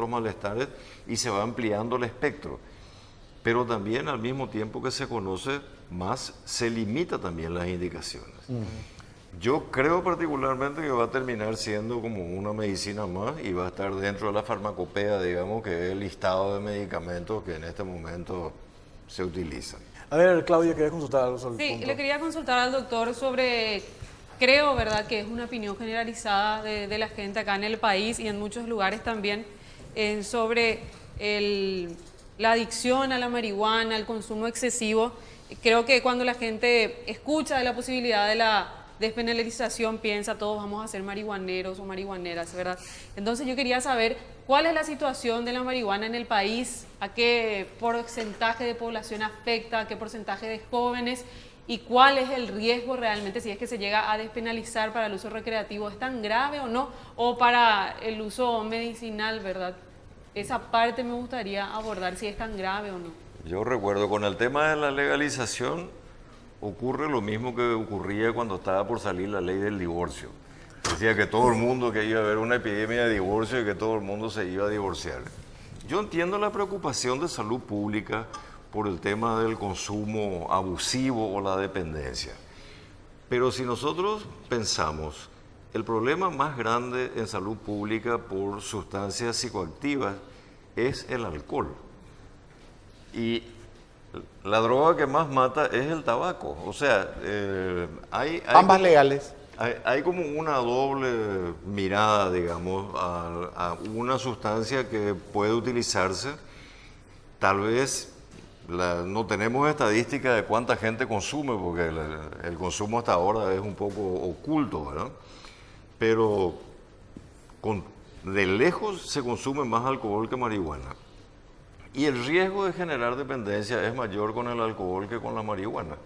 [SPEAKER 9] malestares y se va ampliando el espectro. Pero también al mismo tiempo que se conoce más, se limita también las indicaciones. Yo creo particularmente que va a terminar siendo como una medicina más y va a estar dentro de la farmacopea, digamos, que es el listado de medicamentos que en este momento se utilizan.
[SPEAKER 1] A ver, Claudia, ¿querés consultar algo sobre el punto?
[SPEAKER 3] Le quería consultar al doctor sobre, creo, ¿verdad?, que es una opinión generalizada de la gente acá en el país y en muchos lugares también, sobre la adicción a la marihuana, el consumo excesivo. Creo que cuando la gente escucha de la posibilidad de la despenalización, piensa todos vamos a ser marihuaneros o marihuaneras, ¿verdad? Entonces yo quería saber cuál es la situación de la marihuana en el país, a qué porcentaje de población afecta, a qué porcentaje de jóvenes y cuál es el riesgo realmente si es que se llega a despenalizar para el uso recreativo. ¿Es tan grave o no? O para el uso medicinal, ¿verdad? Esa parte me gustaría abordar, si es tan grave o no.
[SPEAKER 9] Yo recuerdo con el tema de la legalización, ocurre lo mismo que ocurría cuando estaba por salir la ley del divorcio. Decía que todo el mundo, que iba a haber una epidemia de divorcio y que todo el mundo se iba a divorciar. Yo entiendo la preocupación de salud pública por el tema del consumo abusivo o la dependencia. Pero si nosotros pensamos, el problema más grande en salud pública por sustancias psicoactivas es el alcohol. Y la droga que más mata es el tabaco. O sea, hay
[SPEAKER 2] ambas legales.
[SPEAKER 9] Hay como una doble mirada, digamos, a una sustancia que puede utilizarse. Tal vez no tenemos estadística de cuánta gente consume, porque el consumo hasta ahora es un poco oculto, ¿verdad? Pero de lejos se consume más alcohol que marihuana. Y el riesgo de generar dependencia es mayor con el alcohol que con la marihuana.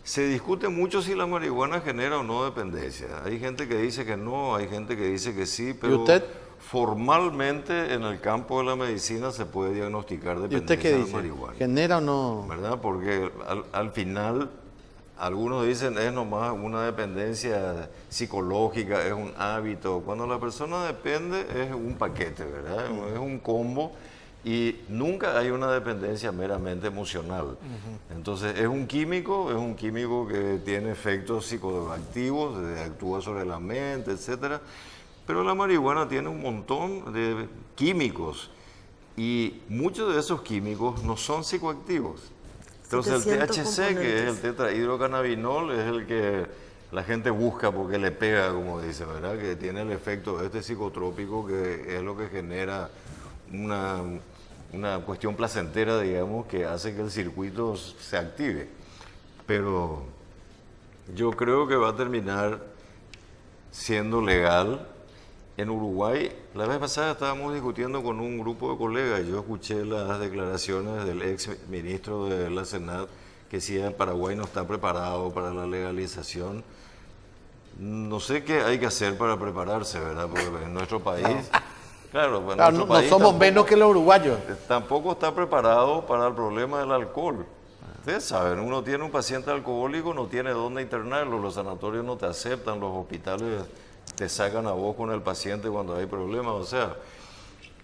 [SPEAKER 9] Se discute mucho si la marihuana genera o no dependencia. Hay gente que dice que no, hay gente que dice que sí, pero
[SPEAKER 2] ¿y usted?
[SPEAKER 9] Formalmente en el campo de la medicina se puede diagnosticar dependencia
[SPEAKER 2] ¿Y usted qué
[SPEAKER 9] de
[SPEAKER 2] dice?
[SPEAKER 9] marihuana.
[SPEAKER 2] ¿Genera o no?
[SPEAKER 9] ¿Verdad? Porque al final algunos dicen es nomás una dependencia psicológica, es un hábito. Cuando la persona depende es un paquete, ¿verdad? Es un combo. Y nunca hay una dependencia meramente emocional. Entonces, es un químico que tiene efectos psicoactivos, actúa sobre la mente, etc. Pero la marihuana tiene un montón de químicos y muchos de esos químicos no son psicoactivos. Entonces, el THC, que es el tetrahidrocannabinol, es el que la gente busca porque le pega, como dice, ¿verdad? Que tiene el efecto de este psicotrópico, que es lo que genera una cuestión placentera, digamos, que hace que el circuito se active. Pero yo creo que va a terminar siendo legal. En Uruguay, la vez pasada estábamos discutiendo con un grupo de colegas, yo escuché las declaraciones del ex ministro de la Senat, que si el Paraguay no está preparado para la legalización. No sé qué hay que hacer para prepararse, ¿verdad? Porque en nuestro país... Claro,
[SPEAKER 2] no somos menos que los uruguayos.
[SPEAKER 9] Tampoco está preparado para el problema del alcohol. Ustedes saben, uno tiene un paciente alcohólico, no tiene dónde internarlo, los sanatorios no te aceptan, los hospitales te sacan a vos con el paciente cuando hay problemas. O sea,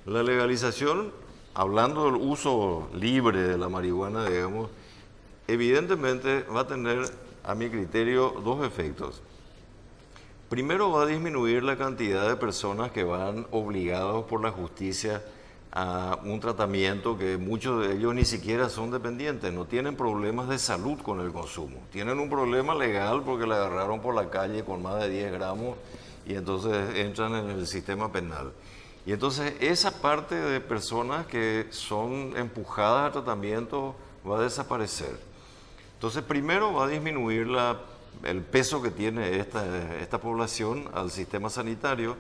[SPEAKER 9] la legalización, hablando del uso libre de la marihuana, digamos, evidentemente va a tener, a mi criterio, dos efectos. Primero, va a disminuir la cantidad de personas que van obligados por la justicia a un tratamiento que muchos de ellos ni siquiera son dependientes, no tienen problemas de salud con el consumo. Tienen un problema legal porque la agarraron por la calle con más de 10 gramos y entonces entran en el sistema penal. Y entonces esa parte de personas que son empujadas a tratamiento va a desaparecer. Entonces, primero va a disminuir el peso que tiene esta población al sistema sanitario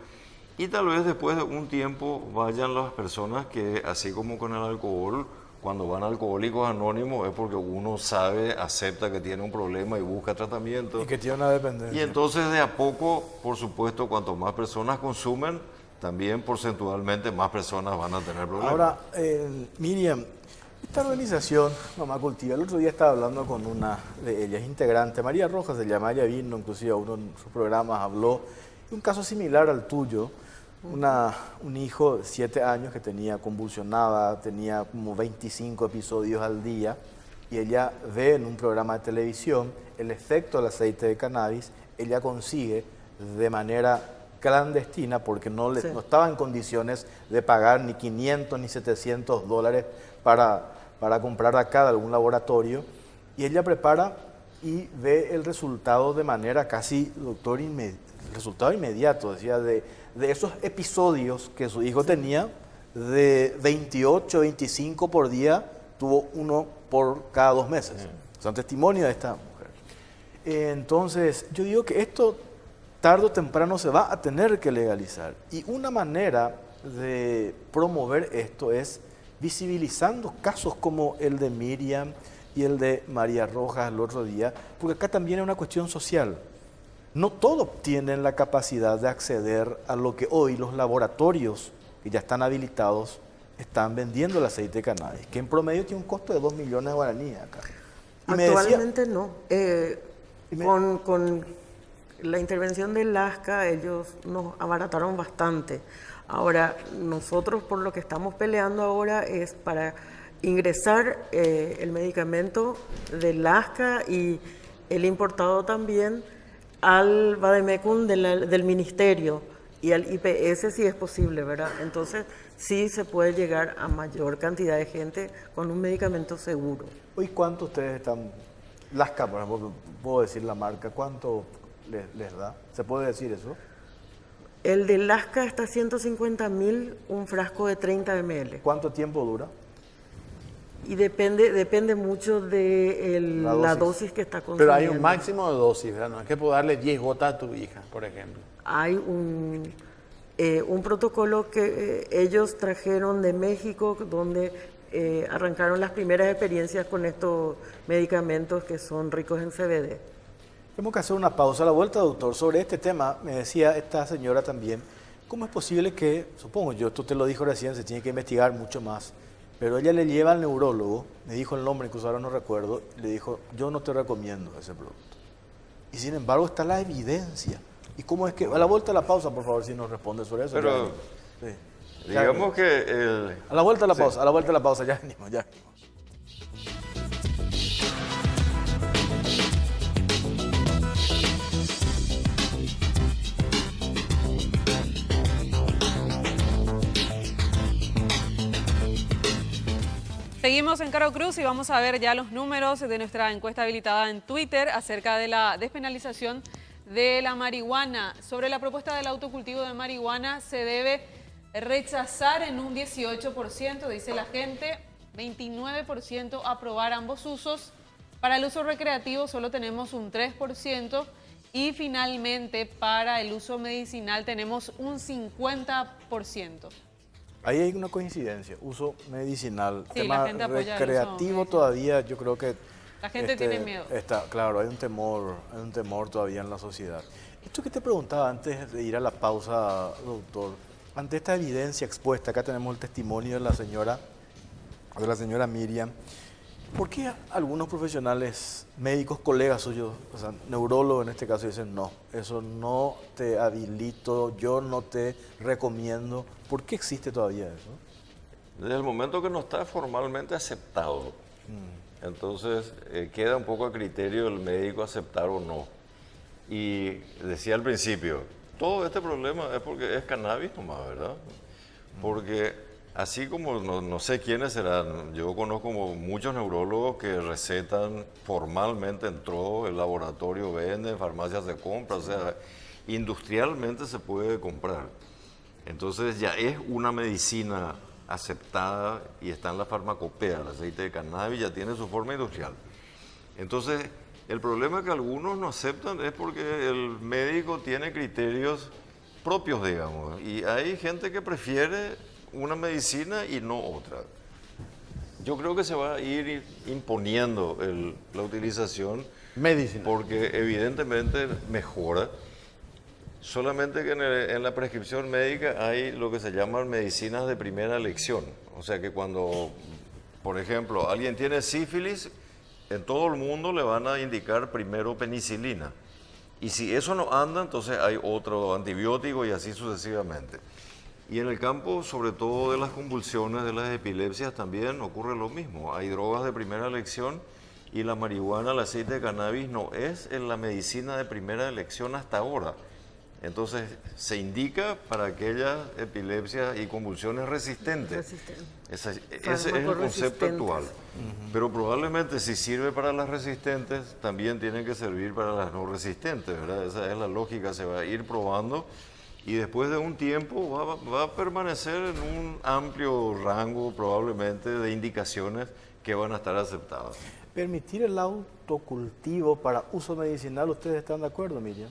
[SPEAKER 9] y tal vez después de un tiempo vayan las personas que, así como con el alcohol, cuando van a Alcohólicos Anónimos es porque uno sabe, acepta que tiene un problema y busca tratamiento.
[SPEAKER 1] Y que tiene una dependencia.
[SPEAKER 9] Y entonces de a poco, por supuesto, cuanto más personas consumen, también porcentualmente más personas van a tener problemas.
[SPEAKER 1] Ahora, Miriam, esta organización, Mamá Cultiva, el otro día estaba hablando con una de ellas, integrante, María Rojas se llama, ella vino inclusive a uno de sus programas, habló de un caso similar al tuyo, un hijo de 7 años que convulsionaba, tenía como 25 episodios al día, y ella ve en un programa de televisión el efecto del aceite de cannabis, ella consigue de manera clandestina, porque no estaba en condiciones de pagar ni 500 ni 700 dólares para comprar acá de algún laboratorio, y ella prepara y ve el resultado de manera casi, doctor, resultado inmediato, decía, de esos episodios que su hijo tenía, de 28, 25 por día, tuvo uno por cada 2 meses. Son testimonio de esta mujer. Entonces, yo digo que esto tarde o temprano se va a tener que legalizar. Y una manera de promover esto es visibilizando casos como el de Miriam y el de María Rojas el otro día, porque acá también es una cuestión social. No todos tienen la capacidad de acceder a lo que hoy los laboratorios que ya están habilitados están vendiendo el aceite de cannabis, que en promedio tiene un costo de 2 millones de guaraníes acá. Y me decía-
[SPEAKER 10] Actualmente no. Con la intervención del LASCA, ellos nos abarataron bastante. Ahora, nosotros por lo que estamos peleando ahora es para ingresar el medicamento del LASCA y el importado también al Vademecum del Ministerio y al IPS si es posible, ¿verdad? Entonces, sí se puede llegar a mayor cantidad de gente con un medicamento seguro.
[SPEAKER 1] Hoy, ¿cuánto ustedes están? Lasca, por ejemplo, puedo decir la marca, ¿cuánto les da? ¿Se puede decir eso?
[SPEAKER 10] El de Lasca está a 150.000, un frasco de 30 ml.
[SPEAKER 1] ¿Cuánto tiempo dura?
[SPEAKER 10] Y depende mucho de la dosis que está consumiendo.
[SPEAKER 2] Pero hay un máximo de dosis, ¿verdad? No es que puedo darle 10 gotas a tu hija, por ejemplo.
[SPEAKER 10] Hay un protocolo que ellos trajeron de México, donde arrancaron las primeras experiencias con estos medicamentos que son ricos en CBD.
[SPEAKER 1] Tenemos que hacer una pausa a la vuelta, doctor. Sobre este tema, me decía esta señora también, ¿cómo es posible que, supongo yo, esto te lo dijo recién, se tiene que investigar mucho más, pero ella le lleva al neurólogo, me dijo el nombre, incluso ahora no recuerdo, le dijo, yo no te recomiendo ese producto. Y sin embargo está la evidencia. ¿Y cómo es que, a la vuelta a la pausa, por favor, si nos responde sobre eso?
[SPEAKER 9] Pero,
[SPEAKER 1] sí.
[SPEAKER 9] digamos que
[SPEAKER 1] A la vuelta a la
[SPEAKER 9] sí.
[SPEAKER 1] pausa, a la vuelta a la pausa, ya venimos, ya venimos.
[SPEAKER 3] Seguimos en Caro Cruz y vamos a ver ya los números de nuestra encuesta habilitada en Twitter acerca de la despenalización de la marihuana. Sobre la propuesta del autocultivo de marihuana se debe rechazar en un 18%, dice la gente, 29% aprobar ambos usos. Para el uso recreativo solo tenemos un 3% y finalmente para el uso medicinal tenemos un 50%.
[SPEAKER 1] Ahí hay una coincidencia, uso medicinal,
[SPEAKER 3] Sí,
[SPEAKER 1] tema
[SPEAKER 3] la gente apoya el uso
[SPEAKER 1] recreativo
[SPEAKER 3] medicinal.
[SPEAKER 1] todavía yo creo que...
[SPEAKER 3] La gente tiene miedo.
[SPEAKER 1] Está, claro, hay un temor todavía en la sociedad. Esto que te preguntaba antes de ir a la pausa, doctor, ante esta evidencia expuesta, acá tenemos el testimonio de la señora Miriam, ¿por qué algunos profesionales, médicos, colegas suyos, o sea, neurólogos en este caso, dicen no, eso no te habilito, yo no te recomiendo? ¿Por qué existe todavía eso?
[SPEAKER 9] desde el momento que no está formalmente aceptado, entonces queda un poco a criterio del médico aceptar o no. Y decía al principio, todo este problema es porque es cannabis nomás, ¿verdad? Porque así como no sé quiénes serán, yo conozco muchos neurólogos que recetan formalmente en todo, el laboratorio vende, en farmacias se compra, o sea, industrialmente se puede comprar. Entonces ya es una medicina aceptada y está en la farmacopea, el aceite de cannabis ya tiene su forma industrial. Entonces, el problema que algunos no aceptan es porque el médico tiene criterios propios, digamos, y hay gente que prefiere una medicina y no otra. Yo creo que se va a ir imponiendo la utilización
[SPEAKER 2] Medicina.
[SPEAKER 9] porque evidentemente mejora. Solamente que en la prescripción médica hay lo que se llaman medicinas de primera elección. O sea que cuando, por ejemplo, alguien tiene sífilis, en todo el mundo le van a indicar primero penicilina. Y si eso no anda, entonces hay otro antibiótico y así sucesivamente. Y en el campo, sobre todo de las convulsiones, de las epilepsias, también ocurre lo mismo. Hay drogas de primera elección y la marihuana, el aceite de cannabis no es en la medicina de primera elección hasta ahora. Entonces, se indica para aquellas epilepsias y convulsiones resistentes. Ese es el concepto actual. Pero probablemente si sirve para las resistentes, también tiene que servir para las no resistentes, ¿verdad? Esa es la lógica, se va a ir probando y después de un tiempo va a permanecer en un amplio rango probablemente de indicaciones que van a estar aceptadas.
[SPEAKER 1] Permitir el autocultivo para uso medicinal, ¿ustedes están de acuerdo, Miriam?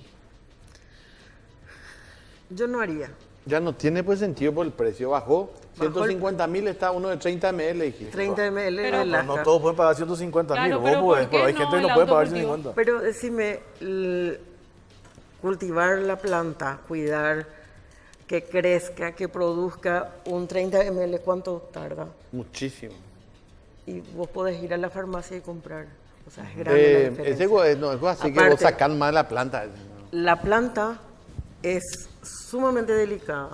[SPEAKER 10] Yo no haría.
[SPEAKER 2] Ya no tiene pues sentido por el precio. Bajó. 150.000 está uno de 30 ml, dijiste.
[SPEAKER 10] 30 ml de
[SPEAKER 1] No
[SPEAKER 10] LASCA.
[SPEAKER 1] todos pueden pagar 150.000,
[SPEAKER 3] Claro,
[SPEAKER 1] vos
[SPEAKER 3] pero
[SPEAKER 1] podés,
[SPEAKER 3] ¿por qué
[SPEAKER 1] pero hay
[SPEAKER 3] no
[SPEAKER 1] gente que
[SPEAKER 3] el
[SPEAKER 1] no puede pagar
[SPEAKER 3] autocultivo?
[SPEAKER 1] 150.
[SPEAKER 10] Pero decime, cultivar la planta, cuidar que crezca, que produzca un 30 ml, ¿cuánto tarda?
[SPEAKER 2] Muchísimo.
[SPEAKER 10] Y vos podés ir a la farmacia y comprar. O sea, es grande la diferencia.
[SPEAKER 2] No es así que
[SPEAKER 10] Aparte,
[SPEAKER 2] vos sacás más la planta.
[SPEAKER 10] la planta es sumamente delicada.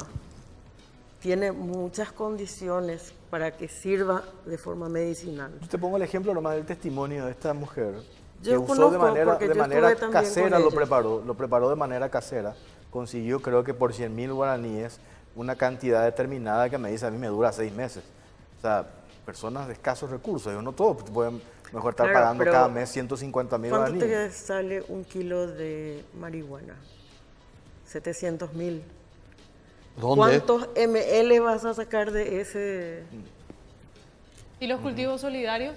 [SPEAKER 10] Tiene muchas condiciones para que sirva de forma medicinal.
[SPEAKER 1] Yo te pongo el ejemplo nomás del testimonio de esta mujer.
[SPEAKER 10] Yo
[SPEAKER 1] que usó
[SPEAKER 10] conozco,
[SPEAKER 1] de manera
[SPEAKER 10] porque yo estuve también
[SPEAKER 1] casera,
[SPEAKER 10] con
[SPEAKER 1] lo preparó de manera casera. Consiguió, creo que por 100.000 guaraníes, una cantidad determinada que me dice a mí me dura 6 meses. O sea, personas de escasos recursos. Yo no todos pueden mejor estar
[SPEAKER 10] Claro,
[SPEAKER 1] pagando
[SPEAKER 10] pero
[SPEAKER 1] cada mes 150.000
[SPEAKER 10] ¿cuánto
[SPEAKER 1] guaraníes.
[SPEAKER 10] te sale un kilo de marihuana? 700.000.
[SPEAKER 2] ¿Dónde?
[SPEAKER 10] ¿Cuántos ml vas a sacar de ese?
[SPEAKER 3] ¿Y los cultivos solidarios?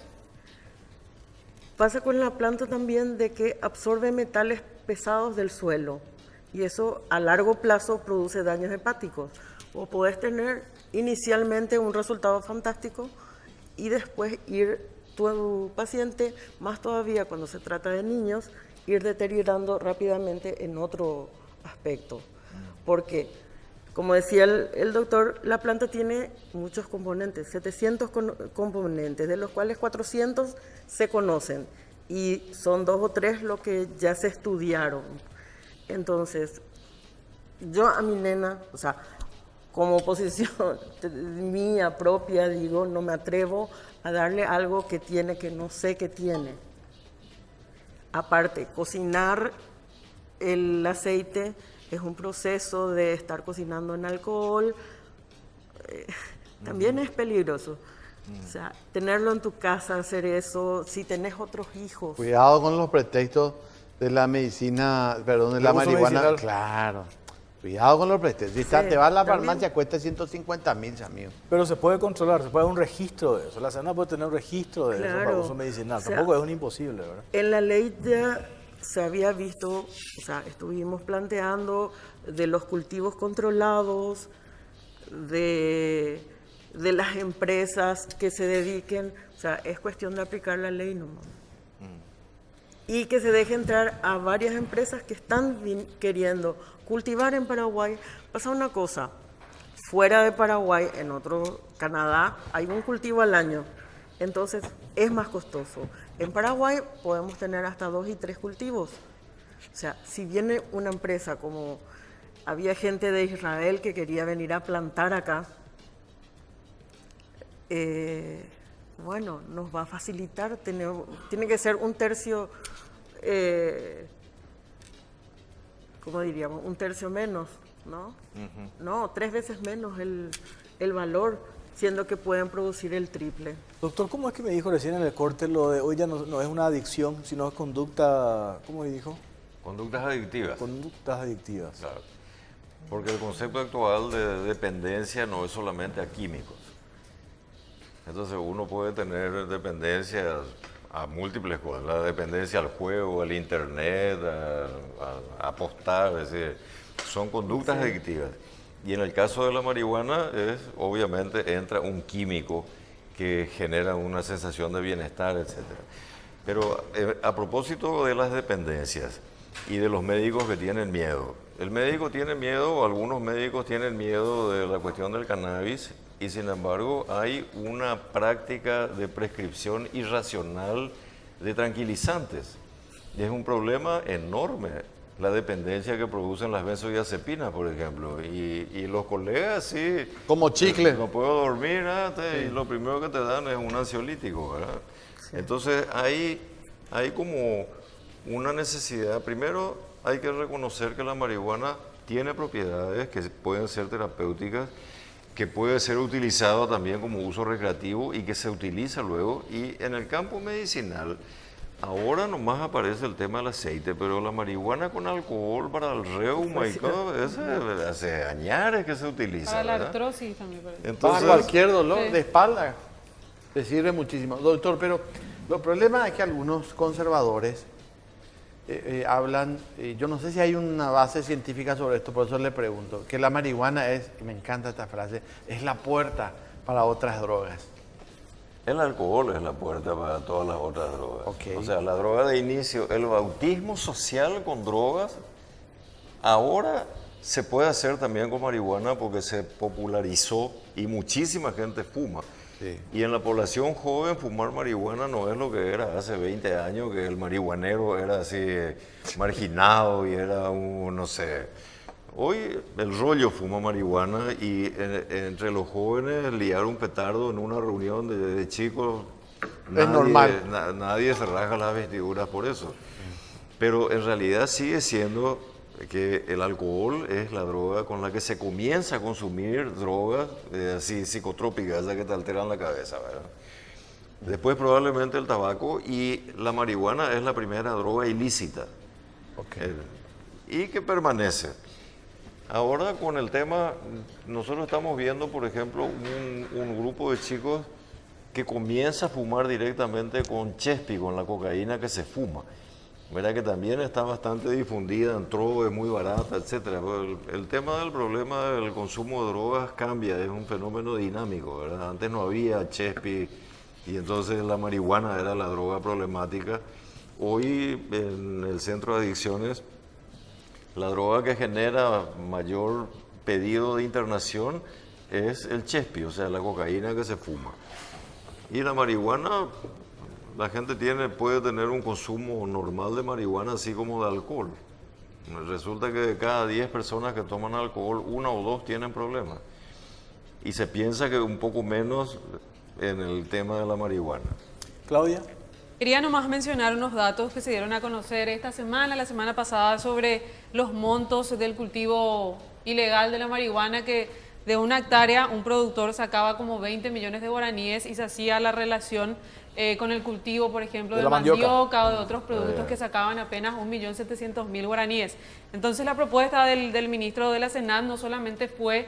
[SPEAKER 10] Pasa con la planta también de que absorbe metales pesados del suelo y eso a largo plazo produce daños hepáticos. O podés tener inicialmente un resultado fantástico y después ir tu paciente, más todavía cuando se trata de niños, ir deteriorando rápidamente en otro aspecto. Porque, como decía el doctor, la planta tiene muchos componentes, 700 componentes, de los cuales 400 se conocen y son 2 o 3 lo que ya se estudiaron. Entonces, yo a mi nena, o sea, como posición mía propia, digo, no me atrevo a darle algo que tiene que no sé que tiene. Aparte, cocinar el aceite es un proceso de estar cocinando en alcohol, también es peligroso. O sea, tenerlo en tu casa, hacer eso, si tenés otros hijos.
[SPEAKER 2] Cuidado con los pretextos de la medicina, perdón, de la
[SPEAKER 1] uso
[SPEAKER 2] marihuana.
[SPEAKER 1] medicinal.
[SPEAKER 2] Claro. Cuidado con los pretextos. Si te vas a la
[SPEAKER 10] también.
[SPEAKER 2] farmacia, cuesta 150.000, amigo.
[SPEAKER 1] Pero se puede controlar, se puede dar un registro de eso. La SENA puede tener un registro de eso para
[SPEAKER 10] Claro.
[SPEAKER 1] uso medicinal.
[SPEAKER 10] O sea,
[SPEAKER 1] Tampoco es un imposible, ¿verdad?
[SPEAKER 10] En la ley ya se había visto, o sea, estuvimos planteando de los cultivos controlados, de las empresas que se dediquen, o sea, es cuestión de aplicar la ley nomás. Y que se deje entrar a varias empresas que están queriendo cultivar en Paraguay. Pasa una cosa, fuera de Paraguay, en otro, Canadá, hay un cultivo al año, entonces es más costoso. En Paraguay podemos tener hasta 2 y 3 cultivos. O sea, si viene una empresa como había gente de Israel que quería venir a plantar acá, bueno, nos va a facilitar, tiene que ser un tercio, ¿cómo diríamos? Un tercio menos, ¿no? No, 3 veces menos el valor, siendo que pueden producir el triple.
[SPEAKER 1] Doctor, ¿cómo es que me dijo recién en el corte lo de hoy ya no es una adicción, sino es conducta, ¿cómo me dijo?
[SPEAKER 9] Conductas adictivas.
[SPEAKER 1] Conductas adictivas.
[SPEAKER 9] Claro. Porque el concepto actual de dependencia no es solamente a químicos. Entonces uno puede tener dependencias a múltiples cosas, la dependencia al juego, al internet, a apostar, es decir, son conductas adictivas. Y en el caso de la marihuana, obviamente entra un químico que genera una sensación de bienestar, etc. Pero a propósito de las dependencias y de los médicos que tienen miedo, el médico tiene miedo, o algunos médicos tienen miedo de la cuestión del cannabis, y sin embargo hay una práctica de prescripción irracional de tranquilizantes. Y es un problema enorme la dependencia que producen las benzodiazepinas, por ejemplo. Y los colegas sí...
[SPEAKER 2] Como chicle.
[SPEAKER 9] No puedo dormir, y lo primero que te dan es un ansiolítico, ¿verdad? Sí. Entonces hay como una necesidad. Primero hay que reconocer que la marihuana tiene propiedades que pueden ser terapéuticas, que puede ser utilizado también como uso recreativo y que se utiliza luego. Y en el campo medicinal, ahora nomás aparece el tema del aceite, pero la marihuana con alcohol para el reuma y todo, hace años que se utiliza.
[SPEAKER 3] Para la
[SPEAKER 9] ¿verdad?
[SPEAKER 3] artrosis también parece.
[SPEAKER 2] Para cualquier dolor de espalda, te sirve muchísimo. Doctor, pero los problemas es que algunos conservadores hablan, yo no sé si hay una base científica sobre esto, por eso le pregunto, que la marihuana es, y me encanta esta frase, es la puerta para otras drogas.
[SPEAKER 9] El alcohol es la puerta para todas las otras drogas.
[SPEAKER 2] Okay.
[SPEAKER 9] O sea, la droga de inicio, el bautismo social con drogas, ahora se puede hacer también con marihuana porque se popularizó y muchísima gente fuma.
[SPEAKER 2] Sí.
[SPEAKER 9] Y en la población joven fumar marihuana no es lo que era hace 20 años, que el marihuanero era así marginado y era un, no sé. Hoy el rollo fuma marihuana y entre los jóvenes liar un petardo en una reunión de chicos,
[SPEAKER 2] Es normal.
[SPEAKER 9] nadie se rasga las vestiduras por eso. Pero en realidad sigue siendo que el alcohol es la droga con la que se comienza a consumir drogas así psicotrópicas, esas que te alteran la cabeza, ¿verdad? Después probablemente el tabaco y la marihuana es la primera droga ilícita. Y que permanece. Ahora con el tema, nosotros estamos viendo, por ejemplo, un grupo de chicos que comienza a fumar directamente con chespi, con la cocaína que se fuma. Verá que también está bastante difundida, entró, es muy barata, etc. El tema del problema del consumo de drogas cambia, es un fenómeno dinámico, ¿verdad? Antes no había chespi y entonces la marihuana era la droga problemática. Hoy en el centro de adicciones, la droga que genera mayor pedido de internación es el chespi, o sea, la cocaína que se fuma. Y la marihuana, la gente puede tener un consumo normal de marihuana así como de alcohol. Resulta que de cada 10 personas que toman alcohol, 1 o 2 tienen problemas. Y se piensa que un poco menos en el tema de la marihuana.
[SPEAKER 1] Claudia.
[SPEAKER 3] Quería nomás mencionar unos datos que se dieron a conocer esta semana, la semana pasada, sobre los montos del cultivo ilegal de la marihuana, que de una hectárea un productor sacaba como 20 millones de guaraníes y se hacía la relación con el cultivo, por ejemplo, de mandioca o de otros productos que sacaban apenas 1.700.000 guaraníes. Entonces la propuesta del ministro de la Senat no solamente fue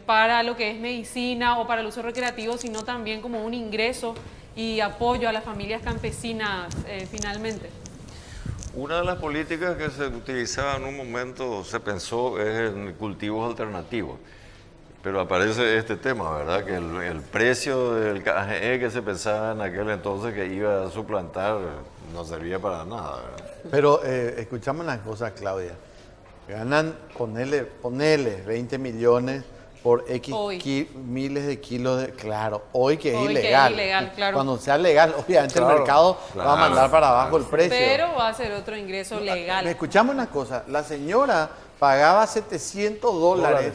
[SPEAKER 3] para lo que es medicina o para el uso recreativo, sino también como un ingreso y apoyo a las familias campesinas finalmente.
[SPEAKER 9] Una de las políticas que se utilizaba en un momento, se pensó, es en cultivos alternativos. Pero aparece este tema, ¿verdad? Que el precio del KGE que se pensaba en aquel entonces que iba a suplantar no servía para nada, ¿verdad?
[SPEAKER 2] Pero escuchamos una cosa, Claudia. Ganan, ponele 20 millones por X miles de kilos de... Claro, hoy que es ilegal.
[SPEAKER 3] Que es ilegal, claro.
[SPEAKER 2] Cuando sea legal, obviamente el mercado va a mandar para abajo el precio.
[SPEAKER 3] Pero va a ser otro ingreso legal.
[SPEAKER 2] Escuchamos una cosa. La señora pagaba $700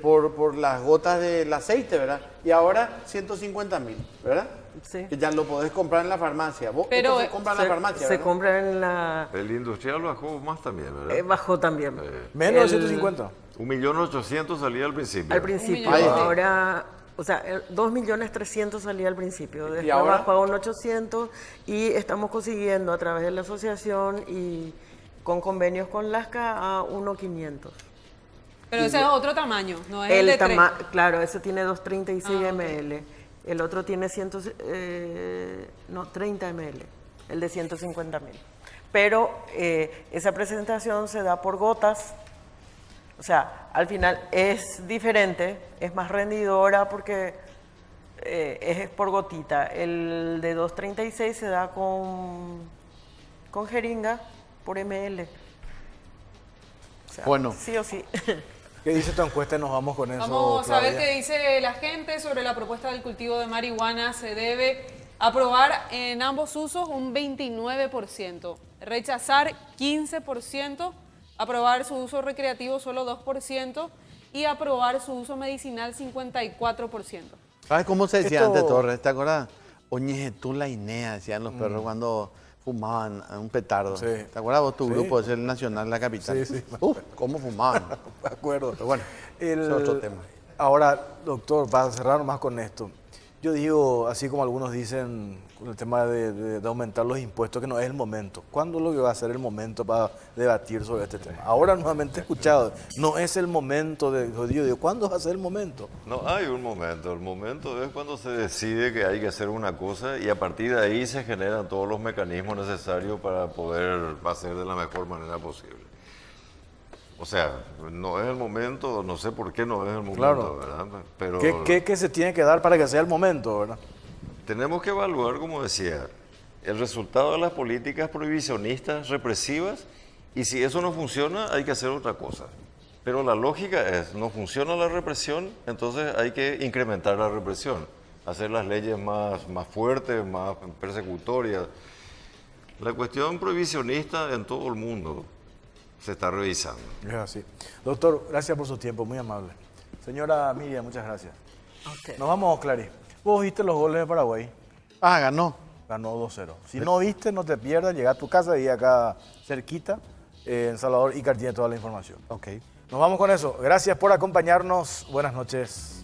[SPEAKER 2] por las gotas del aceite, ¿verdad? Y ahora 150.000, ¿verdad?
[SPEAKER 10] Sí.
[SPEAKER 2] Que ya lo podés comprar en la farmacia.
[SPEAKER 3] Pero
[SPEAKER 2] se compra en la farmacia,
[SPEAKER 10] se compra en la...
[SPEAKER 9] El industrial bajó más también, ¿verdad?
[SPEAKER 10] Bajó también.
[SPEAKER 1] Menos de 150.
[SPEAKER 9] 1.800.000 salía al principio.
[SPEAKER 10] Al principio, ahora... O sea, 2.300.000 salía al principio, después bajó a 1.800.000 y estamos consiguiendo a través de la asociación y con convenios con LASCA a 1.500.
[SPEAKER 3] Pero ese es otro tamaño, no es el de 3.
[SPEAKER 10] Claro, ese tiene 236 ml. El otro tiene 30 ml, el de 150.000. Pero esa presentación se da por gotas. O sea, al final es diferente, es más rendidora porque es por gotita. El de 236 se da con jeringa por ml. O sea,
[SPEAKER 2] bueno.
[SPEAKER 10] Sí o sí.
[SPEAKER 1] ¿Qué dice tu encuesta? Nos vamos con eso.
[SPEAKER 3] Vamos a ver
[SPEAKER 1] Claudia.
[SPEAKER 3] qué dice la gente sobre la propuesta del cultivo de marihuana. Se debe aprobar en ambos usos un 29%, rechazar 15%, aprobar su uso recreativo solo 2% y aprobar su uso medicinal 54%.
[SPEAKER 2] ¿Sabes cómo se decía antes, Torres? ¿Te acuerdas? Oñejetula Inea, decían los perros cuando fumaban un petardo.
[SPEAKER 1] Sí.
[SPEAKER 2] ¿Te acuerdas vos tu grupo? Es el nacional, la capital.
[SPEAKER 1] Sí.
[SPEAKER 2] Uf, ¿cómo fumaban?
[SPEAKER 1] De acuerdo.
[SPEAKER 2] Pero bueno, es otro tema.
[SPEAKER 1] Ahora, doctor, para cerrar más con esto, yo digo, así como algunos dicen con el tema de aumentar los impuestos, que no es el momento. ¿Cuándo lo que va a ser el momento para debatir sobre este tema? Ahora nuevamente he escuchado, no es el momento ¿cuándo va a ser el momento?
[SPEAKER 9] No hay un momento, el momento es cuando se decide que hay que hacer una cosa y a partir de ahí se generan todos los mecanismos necesarios para poder hacer de la mejor manera posible. O sea, no es el momento, no sé por qué no es el momento,
[SPEAKER 1] Claro.
[SPEAKER 9] ¿verdad? Pero
[SPEAKER 1] ¿Qué se tiene que dar para que sea el momento, verdad?
[SPEAKER 9] tenemos que evaluar, como decía, el resultado de las políticas prohibicionistas, represivas, y si eso no funciona, hay que hacer otra cosa. Pero la lógica es, no funciona la represión, entonces hay que incrementar la represión. hacer las leyes más fuertes, más persecutorias. La cuestión prohibicionista en todo el mundo se está revisando.
[SPEAKER 1] Es así. Doctor, gracias por su tiempo, muy amable. Señora Miriam, muchas gracias.
[SPEAKER 10] Okay.
[SPEAKER 1] Nos vamos, Clary. ¿Vos viste los goles de Paraguay?
[SPEAKER 2] Ah, ganó.
[SPEAKER 1] Ganó 2-0. Si no viste, no te pierdas, llega a tu casa y acá cerquita, en Salvador Icar tiene toda la información.
[SPEAKER 2] Ok.
[SPEAKER 1] Nos vamos con eso. Gracias por acompañarnos. Buenas noches.